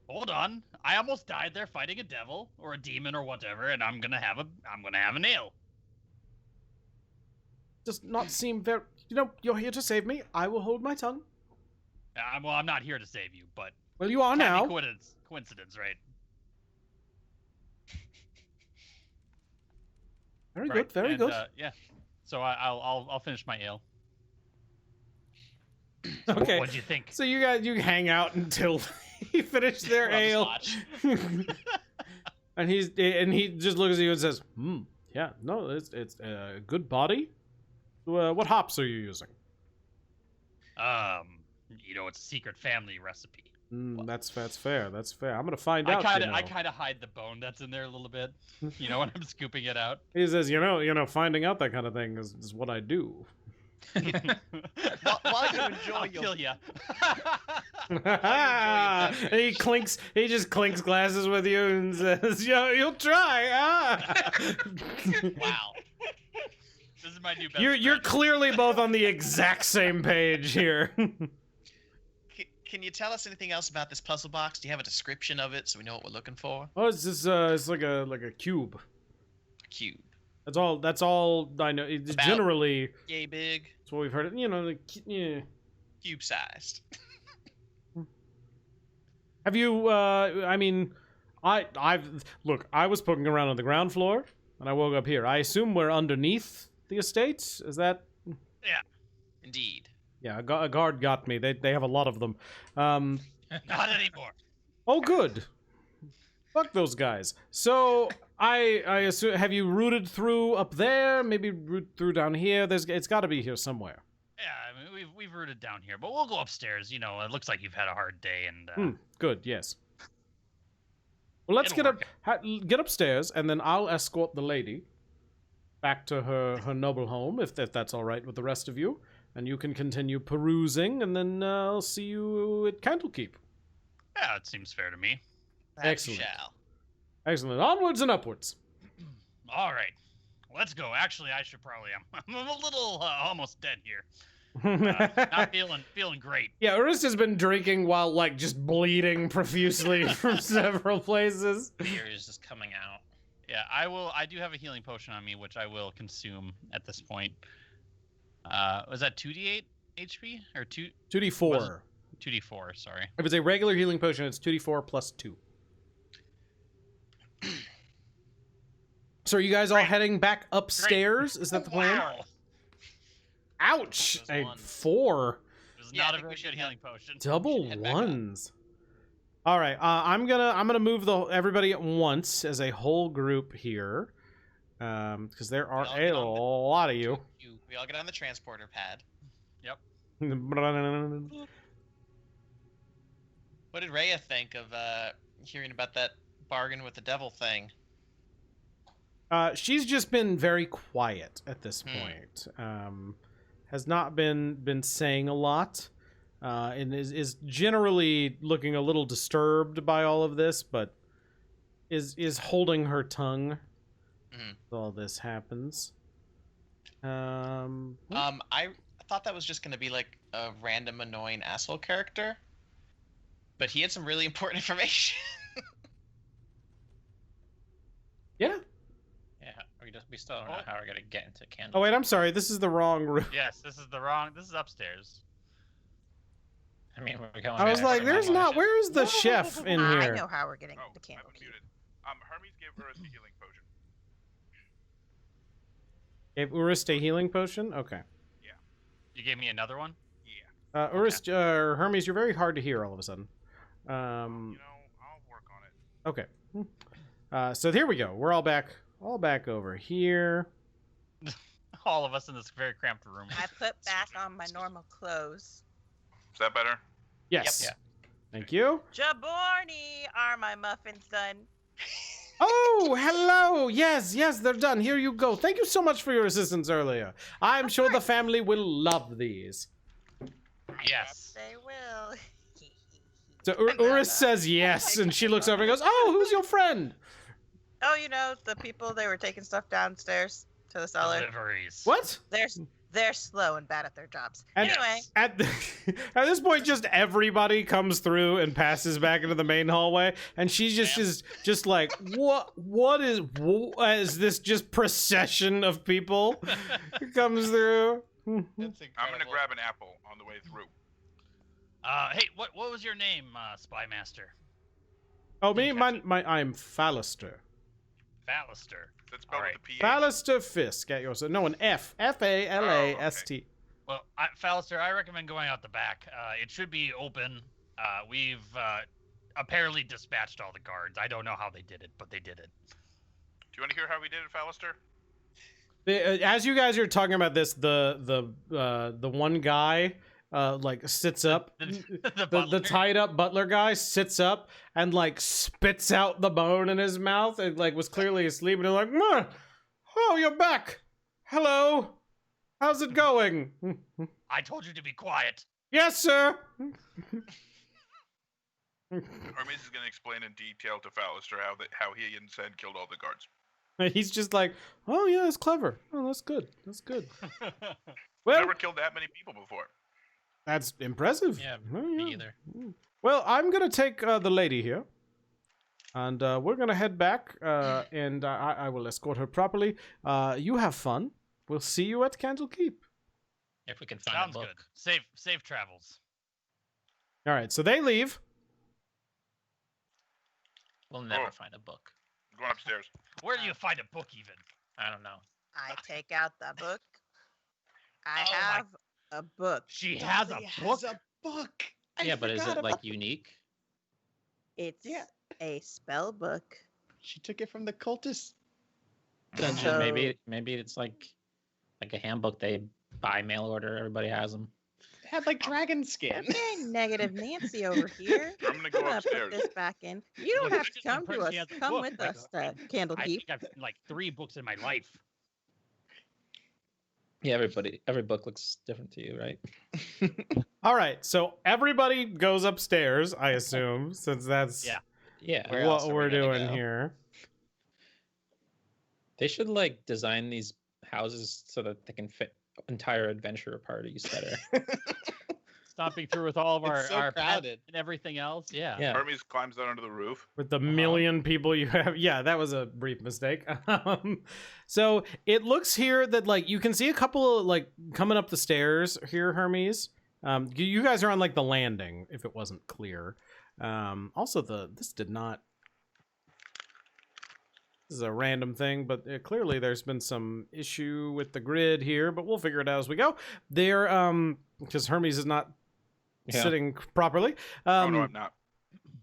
Hold on. I almost died there fighting a devil or a demon or whatever, and I'm gonna have a nail. Does not seem very. You're here to save me. I will hold my tongue. Well, I'm not here to save you, but Well, you are can't now. be coincidence, right? Very Right. good. Very And, good. Yeah. So I'll finish my ale. Okay. What'd you think? So you hang out until you finish their Well, ale. just watch. And he just looks at you and says, yeah, no, it's a good body. What hops are you using? It's a secret family recipe. That's fair. That's fair. I'm gonna find I out. kind of hide the bone that's in there a little bit. You know, when I'm scooping it out. He says, finding out that kind of thing is what I do. While you enjoy I'll your kill ya. He just clinks glasses with you and says, you'll try. Wow. This is my new best You're friend. clearly both on the exact same page here. Can you tell us anything else about this puzzle box? Do you have a description of it so we know what we're looking for? Oh, it's just it's like a cube. A cube. That's all I know. It's About generally yay big. that's what we've heard. Yeah. Cube sized. Have you? I was poking around on the ground floor, and I woke up here. I assume we're underneath the estate. Is that? Yeah. Indeed. Yeah, a guard got me. They have a lot of them. Not anymore. Oh, good. Fuck those guys. So I assume, have you rooted through up there? Maybe root through down here. It's got to be here somewhere. Yeah, I mean we've rooted down here, but we'll go upstairs. It looks like you've had a hard day, and Good. Yes. Well, let's get upstairs, and then I'll escort the lady back to her noble home, if that's all right with the rest of you. And you can continue perusing, and then I'll see you at Candlekeep. yeah, it seems fair to me. That Excellent. shall. Excellent. Onwards and upwards. All right, let's go. Actually, I should probably. I'm a little almost dead here. Not feeling great. Yeah, Urist has been drinking while, just bleeding profusely from several places. Beer is just coming out. Yeah, I do have a healing potion on me, which I will consume at this point. Was that 2d8 HP or 2d4. 2d4? Sorry. If it's a regular healing potion, it's 2d4 plus 2. So are you guys all heading back upstairs? Is that the plan? Wow. Ouch! Those A ones. 4. It was Yeah, I not a think very we should good healing potion. Double head back up. ones. All right, I'm gonna move everybody at once as a whole group here, because there are all a get on the- lot of you. We all get on the transporter pad. What did Rhea think of hearing about that bargain with the devil thing? She's just been very quiet at this point. Has not been saying a lot, and is generally looking a little disturbed by all of this, but is holding her tongue as all this happens. I thought that was just gonna be like a random annoying asshole character, but he had some really important information. Yeah. Yeah, we still don't know how we're gonna get into Oh Candle. wait, I'm sorry. This is the wrong room. Yes, this is upstairs. I mean, we're going. I was there, like, so "There's maybe we not. should- Where is the chef in I here?" know how we're getting Oh, the I candle. was muted. Hermes gave Urist a healing potion. Gave Urist a healing potion. Okay. You gave me another one? Yeah. Urist, Hermes, you're very hard to hear all of a sudden. I'll work on it. Okay. So here we go. We're all back over here. All of us in this very cramped room. I put back on my normal clothes. Is that better? Yes. Yep. Thank you. Jaborni, are my muffins done? Oh, hello. Yes, they're done. Here you go. Thank you so much for your assistance earlier. I'm sure the family will love these. Yes. They will. So Urist says yes, and she looks over and goes, "Oh, who's your friend?" Oh, the people they were taking stuff downstairs to the cellar. Deliveries. What? They're slow and bad at their jobs. And Anyway, at this point, just everybody comes through and passes back into the main hallway, and she is just like, what is this? Just procession of people comes through. That's I'm gonna grab an apple on the way through. Hey, what was your name, Spy Master? Oh, me, I'm Fallister. Fallister. That's spelled Alright. with a PH. Fallister Fisk. At yours. No, an F. F-A-L-A-S-T. Well, Fallister, I recommend going out the back. It should be open. apparently dispatched all the guards. I don't know how they did it, but they did it. Do you want to hear how we did it, Fallister? As you guys are talking about this, the one guy like sits up. The tied up butler guy sits up and like spits out the bone in his mouth. And like was clearly asleep, and they're like, "Oh, you're back. Hello. How's it going?" I told you to be quiet. Yes, sir. Hermes is going to explain in detail to Fallister how he and Sen killed all the guards. He's just like, "Oh yeah, that's clever. Oh, that's good. That's good." Well, Never killed that many people before. that's impressive. Yeah, Oh, me either. Well, I'm gonna take the lady here, and we're gonna head back, and I will escort her properly. You have fun. We'll see you at Candlekeep. If we can find Sounds a book. good. Safe travels. All right, so they leave. We'll never Oh. find a book. Going upstairs. Where do you find a book even? I don't know. I take out the book. I Oh my- have a book. She has a book. Has a book. I Yeah, but is forgot it like about- unique? It's Yeah. a spell book. She took it from the cultist Dungeon. So- Maybe it's like a handbook they buy mail order. Everybody has them. It had like dragon skin. Okay, negative Nancy over here. I'm going to go I'm gonna upstairs. put this back in. You don't Look, have I to just come to impressed us. she has a Come book. with Like, us to I Candlekeep. think I've like 3 books in my life. Yeah, every book looks different to you, right? All right, so everybody goes upstairs, I assume, since that's Yeah. Yeah. Where else what are we we're gonna doing go? here. They should like design these houses so that they can fit entire adventure parties better. Stomping through with all of It's our, so our pets crowded. and everything else. Yeah. Yeah. Hermes climbs down onto the roof. With the million people you have. Yeah, that was a brief mistake. So it looks here that like you can see a couple of like coming up the stairs here, Hermes. You guys are on like the landing, if it wasn't clear. Also, this did not. This is a random thing, but clearly there's been some issue with the grid here, but we'll figure it out as we go. There, because Hermes is not Yeah. sitting properly. Oh, no, I'm not.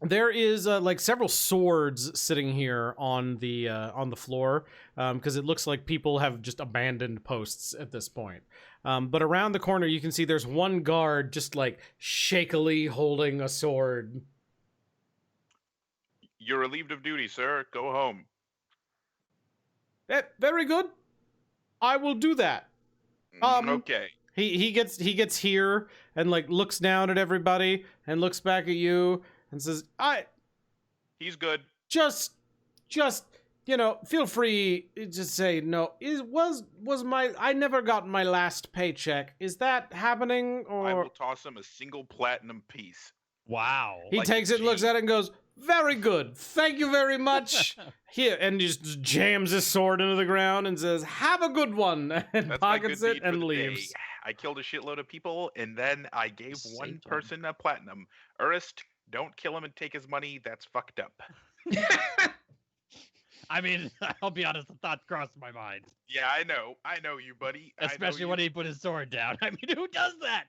There is like several swords sitting here on the floor because it looks like people have just abandoned posts at this point. But around the corner, you can see there's one guard just like shakily holding a sword. You're relieved of duty, sir. Go home. Very good. I will do that. Okay. He gets here and like looks down at everybody and looks back at you and says, He's good. just feel free to say no. I never got my last paycheck. Is that happening? I Or will toss him a single platinum piece. Wow. he like takes a it, looks G. at it, and goes, "Very good, thank you very much." Here, and just jams his sword into the ground and says, "Have a good one," and That's my pockets good it deed for and the leaves. day. I killed a shitload of people, and then I gave Saved one one. person a platinum. Urist, don't kill him and take his money. That's fucked up. I mean, I'll be honest, the thought crossed my mind. Yeah, I know you, buddy. I know Especially you. when he put his sword down. I mean, who does that?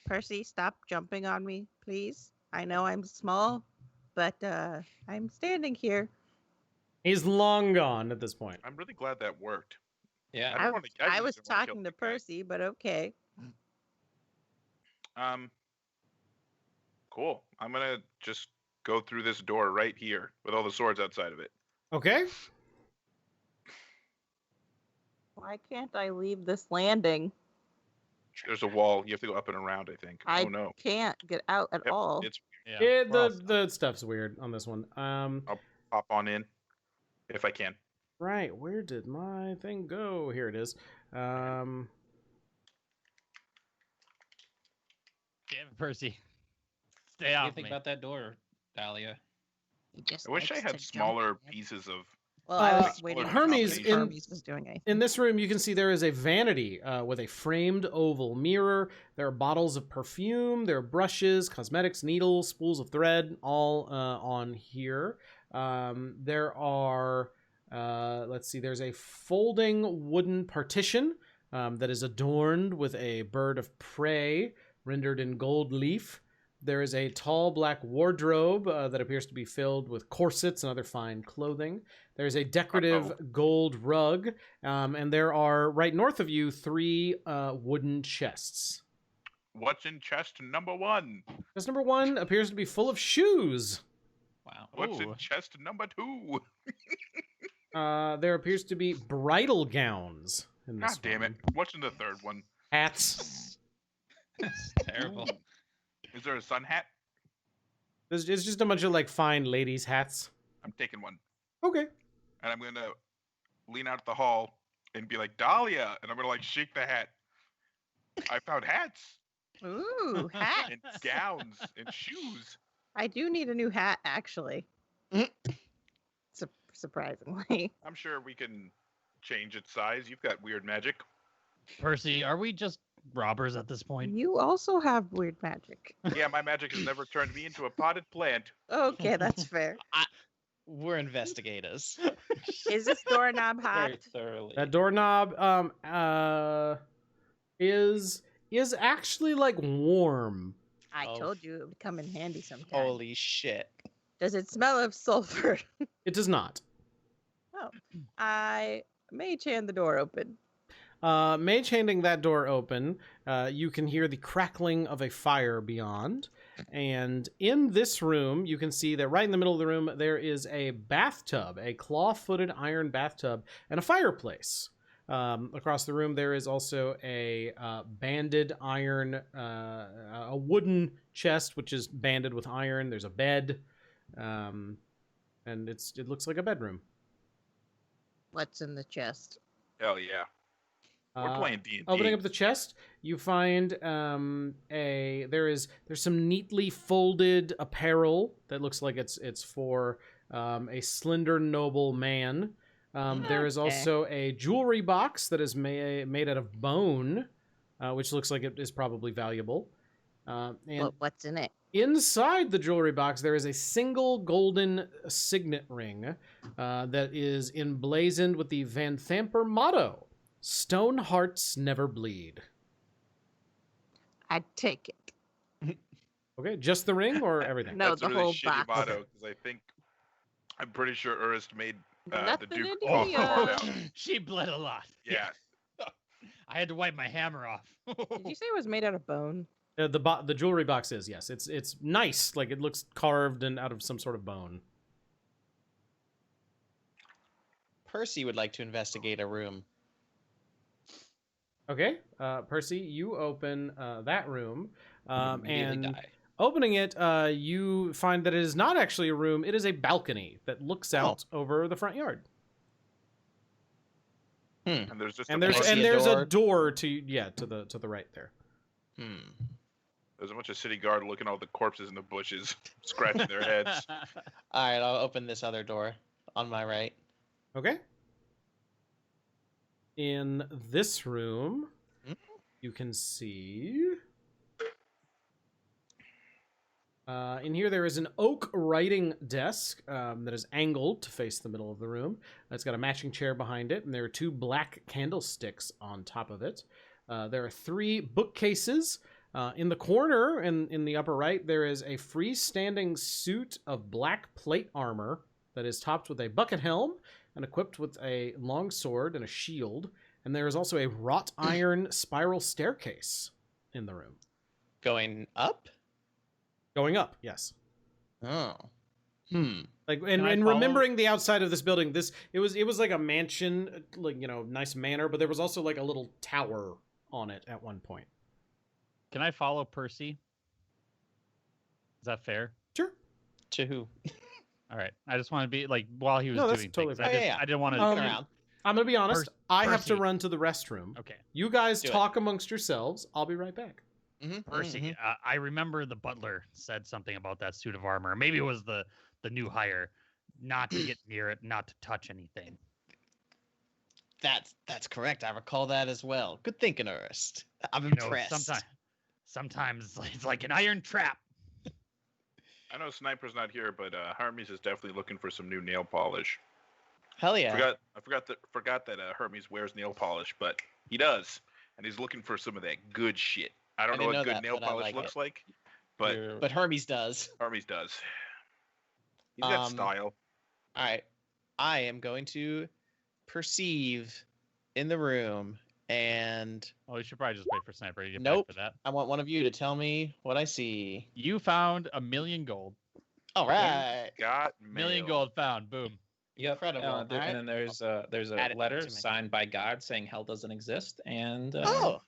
Percy, stop jumping on me, please. I know I'm small, but I'm standing here. He's long gone at this point. I'm really glad that worked. Yeah. I don't wanna- I I really was don't wanna kill talking to the guy. Percy, but okay. Cool. I'm gonna just go through this door right here with all the swords outside of it. Okay. Why can't I leave this landing? There's a wall. You have to go up and around, I think. I Oh no. can't get out at Yep, all. It's Yeah. we're all The stuff's weird on this one. pop on in if I can. Right, where did my thing go? Here it is. Damn it, Percy. Stay What do off you think me. about that door, Dahlia? He just I wish I likes had to jump smaller on it. pieces of. Well, I was Uh, waiting for Hermes something in- Hermes was doing anything. In this room, you can see there is a vanity with a framed oval mirror. There are bottles of perfume. There are brushes, cosmetics, needles, spools of thread, all on here. There are, let's see, there's a folding wooden partition that is adorned with a bird of prey rendered in gold leaf. There is a tall black wardrobe that appears to be filled with corsets and other fine clothing. There's a decorative gold rug, and there are, right north of you, 3 wooden chests. What's in chest number 1? Chest number 1 appears to be full of shoes. Wow. What's in Ooh. chest number 2? There appears to be bridal gowns in this God damn it. one. What's in the 3rd one? Hats. That's terrible. Is there a sun hat? It's just a bunch of, like, fine ladies' hats. I'm taking one. Okay. And I'm going to lean out the hall and be like, Dahlia! And I'm going to, like, shake the hat. I found hats Ooh, hat. and gowns and shoes. I do need a new hat, actually. Surprisingly. I'm sure we can change its size. You've got weird magic. Percy, are we just robbers at this point? You also have weird magic. Yeah, my magic has never turned me into a potted plant. Okay, that's fair. We're investigators. Is this doorknob hot? Very thoroughly. That doorknob is actually, like, warm. I Oh. told you it would come in handy sometime. Holy shit. Does it smell of sulfur? It does not. Oh. I mage hand the door open. Mage handing that door open, you can hear the crackling of a fire beyond. And in this room, you can see that right in the middle of the room, there is a bathtub, a claw-footed iron bathtub, and a fireplace. Across the room, there is also a banded iron, a wooden chest, which is banded with iron. There's a bed, and it looks like a bedroom. What's in the chest? Hell yeah. We're playing D&D. Opening up the chest, you find there's some neatly folded apparel that looks like it's for a slender noble man. There is also a jewelry box that is made out of bone, which looks like it is probably valuable. And What's in it? inside the jewelry box, there is a single golden signet ring that is emblazoned with the Van Thamper motto, "Stone hearts never bleed." I'd take it. Okay, just the ring or everything? No, That's the a really whole shitty box. motto, because I'm pretty sure Urist made the Nothing Duke to cough do. the heart out. She bled a lot. Yeah. I had to wipe my hammer off. Did you say it was made out of bone? The jewelry box is, yes. It's nice. Like, it looks carved and out of some sort of bone. Percy would like to investigate a room. Okay, Percy, you open that room, Immediately and die. opening it, you find that it is not actually a room. It is a balcony that looks out over the front yard. And there's just And a there's bunch, see a there's door? a door to the right there. there's a bunch of city guard looking at all the corpses in the bushes, scratching their heads. All right, I'll open this other door on my right. Okay. In this room, you can see. In here, there is an oak writing desk that is angled to face the middle of the room. It's got a matching chair behind it, and there are 2 black candlesticks on top of it. There are 3 bookcases. In the corner, in the upper right, there is a freestanding suit of black plate armor that is topped with a bucket helm and equipped with a long sword and a shield. And there is also a wrought iron spiral staircase in the room. Going up? Going up, yes. Oh. Like, Can I and follow? remembering the outside of this building, it was like a mansion, like, nice manor, but there was also like a little tower on it at one point. Can I follow Percy? Is that fair? Sure. To who? All right. I just want to be like while he was No, that's doing totally things. fine. I didn't want to. Um, Around. I'm gonna be honest. I have to Percy. run to the restroom. Okay. You guys Do it. talk amongst yourselves. I'll be right back. Percy, I remember the butler said something about that suit of armor. Maybe it was the new hire, not to get near it, not to touch anything. That's correct. I recall that as well. Good thinking, Urist. I'm You know, impressed. sometimes it's like an iron trap. I know Sniper's not here, but Hermes is definitely looking for some new nail polish. Hell yeah. I forgot that Hermes wears nail polish, but he does, and he's looking for some of that good shit. I don't know didn't what know good that, nail but I polish like looks it. like, but But Hermes does. Hermes does. He's got style. All right. I am going to perceive in the room, and Oh, you should probably just wait for Sniper to get Nope. back for that. I want one of you to tell me what I see. You found 1,000,000 gold. All right. Got 1,000,000 mail. gold found. Boom. Yep. Incredible, And alright. then there's a Add it letter to my- signed by God saying hell doesn't exist, and Oh,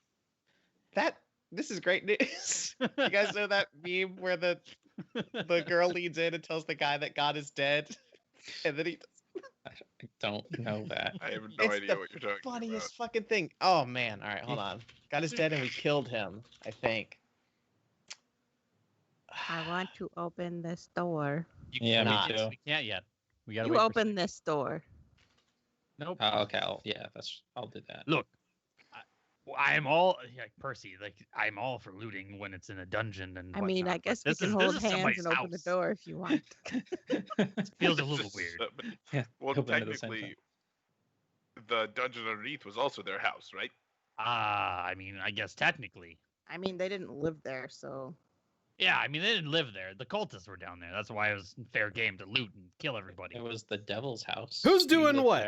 this is great news. You guys know that meme where the girl leans in and tells the guy that God is dead, and then he. I don't know that. I have no It's idea the what you're talking Funniest fucking thing. Oh man! All right, hold on. God is dead, and we killed him. I think. I want to open this door. You Yeah, me cannot. too. We can't yet. We gotta You wait for open this door. Nope. Oh, okay. I'll do that. Look, I'm all like Percy. Like I'm all for looting when it's in a dungeon and. I mean, I whatnot, but guess we this can is- hold this is hands somebody's and open the house. door if you want. It feels a little weird. Yeah, Well, open it at the same technically, the dungeon underneath was also their house, right? I mean, I guess technically. I mean, they didn't live there, so Yeah, I mean, they didn't live there. The cultists were down there. That's why it was fair game to loot and kill everybody. It was the devil's house. Who's He doing lived what?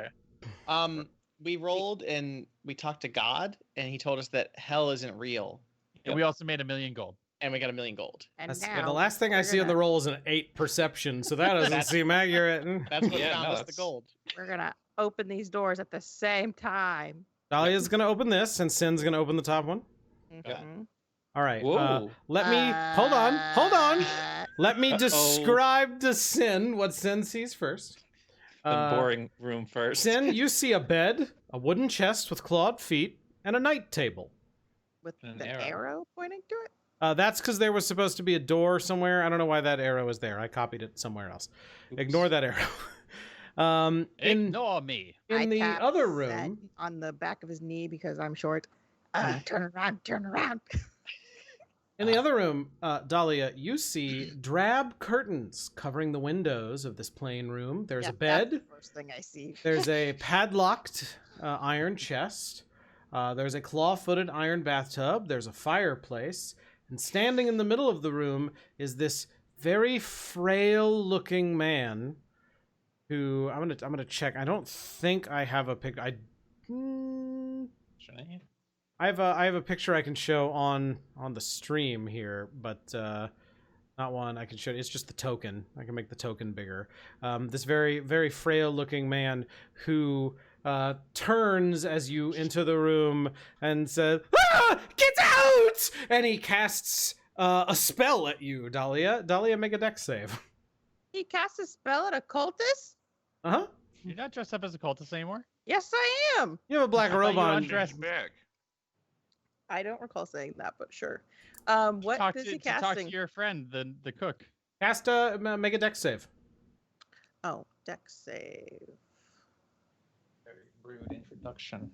there. We rolled and we talked to God, and he told us that hell isn't real, And we also made 1,000,000 gold. and we got 1,000,000 gold. and That's, now the last thing I we're see on the gonna- roll is an 8 perception, so that doesn't That's- seem accurate. That's what Yeah, found no, us the that's- gold. We're gonna open these doors at the same time. Dahlia's gonna open this, and Sin's gonna open the top one. Mhm. All right. Whoa. Let me hold on. Hold on. Uh, Let me Uh-oh. describe to Sin what Sin sees first. The boring room first. Sin, you see a bed, a wooden chest with clawed feet, and a night table. with An the arrow. arrow pointing to it. That's because there was supposed to be a door somewhere. I don't know why that arrow is there. I copied it somewhere else. Oops. Ignore that arrow. In Ignore me. I the tap other Sen room, on the back of his knee because I'm short. Turn around, turn around. Dahlia, you see drab curtains covering the windows of this plain room. There's a Yep, that's bed. the first thing I see. There's a padlocked iron chest. There's a claw-footed iron bathtub. There's a fireplace. And standing in the middle of the room is this very frail-looking man who I'm gonna check. I don't think I have a pic. Should I? I have a picture I can show on the stream here, but not one I can show. It's just the token. I can make the token bigger. This very, very frail-looking man who turns as you enter the room and says, "Ah, get out!" And he casts a spell at you, Dahlia. Dahlia, make a dex save. He cast a spell at a cultist? Uh-huh. You're not dressed up as a cultist anymore? Yes, I am. You have a black I thought robe you on. undressed- Back. I don't recall saying that, but sure. What Talk is to, he to talk casting? to your friend, the cook. Cast make a dex save. Oh, dex save. Very rude introduction.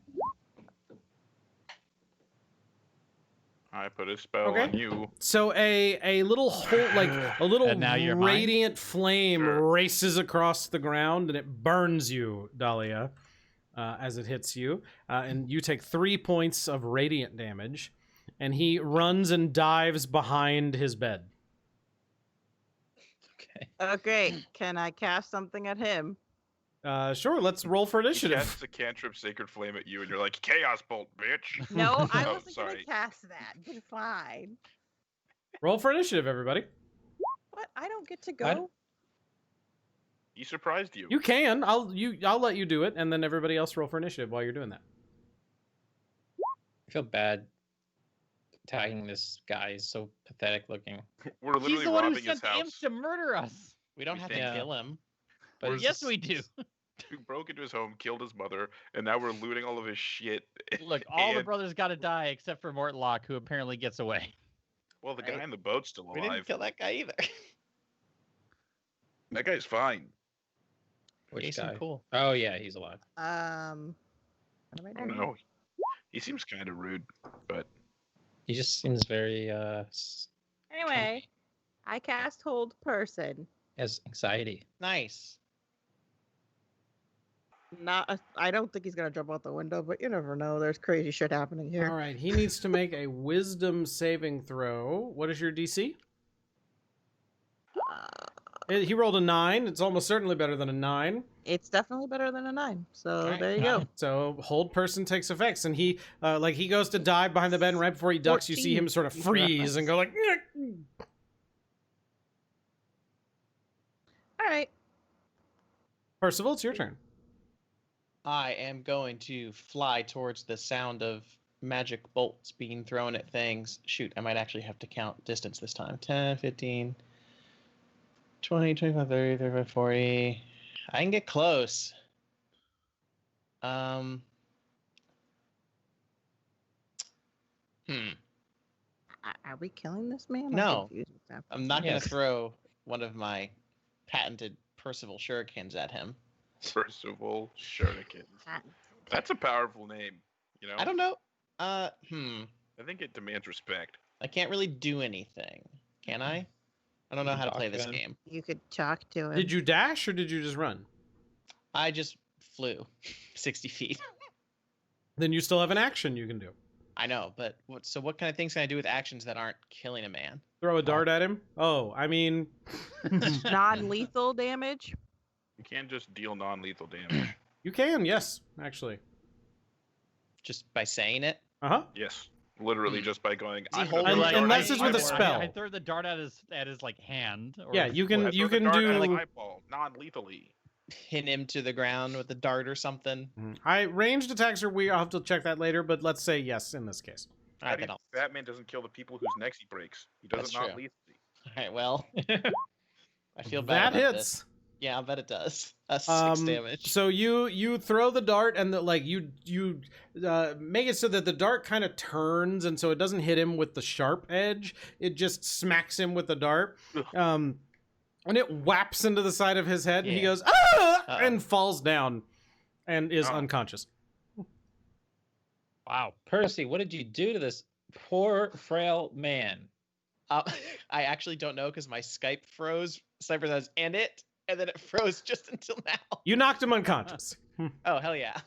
I put a spell Okay. on you. So a little hole, like a little And now you're mine? radiant flame Sure. races across the ground and it burns you, Dahlia, as it hits you. And you take 3 points of radiant damage. And he runs and dives behind his bed. Okay. Okay, can I cast something at him? Sure, let's roll for He initiative. casts a cantrip Sacred Flame at you, and you're like, Chaos Bolt, bitch. No, I Oh, wasn't sorry. gonna cast that. You're fine. Roll for initiative, everybody. What? I don't get to I- go. He surprised you. You can. I'll let you do it, and then everybody else roll for initiative while you're doing that. I feel bad tagging this guy. He's so pathetic looking. We're He's literally the one who robbing his sent the imps house. to murder us. We don't We have think- to Yeah. kill him. But We're he's Yes, just- we do. We broke into his home, killed his mother, and now we're looting all of his shit. Look, all the And- brothers got to die except for Mortlock, who apparently gets away. Well, the Right. guy in the boat's still We didn't alive. kill that guy either. That guy's fine. Which Jason guy? Cool. Oh yeah, he's alive. What am I I don't doing? know. He seems kind of rude, but He just seems very Anyway, I cast hold person. has anxiety. Nice. I don't think he's gonna jump out the window, but you never know. There's crazy shit happening All here. right, he needs to make a wisdom saving throw. What is your DC? He rolled a 9. It's almost certainly better than a 9. It's definitely better than a 9. So Alright, there you go. So hold person takes effects, and he he goes to dive behind the bed, and right before he ducks, you see him 14. sort of freeze and go like. "Nyeh." All right. Percival, it's your turn. I am going to fly towards the sound of magic bolts being thrown at things. Shoot, I might actually have to count distance this time. 10, 15, 20, 25, 30, 35, 40. I can get close. Hmm. Are we killing this man? No. confused with that. I'm not going Yes. to throw one of my patented Percival shurikens at him. Percival Shuriken. That's a powerful name. You know. I don't know. I think it demands respect. I can't really do anything. Can I? I don't know how to play this Shotgun. game. You could talk to him. Did you dash or did you just run? I just flew 60 feet. Then you still have an action you can do. I know, but what kind of things can I do with actions that aren't killing a man? Throw a dart at him. Oh, I mean, Non-lethal damage? You can't just deal non-lethal damage. you can. Yes, actually. Just by saying it? Uh-huh. Yes, literally just by going. Is he I'm gonna holding throw And- a dart unless at it's your with a eyeball." spell. I throw the dart at his like hand. Or Yeah, you can I you throw the can dart at do. his eyeball non-lethally. Pin him to the ground with a dart or something? I ranged attacks are weird. I'll have to check that later, but let's say yes in this case. All How right, do you then I'll... think Batman doesn't kill the people whose necks he breaks. He does That's it not true. lethally. All right, well. I feel bad That about hits. this. Yeah, I bet it does. That's 6 damage. So you throw the dart and you make it so that the dart kind of turns, and so it doesn't hit him with the sharp edge. It just smacks him with the dart. Ugh. And it whaps into the side of his head, and he Yeah. goes ah, Uh-oh. and falls down, and is Oh. unconscious. wow. Percy, what did you do to this poor, frail man? I actually don't know because my Skype froze. Sniper says, and then it froze just until now. You knocked him unconscious. Oh, hell yeah.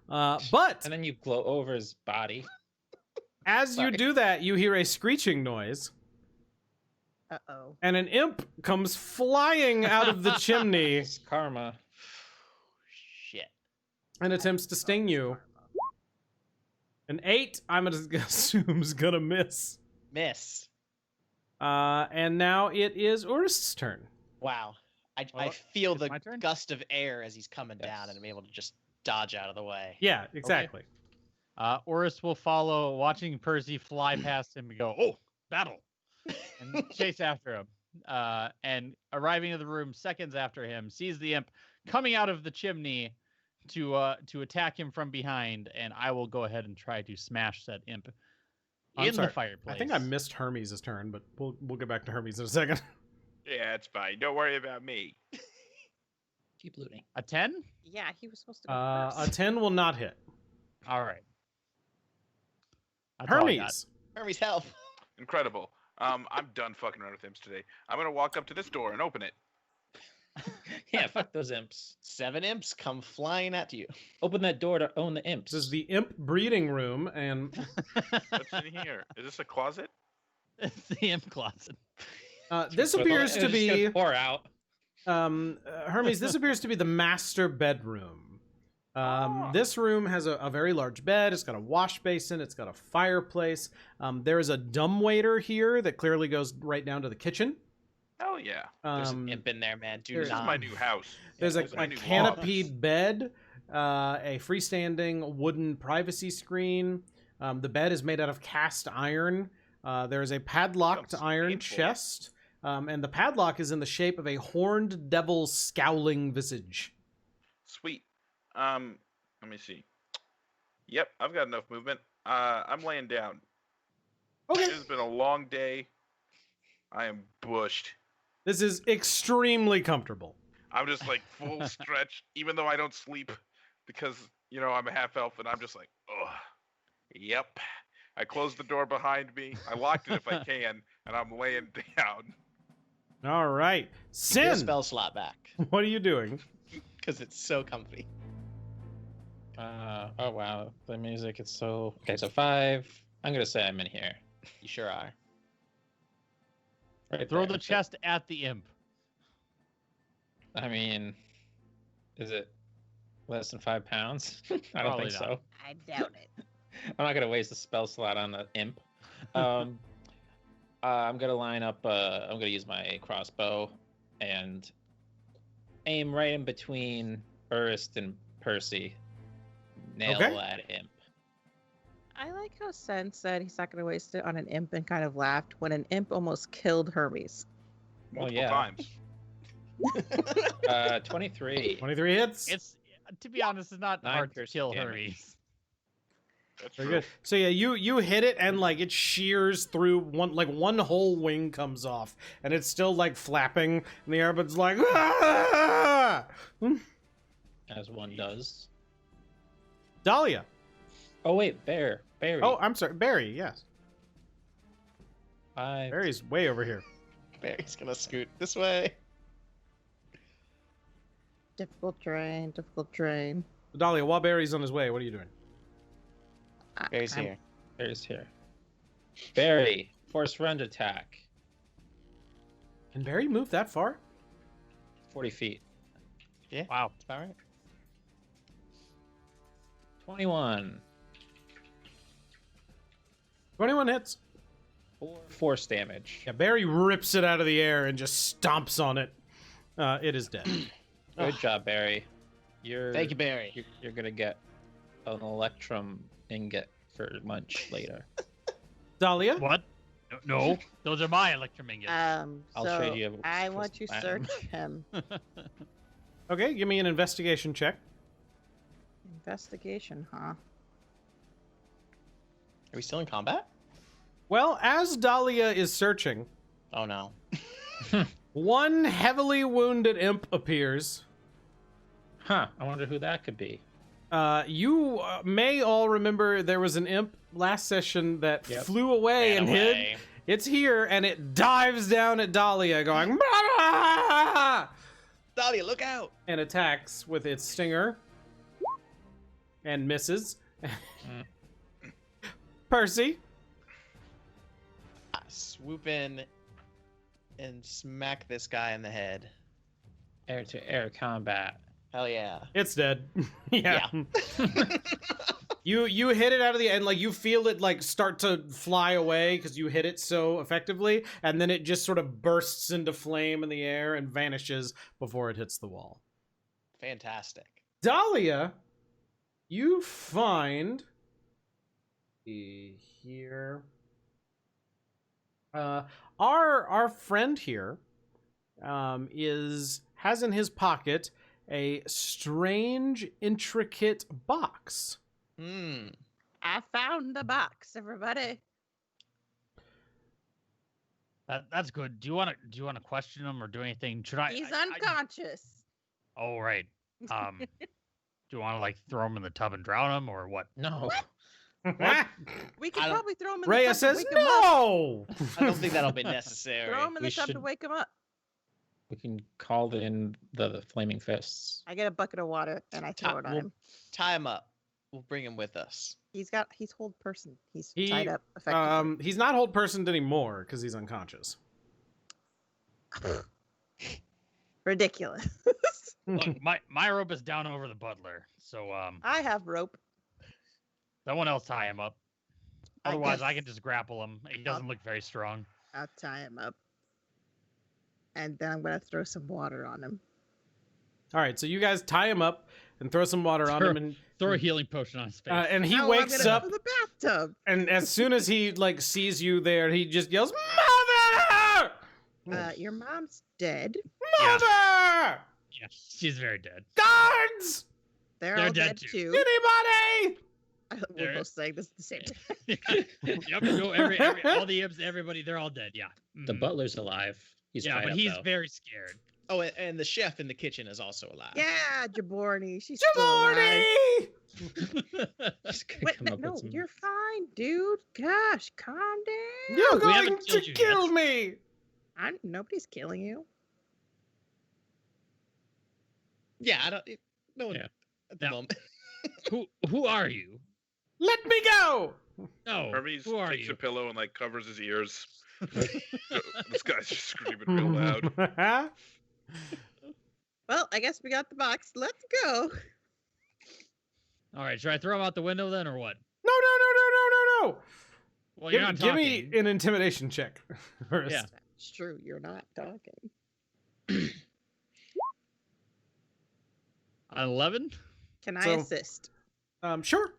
But And then you glow over his body. as you Sorry. do that, you hear a screeching noise, Uh-oh. and an imp comes flying out of the chimney It's karma. Shit. and attempts to sting you. An 8, I'm gonna assume, is gonna miss. Miss. And now it is Urist's turn. Wow. I Well, feel it's the my turn? gust of air as he's coming down, Yes. and I'm able to just dodge out of the way. Yeah, exactly. Urist will follow, watching Percy fly past him and go, "Oh, battle!" and chase after him. And arriving in the room seconds after him, sees the imp coming out of the chimney to attack him from behind, and I will go ahead and try to smash that imp I'm in sorry. the fireplace. I think I missed Hermes' turn, but we'll get back to Hermes in a second. Yeah, it's fine. Don't worry about me. Keep looting. A 10? Yeah, he was supposed to go A first. 10 will not hit. All right. That's all I got. Hermes. Hermes, help. Incredible. I'm done fucking around with imps today. I'm gonna walk up to this door and open it. Yeah, fuck those imps. 7 imps come flying at you. Open that door to own the imps. This is the imp breeding room, and What's in here? Is this a closet? It's the imp closet. this So appears it's to just gonna be pour out. Hermes. This appears to be the master bedroom. This room has a very large bed. It's got a wash basin. It's got a fireplace. There is a dumbwaiter here that clearly goes right down to the kitchen. Hell yeah. There's Um, an imp in there, man. Do there- This is not. my new house. There's This is my a new canopied bed, a freestanding wooden privacy screen. The bed is made out of cast iron. There is a padlocked Sounds iron painful. chest, and the padlock is in the shape of a horned devil's scowling visage. Sweet. Let me see. Yep, I've got enough movement. I'm laying down. Okay. It has been a long day. I am bushed. This is extremely comfortable. I'm just like full stretch, even though I don't sleep because, you know, I'm a half elf and I'm just like, ugh. Yep. I closed the door behind me. I locked it if I can, and I'm laying down. All right. Your Sin, spell slot back what are you doing? because it's so comfy. Oh wow, the music is so okay. So 5. I'm gonna say I'm in here. You sure are. Right Throw there. the chest at the imp. I mean, is it less than 5 pounds? I don't Probably think not. so. I doubt it. I'm not gonna waste a spell slot on the imp. I'm gonna line up. I'm gonna use my crossbow and aim right in between Urist and Percy. Nail Okay. that imp. I like how Sen said he's not going to waste it on an imp and kind of laughed when an imp almost killed Hermes. Multiple yeah. times. 23. 23 hits. It's to be honest, it's not 9 hard to piercing kill damage. Hermes. That's Very true. good. So yeah, you hit it and like it shears through one whole wing comes off and it's still like flapping in the air, but it's like "Ah!" As one does. Dahlia. Oh wait, Barry. Oh, I'm sorry, Barry. Yes, 5. Barry's way over here. Barry's gonna scoot this way. Difficult terrain, difficult terrain. Dahlia, while Barry's on his way, what are you doing? Barry's I'm- here. Barry's here. Barry, force rend attack. Can Barry move that far? 40 feet. Yeah. Wow. That's about right. 21. 21 hits. 4 force damage. Yeah, Barry rips it out of the air and just stomps on it. It is dead. Good job, Barry. You're Thank you, Barry. You're gonna get an electrum ingot for lunch later. Dahlia. What? No, those are my electrum ingots. I'll So trade you I for want some to platinum. search him. Okay, give me an investigation check. Investigation, huh? Are we still in combat? Well, as Dahlia is searching, Oh no. one heavily wounded imp appears. Huh. I wonder who that could be. You may all remember there was an imp last session that Yep. flew away Ran and away. hid. It's here, and it dives down at Dahlia, going "Mama!" Dahlia, look out! and attacks with its stinger, and misses. Percy, I swoop in and smack this guy in the head. Air to air combat. Hell yeah. it's dead. Yeah. You hit it out of the end, like you feel it like start to fly away because you hit it so effectively, and then it just sort of bursts into flame in the air and vanishes before it hits the wall. Fantastic. Dahlia, you find here our friend here has in his pocket a strange, intricate box. Hmm. I found the box, everybody. That's good. Do you want to question him or do anything? Should I? He's I- unconscious. oh right. Do you want to like throw him in the tub and drown him or what? No. We could I don't- probably throw him in the Rhea tub to says wake him up. no. I don't think that'll be necessary. Throw him in We the tub to should- wake him up. We can call in the flaming fists. I get a bucket of water and I throw it on We'll him. tie him up. We'll bring him with us. He's hold person. He's He, tied up effectively. He's not hold personed anymore because he's unconscious. Ridiculous. Look, my rope is down over the butler, so I have rope. someone else tie him up. I Otherwise, I guess can just grapple him. He doesn't look very strong. I'll tie him up. And then I'm gonna throw some water on him. All right, so you guys tie him up and throw some water on him, and Throw a healing potion on his face. and he Now I'm wakes gonna up, go to the bathtub. and as soon as he like sees you there, he just yells, "Mother! Your mom's dead. Mother! yeah, she's very dead. Guards! They're They're all dead dead, too. too. Anybody!" We're They're- both saying this at the same time. yep. No, all the imps, everybody, they're all dead. Yeah. The Mhm. butler's alive. He's yeah, tied but up, he's though. very scared. Oh, and the chef in the kitchen is also alive. Yeah, Jaborni. She's still alive. Jaborni! Just gonna Wait, come but up with no, some- you're fine, dude. Gosh, calm down. You're We going haven't to killed you kill yet. me! Nobody's killing you. Yeah, I don't. No one Yeah. at the Now- moment. Who are you? Let me go! No. Hermes who are takes you? a pillow and like covers his ears. This guy's just screaming real loud. Well, I guess we got the box. Let's go. All right, should I throw him out the window then, or what? No, no, no, no, no, no, no. Well, you're not Give talking. me an intimidation check first. Yeah. It's true. You're not talking. 11. Can I So- assist? Sure.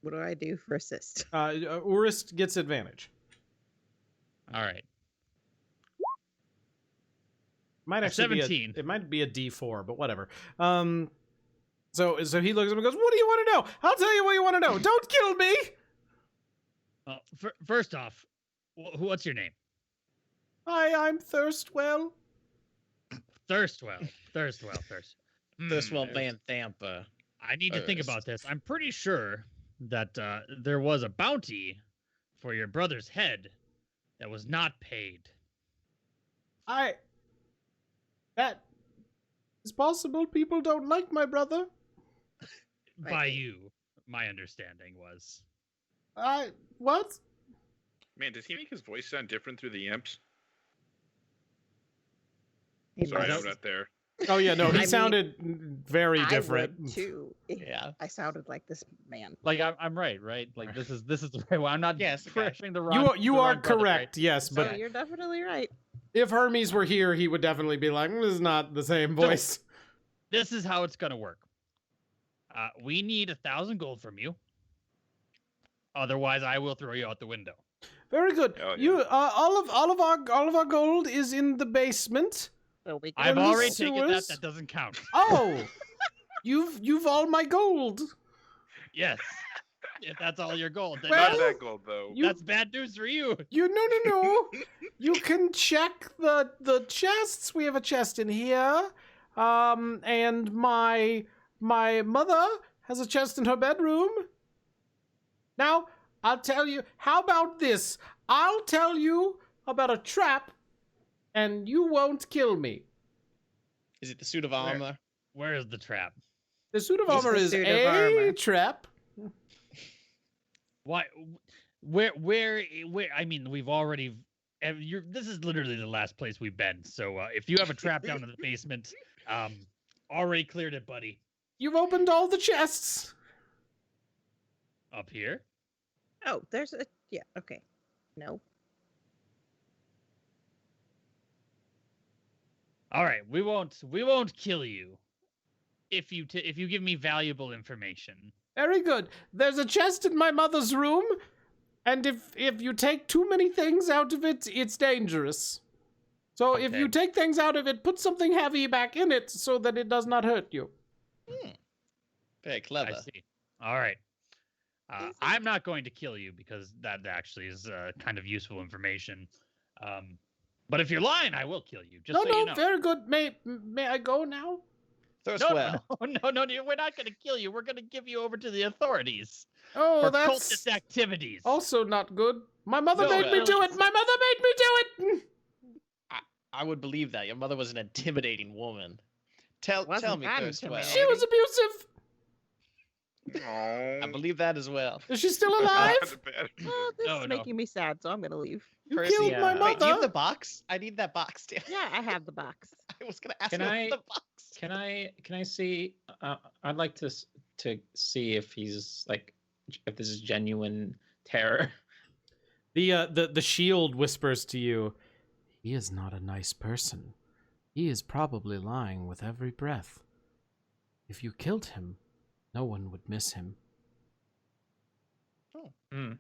What do I do for assist? Urist gets advantage. All right. Might A actually 17. It might be a D4, but whatever. So he looks at him and goes, "What do you want to know? I'll tell you what you want to know. Don't kill me." First off, what's your name? Hi, I'm Thirstwell. Thirstwell. Thirstwell Van Thampa. I need to think about this. I'm pretty sure that there was a bounty for your brother's head that was not paid. That is possible. People don't like my brother. By you, my understanding was. What? Man, does he make his voice sound different through the imps? He Sorry, must. I'm not there. Oh yeah, no, I he mean, sounded very I different. would too. if Yeah. I sounded like this man. Like I'm right? Like this is the right one. I'm not Yes, okay. pressuring the wrong. You the are wrong brother, correct, right? yes, So but you're definitely right. if Hermes were here, he would definitely be like, "This is not the same voice." This is how it's gonna work. We need 1,000 gold from you. Otherwise, I will throw you out the window. Very good. Oh, yeah. You all of our gold is in the basement. So we I've the already taken that. sewers? That doesn't count. Oh, you've all my gold. Yes. If that's all your gold, then Well, Not yes, that gold though. you- that's bad news for you. No. You can check the chests. We have a chest in here. And my mother has a chest in her bedroom. Now, I'll tell you, how about this? I'll tell you about a trap, and you won't kill me. Is it the suit of armor? Where is the trap? The suit of It's armor the is suit of a armor. trap. Why? Where? I mean, we've already. This is literally the last place we've been. So if you have a trap down in the basement, already cleared it, buddy. You've opened all the chests. Up here. Oh, there's a yeah. Okay. No. All right, we won't kill you if you give me valuable information. Very good. There's a chest in my mother's room, and if you take too many things out of it, it's dangerous. So if you Okay. take things out of it, put something heavy back in it so that it does not hurt you. Very clever. I see. All right. I'm not going to kill you because that actually is kind of useful information. But if you're lying, I will kill you. Just No, so no, you know. very good. May I go now? Thirstwell. No, we're not going to kill you. We're going to give you over to the authorities Oh, for that's cultist activities. also not good. My mother No, made me do really. it. My mother made me do it. I would believe that. Your mother was an intimidating woman. Tell Wasn't me, that Thirstwell. She was abusive. Oh. I believe that as well. Is she still alive? Oh, this No, is no. making me sad, so I'm gonna leave. You Percy, killed my Wait, do you have mother. the box? I need that box, damn. Yeah, I have the box. I was gonna ask Can you I- for the box. Can I see? I'd like to see if he's like if this is genuine terror. The shield whispers to you, "He is not a nice person. He is probably lying with every breath. If you killed him, no one would miss him." Hmm.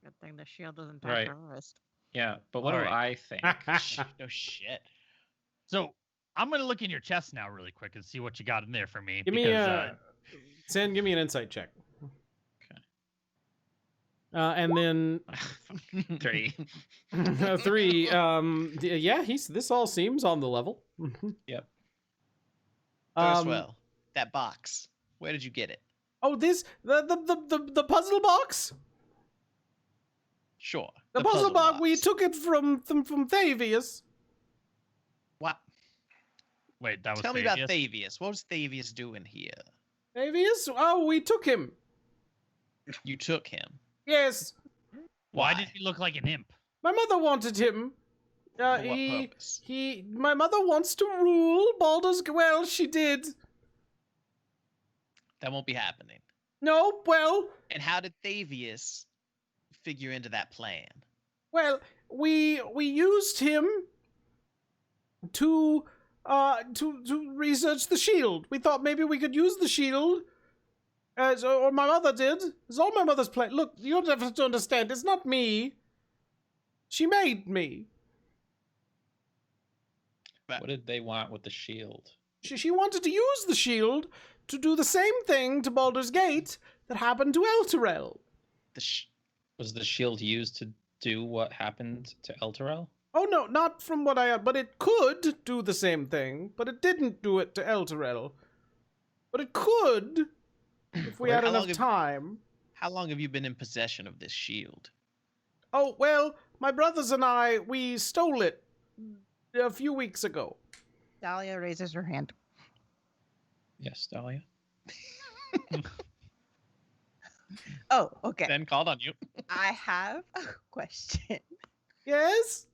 Good thing the shield doesn't talk Right. to Urist. Yeah, but what do Alright. I think? No shit. So I'm going to look in your chest now really quick and see what you got in there for me. Give me because, Sen, give me an insight check. Okay. And then 3. 3. Yeah, this all seems on the level. Yep. Thirstwell, that box. Where did you get it? Oh, the puzzle box. Sure. The puzzle box. We took it from Thavius. What? Wait, that was Tell me about Thavius? Thavius. What was Thavius doing here? Thavius? Oh, we took him. You took him. Yes, Why did he look like an imp? my mother wanted him. For what purpose? My mother wants to rule Baldur's. Well, she did. That won't be happening. No, well, And how did Thavius figure into that plan? well, we used him to research the shield. We thought maybe we could use the shield, or my mother did. It's all my mother's plan. Look, you don't have to understand. It's not me. She made me. What did they want with the shield? She wanted to use the shield to do the same thing to Baldur's Gate that happened to Elturel. Was the shield used to do what happened to Elturel? Oh no, not from what I... But it could do the same thing, but it didn't do it to Elturel. But it could, if we had How long enough have- time. How long have you been in possession of this shield? Oh, well, my brothers and I, we stole it a few weeks ago. Dahlia raises her hand. Yes, Dahlia. Oh, okay. Then called on you. I have a question. Yes?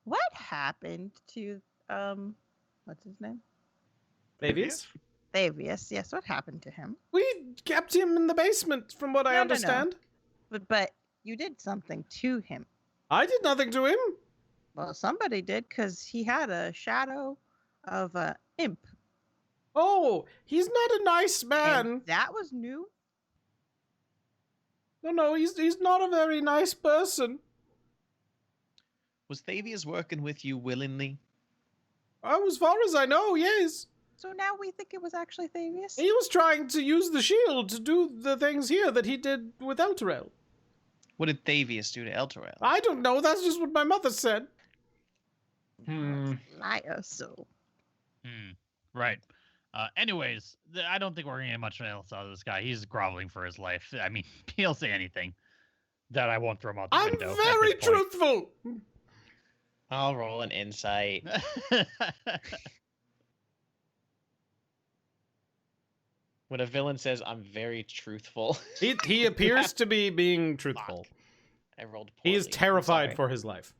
What happened to what's his name? Babies? Thavius. Yes, what happened to him? We kept him in the basement, from what I No. understand. But you did something to him. I did nothing to him. Well, somebody did, because he had a shadow of a imp. Oh, he's not a nice man. And that was new. No, he's not a very nice person. Was Thavius working with you willingly? Oh, as far as I know, yes. So now we think it was actually Thavius? He was trying to use the shield to do the things here that he did with Elturel. What did Thavius do to Elturel? I don't know, that's just what my mother said. Liar, so. Right. Anyways, I don't think we're gonna get much else out of this guy. He's groveling for his life. I mean, he'll say anything that I won't throw him out the I'm window. very truthful. I'll roll an insight. When a villain says, "I'm very truthful," He appears to be being truthful. I rolled poorly. He is I'm terrified sorry. for his life.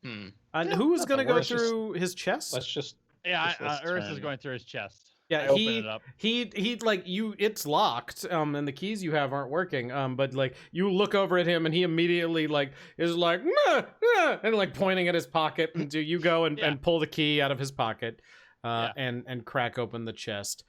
Hmm. And Yeah, who is not going to the go worst. through his chest? Let's just. Yeah, Just let's Urist is turn. going through his chest. Yeah, I open it up. he like you. It's locked, and the keys you have aren't working. But like you look over at him, and he immediately like is like, "Nah, nah," and like pointing at his pocket. And do you go and, Yeah. and pull the key out of his pocket, Yeah. and crack open the chest.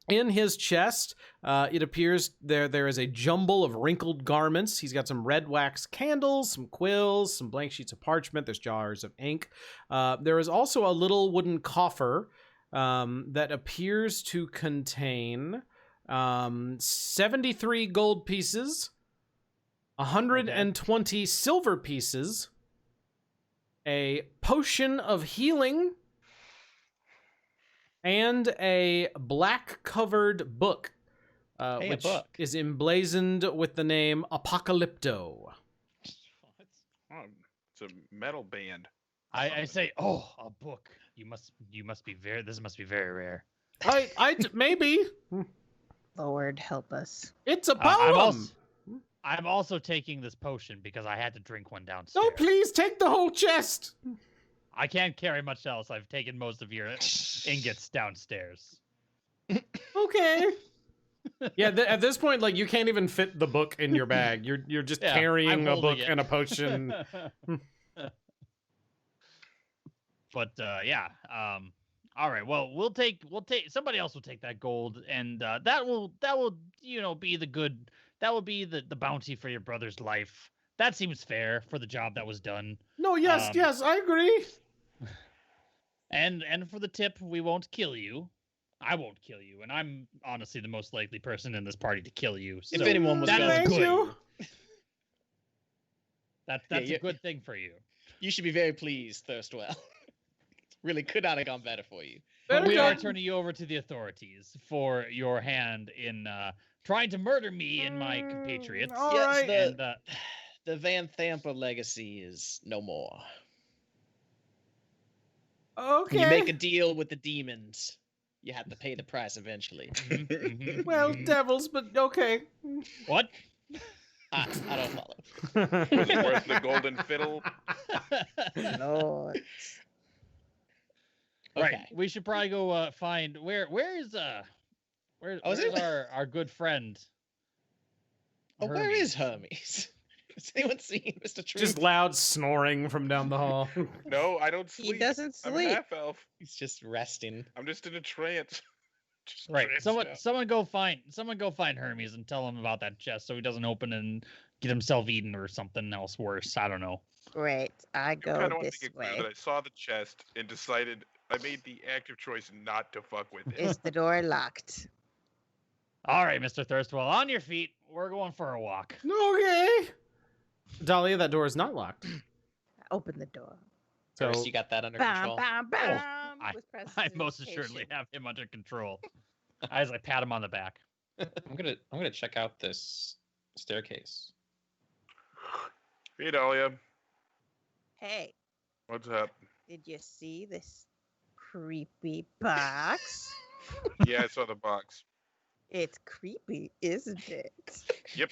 In his chest, it appears there is a jumble of wrinkled garments. He's got some red wax candles, some quills, some blank sheets of parchment. There's jars of ink. There is also a little wooden coffer that appears to contain 73 gold pieces, 120 silver pieces, a potion of healing, and a black-covered book, Hey, a which book. is emblazoned with the name Apocalypto. Oh, it's a metal band. I say, oh, a book. You must be very. This must be very rare. Maybe Lord help us. it's a poem. I'm also taking this potion because I had to drink one downstairs. No, please take the whole chest. I can't carry much else. I've taken most of your ingots downstairs. Okay. Yeah, at this point, like you can't even fit the book in your bag. You're just Yeah, carrying I'm a holding book it. and a potion. But yeah. All right. Well, we'll take somebody else will take that gold, and that will be the good. That will be the bounty for your brother's life. That seems fair for the job that was done. No, yes, I agree. And for the tip, we won't kill you. I won't kill you, and I'm honestly the most likely person in this party to kill you. So If anyone was that going is Thank good. you. That's Yeah, a good thing for you. You should be very pleased, Thirstwell. Really could not have gone better for you. But Very we are good. turning you over to the authorities for your hand in trying to murder me and my compatriots. All Yes, right. the- The Van Thamper legacy is no more. Okay. When you make a deal with the demons, you have to pay the price eventually. Mhm, mhm, Well, mhm. devils, but okay. What? I don't follow. Was it worth the golden fiddle? Lord. Right. Okay. We should probably go find where's is it? our good friend? Oh, where is Hermes? Has anyone seen Mr. True? Just loud snoring from down the hall. No, I don't sleep. He doesn't I'm a sleep. half elf. He's just resting. I'm just in a trance. Just Right. tranced out. Someone go find Hermes and tell him about that chest so he doesn't open and get himself eaten or something else worse. I don't know. Great. I I go kind of want to this make it clear way. that I saw the chest and decided I made the active choice not to fuck with it. Is the door locked? All right, Mr. Thirstwell, on your feet. We're going for a walk. Okay. Dahlia, that door is not locked. Open the door. So First, you got that under Bam, control. bam, bam. I- with I most assuredly prestidigitation. have him under control. As I pat him on the back. I'm gonna check out this staircase. Hey, Dahlia. Hey, What's up? did you see this creepy box? Yeah, I saw the box. It's creepy, isn't it? Yep.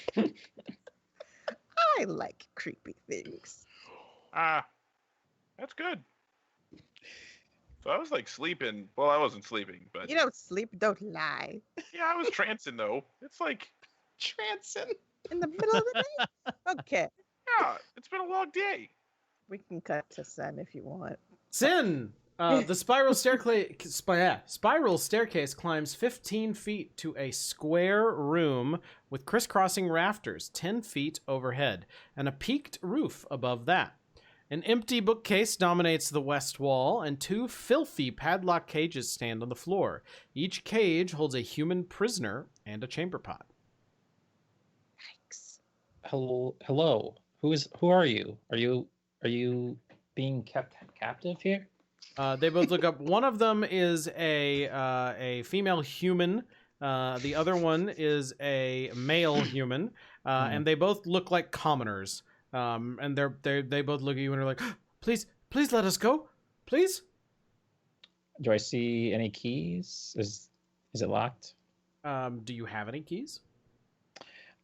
I like creepy things. Ah, that's good. So I was like sleeping. Well, I wasn't sleeping, but You don't sleep, don't lie. yeah, I was trancing though. It's like, Transon. In the middle of the night? Okay. yeah, it's been a long day. We can cut to Sun if you want. Sin. The spiral staircase climbs 15 feet to a square room with crisscrossing rafters 10 feet overhead and a peaked roof above that. An empty bookcase dominates the west wall, and two filthy padlock cages stand on the floor. Each cage holds a human prisoner and a chamber pot. Yikes. Hello. Who are you? Are you being kept captive here? They both look up. One of them is a female human. The other one is a male human, and they both look like commoners. And they both look at you and are like, "Please, please let us go, please." Do I see any keys? Is it locked? Do you have any keys?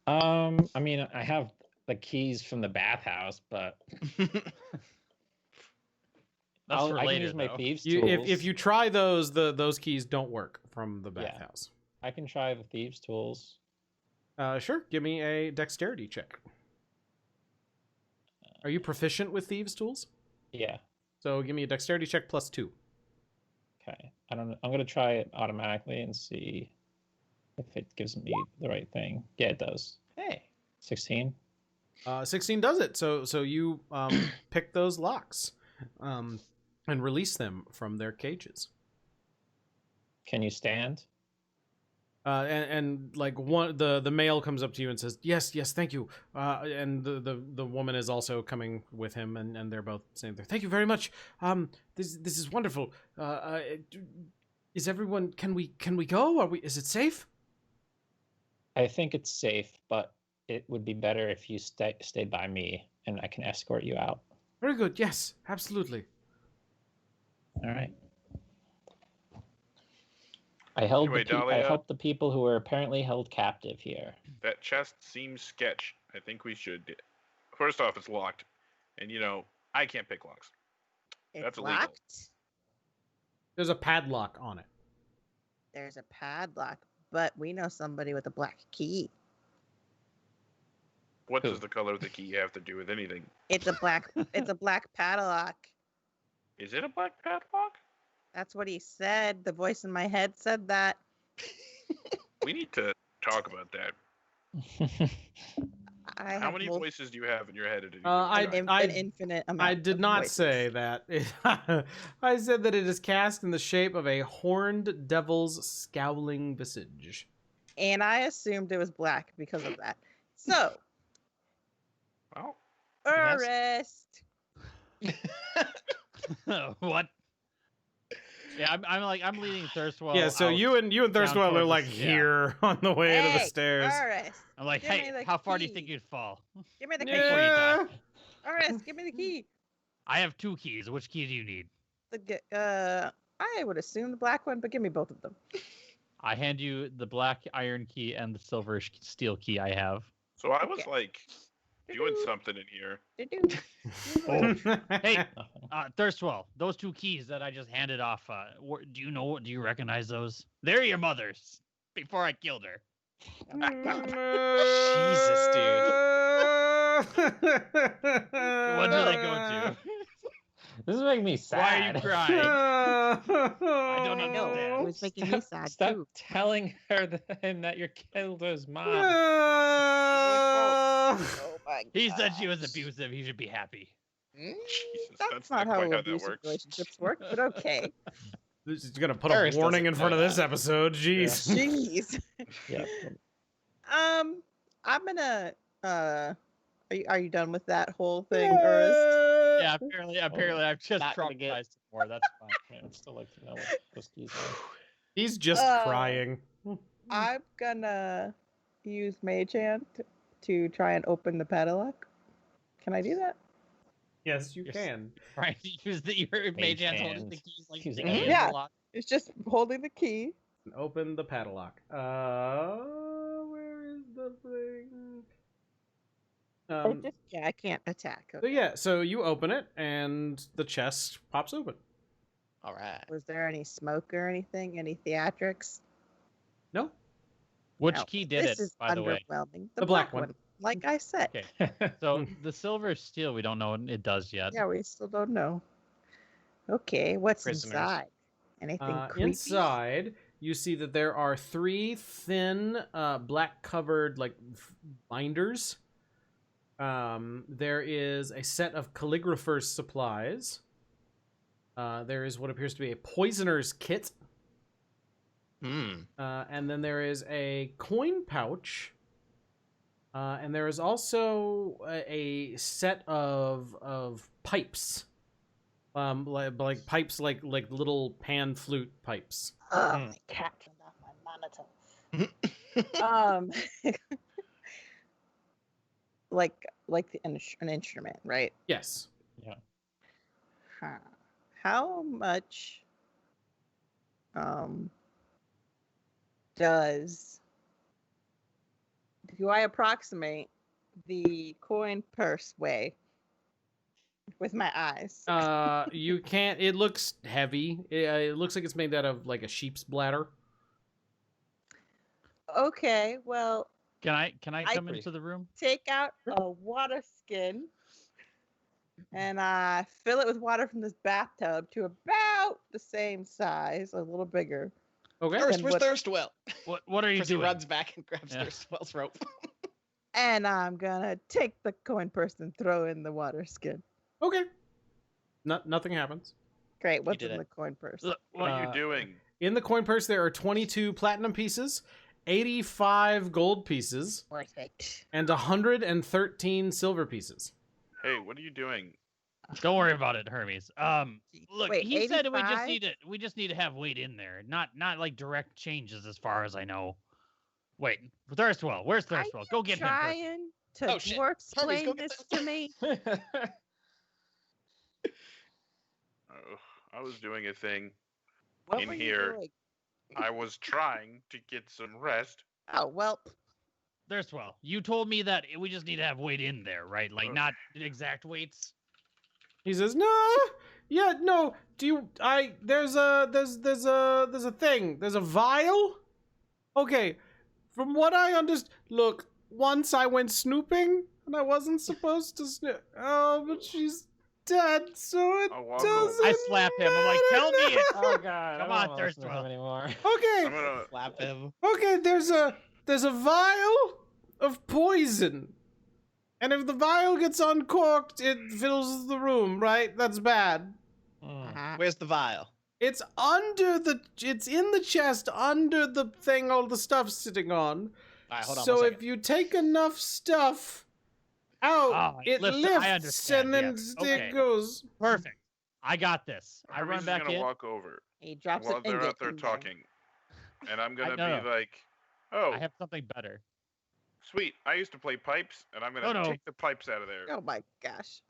I mean, I have the keys from the bathhouse, but That's I can related, use my though. thieves You, tools. if you try those, those keys don't work from the Yeah. bathhouse. I can try the thieves tools. Sure. Give me a dexterity check. Are you proficient with thieves' tools? Yeah. So give me a dexterity check +2. Okay. I don't know. I'm gonna try it automatically and see if it gives me the right thing. Yeah, it does. Hey. 16. 16 does it. So you pick those locks and release them from their cages. Can you stand? And like the male comes up to you and says, yes, thank you. And the woman is also coming with him, and they're both saying, thank you very much. This is wonderful. Is everyone? Can we go? Is it safe? I think it's safe, but it would be better if you stay by me, and I can escort you out. Very good. Yes, absolutely. All right. I helped the people who were apparently held captive here. That chest seems sketch. I think we should. First off, it's locked, and I can't pick locks. It's That's illegal. locked. There's a padlock on it. There's a padlock, but we know somebody with a black key. What Who? does the color of the key have to do with anything? It's a black. It's a black padlock. Is it a black padlock? That's what he said. The voice in my head said that. We need to talk about that. I How have many voices do you have in your head? an infinite amount. I did of not voices. say that. I said that it is cast in the shape of a horned devil's scowling visage. And I assumed it was black because of that. So, Well, Urist. What? Yeah, I'm leading Thirstwell. Yeah, so out. you and Thirstwell are towards like the- yeah. here on the way to the Hey, stairs. Urist. I'm like, Give me hey, the how far do you key. think you'd fall? Give me the key. Before you die. Urist, give me the key. I have 2 keys. Which key do you need? I would assume the black one, but give me both of them. I hand you the black iron key and the silver steel key I have. So I was Okay. like doing something in here. Hey, Thirstwell, those 2 keys that I just handed off, do you recognize those? They're your mother's. Before I killed her. Jesus, dude. What do they go to? This is making me sad. Why are you crying? I don't I know. It understand. was making me sad Stop too. telling him that you killed his mom. Oh my god. He said she was abusive. He should be happy. Jesus, That's not how quite how that abusive works. relationships work, but okay. This is gonna put a Urist warning in doesn't front of know this that. episode. Jeez. Jeez. Yeah. I'm gonna are you done with that whole thing, Urist? Yeah, apparently I've just Not gonna get- traumatized him more. That's fine. Yeah, I'd still like to know what those keys are. He's just crying. I'm gonna use Mage Hand to try and open the padlock. Can I do that? Yes, you Yes. can. Right. Use your mage hands holding hand. the keys like Use the it. key in Yeah. the lock. It's just holding the key. Open the padlock. Where is the thing? I can't attack. So Okay. yeah, so you open it and the chest pops open. All right. Was there any smoke or anything? Any theatrics? No, Which No, key did this it, is by the way? underwhelming. The black one. Like I said. Okay. So the silver steel, we don't know what it does yet. Yeah, we still don't know. Okay, what's Prisoners. inside? Anything creepy? inside, you see that there are 3 thin, black-covered like binders. There is a set of calligrapher's supplies. There is what appears to be a poisoner's kit. And then there is a coin pouch. And there is also a set of pipes. Like pipes like little pan flute pipes. Oh, my cat turned off my monitor. Like an instrument, right? Yes. Huh. How much do I approximate the coin purse weigh with my eyes? You can't. It looks heavy. It looks like it's made out of like a sheep's bladder. Okay, well, Can I I- come into the room? take out a water skin and I fill it with water from this bathtub to about the same size, a little bigger. Okay. Then First, where's what- Thirstwell? What are you Percy doing? runs back and grabs Yeah. Thirstwell's rope. And I'm gonna take the coin purse and throw in the water skin. Okay. Nothing happens. Great, what's did in it. the coin purse? Look, What are Uh, you doing? In the coin purse, there are 22 platinum pieces, 85 gold pieces, Worth it. and 113 silver pieces. Hey, what are you doing? Don't worry about it, Hermes. Look, Wait, he said we just 85? need to have weight in there, not like direct changes as far as I know. Wait, Thirstwell, where's Are Thirstwell? Go get him. Percy. Trying to Oh, shit. dwarf Hermes, go explain get this the- to me? Oh, I was doing a thing. What In were you here. doing? I was trying to get some rest. Oh, well, Thirstwell, you told me that we just need to have weight in there, right? Like Oh. not exact weights. He says, "No, yeah, no. Do you? There's a thing. There's a vial. Okay, from what I understand. Look, once I went snooping and I wasn't supposed to snoop. Oh, but she's dead, so it I'll walk doesn't. over. I slap him. I'm like, tell me it. Oh god. Come I on, don't wanna listen to Thirstwell. him anymore. Okay, I'm gonna. Slap him. okay. There's a vial of poison. And if the vial gets uncorked, it fills the room, right? That's bad. Mm. Where's the vial? It's in the chest under the thing all the stuff's sitting on. All right, hold on. So one if second. you take enough stuff out, Ah, it lifts- I lifts understand, and then yes. it Okay. goes. Perfect. I got this. I Hermes run is back gonna in. walk over he drops while an they're ingot out there in talking, and I'm gonna no, be no. like, "Oh, I have something better. sweet! I used to play pipes, and I'm gonna No, no. take the pipes out of there." Oh my gosh.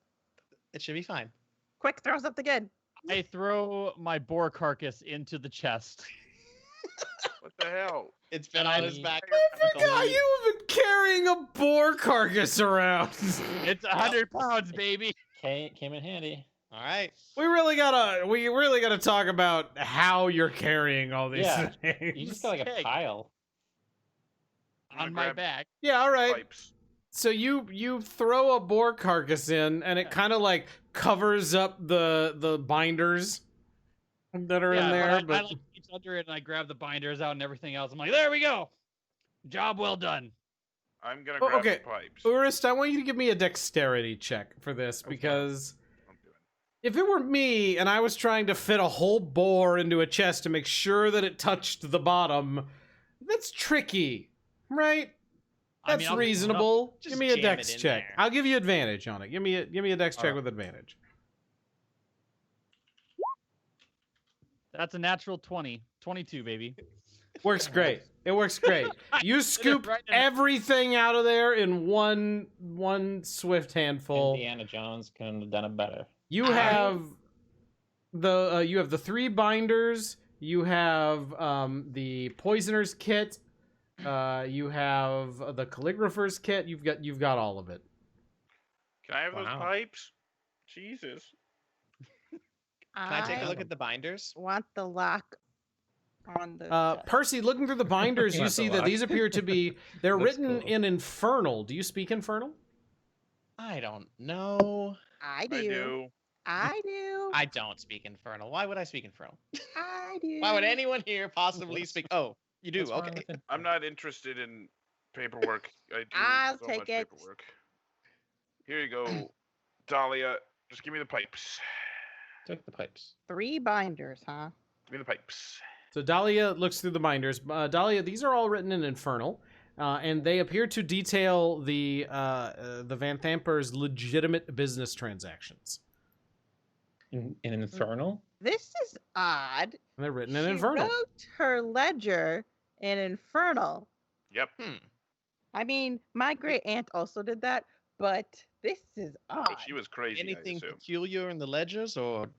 It should be fine. Quick, throw something in. I throw my boar carcass into the chest. What the hell? It's been on his I back. I forgot you've been carrying a boar carcass around. It's 100 pounds, baby. Came in handy. All right. We really gotta talk about how you're carrying all these Yeah, things. You just got like a Hey. pile. I'm gonna On my grab back. Yeah, all right. Pipes. So you throw a boar carcass in, and it kind of like covers up the binders that are in there. I But like reach under it and I grab the binders out and everything else. I'm like, there we go. Job well done. I'm gonna Oh, grab okay. the pipes. Urist, I want you to give me a dexterity check for this, because I'm doing if it were me and I was trying to fit a whole boar into a chest to make sure that it touched the bottom, that's tricky, right? I That's mean, I'll- reasonable. Just Give me a jam it dex in check. there. I'll give you advantage on it. Give me a dex check Alright. with advantage. That's a natural 20. 22, baby. Works great. It works great. You scoop right in- everything out of there in one swift handful. Indiana Jones couldn't have done it better. You have the 3 binders. You have the poisoner's kit. You have the calligrapher's kit. You've got all of it. Can I have those Wow. pipes? Jesus. Can I take a look at the binders? Want the lock on the. chest. Percy, looking through the binders, you That's see a that lot. these appear to be they're That's written cool. in Infernal. Do you speak Infernal? I don't know. I I do. do. I do. I don't speak Infernal. Why would I speak Infernal? I do. Why would anyone here possibly What's- speak? Oh, you do. What's wrong Okay. with it? I'm not interested in paperwork. I do I'll so take much it. paperwork. Here you go, Dahlia. Just give me the pipes. Took the pipes. 3 binders, huh? Give me the pipes. So Dahlia looks through the binders. Dahlia, these are all written in Infernal, and they appear to detail the Van Thamper's legitimate business transactions. In Infernal? This is odd. And they're written in She Infernal. wrote her ledger in Infernal. Yep. I mean, my great aunt also did that, but this is Oh, odd. she was crazy. Anything I assume. peculiar in the ledgers, or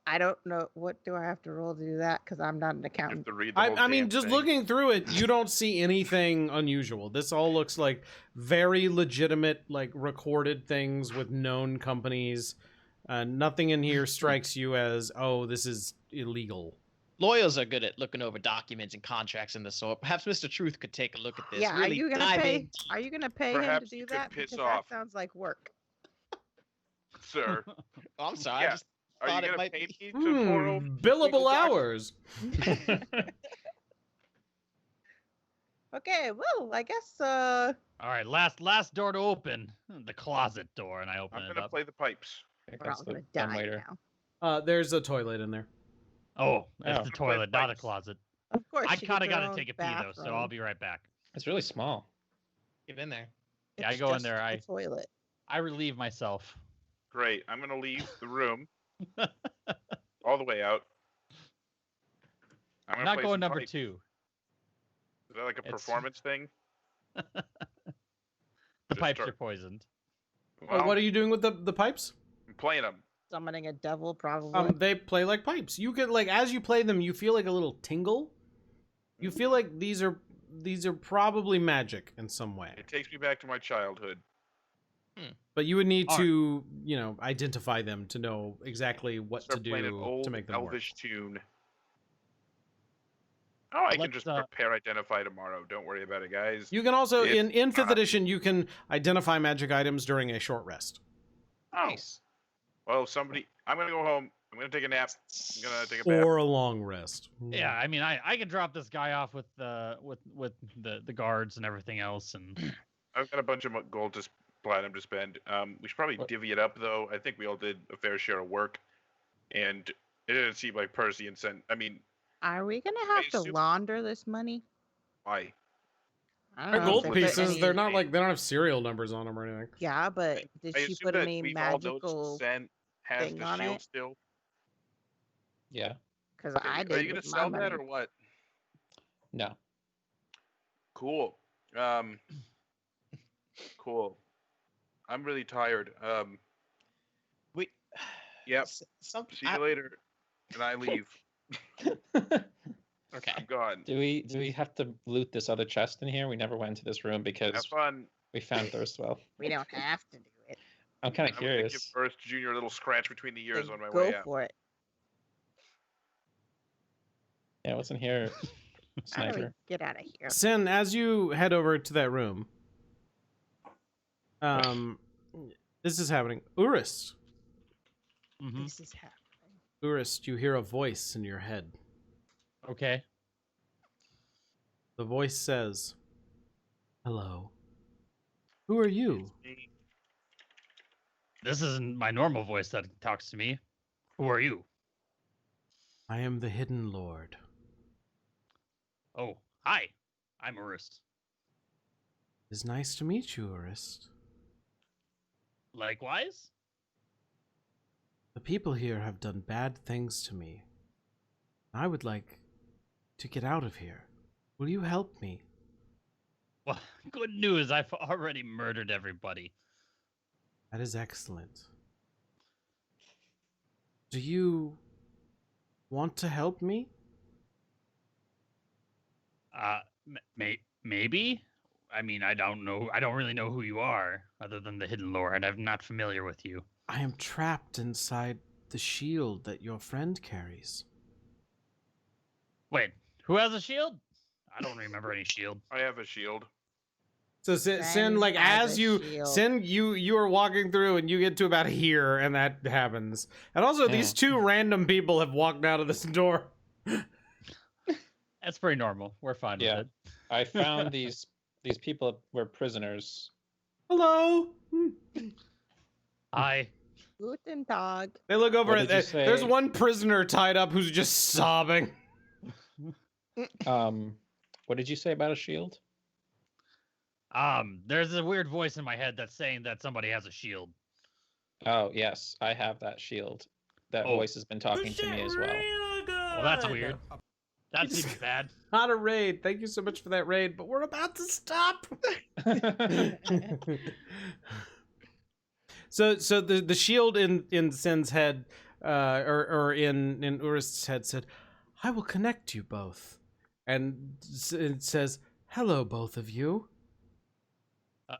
I don't know. What do I have to roll to do that? Because I'm not an You have accountant. to read the whole I mean, damn just thing. looking through it, you don't see anything unusual. This all looks like very legitimate, like recorded things with known companies. Nothing in here strikes you as, oh, this is illegal. lawyers are good at looking over documents and contracts and the sort. Perhaps Mr. Truth could take a look at this. Yeah, really are you gonna dive pay? in. Are you gonna pay him to Perhaps do you could that? piss Because off. that sounds like work. Sir, Oh, I'm sorry. Yeah. I just are you thought it gonna might pay be. me to pour over legal Billable documents? hours. Okay, well, I guess. All right, last door to open, the closet door, and I open I'm it gonna up. play the pipes. I think We're all that's gonna the die later. now. There's a toilet in there. Oh, that's Oh. the Play the toilet, not a pipes. closet. Of course. I she kind gets of her got to own take a pee though, so I'll bathroom. be right back. It's really small. Get in there. Yeah, I It's go in just there, the I- toilet. I relieve myself. Great. I'm gonna leave the room all the way out. I'm I'm gonna not play going some number pipes. 2. Is that like a It's- performance thing? The Just pipes start- are poisoned. Well, What are you doing with the pipes? I'm playing them. Summoning a devil, probably. They play like pipes. You get like as you play them, you feel like a little tingle. You feel like these are probably magic in some way. It takes me back to my childhood. But you would need Alright. to, identify them to know exactly what Start to playing an do old to make them elvish tune. Oh, I can Let's, just prepare identify tomorrow. Don't worry about it, guys. work. You can also If in 5th not- edition you can identify magic items during a short rest. Oh, Nice. well, somebody. I'm gonna go home. I'm gonna take a nap. I'm gonna take a bath. Or a long rest. Yeah, I mean, I can drop this guy off with the guards and everything else, and I've got a bunch of gold to platinum to spend. We should probably What- divvy it up though. I think we all did a fair share of work, and it didn't seem like Percy and sent. I mean, Are we gonna have to assume- launder this money? why? I They're don't know, gold if they put pieces. any- They're not like they don't have serial numbers on them or anything. Yeah, but did I she assume put that any we've all noticed magical? Sen has thing the on shield it? still. Yeah. Because Okay, I Are did you gonna with my sell that money. or what? No. Cool. Cool. I'm really tired. We. Yep. Some. See you later. And I leave. Okay. I'm gone. Do we have to loot this other chest in here? We never went into this room Have because fun. we found Thirstwell. We don't have to do it. I'm kind of I'm gonna give curious. Urist Jr. a little scratch between the ears Then on my go way out. for it. Yeah, what's in here, How do we Sniper? get out of here? Sin, as you head over to that room, this is happening. Urist. Mhm. This is happening. Urist, you hear a voice in your head. Okay. The voice says, "Hello. Who are you?" This isn't my normal voice that talks to me. Who are you? I am the Hidden Lord. Oh, hi. I'm Urist. It is nice to meet you, Urist. Likewise? The people here have done bad things to me. I would like to get out of here. Will you help me? Well, good news. I've already murdered everybody. That is excellent. Do you want to help me? Maybe? I mean, I don't know. I don't really know who you are, other than the Hidden Lord. I'm not familiar with you. I am trapped inside the shield that your friend carries. Wait, who has a shield? I don't remember any shield. I have a shield. So Sin, Friend like has as a you shield. Sin, you are walking through and you get to about here, and that happens. And also, these two random people have walked out of this door. That's pretty normal. We're fine Yeah. with it. I found these people were prisoners. Hello. Hi. Guten Tag. They look over What at did you there's say? one prisoner tied up who's just sobbing. What did you say about a shield? There's a weird voice in my head that's saying that somebody has a shield. Oh yes, I have that shield. That Oh. voice has been talking to me as well. Well, that's weird. That seems bad. Not a raid. Thank you so much for that raid, but we're about to stop. So the shield in Sin's head, or in Urist's head said, "I will connect you both," and it says, "Hello, both of you."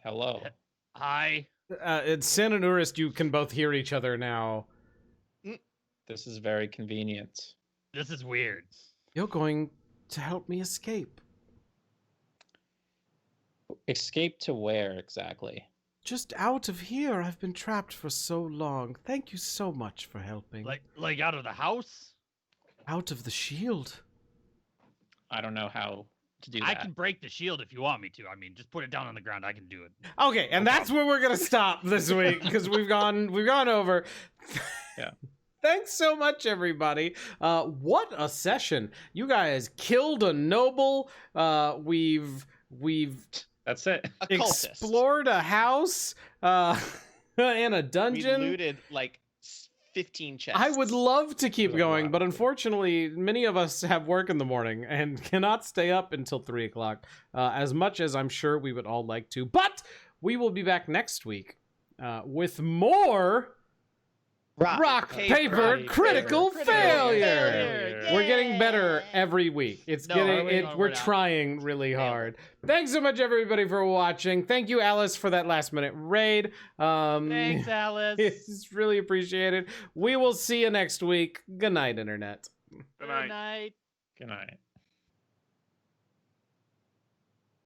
Hello. Hi. It's Sin and Urist. You can both hear each other now. This is very convenient. This is weird. You're going to help me escape. Escape to where exactly? Just out of here. I've been trapped for so long. Thank you so much for helping. Like out of the house? Out of the shield. I don't know how to do that. I can break the shield if you want me to. I mean, just put it down on the ground. I can do it. Okay, and that's where we're gonna stop this week because we've gone over. Yeah. Thanks so much, everybody. What a session! You guys killed a noble. We've That's it. A cultist. explored a house. In a We dungeon. looted like 15 chests. I would love to keep Good going, luck. but unfortunately, many of us have work in the morning and cannot stay up until 3 o'clock, as much as I'm sure we would all like to. But we will be back next week with more rock, paper, critical failure. We're getting better every week. It's No, getting we're we're not. trying really hard. Thanks so much, everybody, for watching. Thank you, Alice, for that last minute raid. Thanks, Alice. It's really appreciated. We will see you next week. Good night, Internet. Good night. Good night. Good night.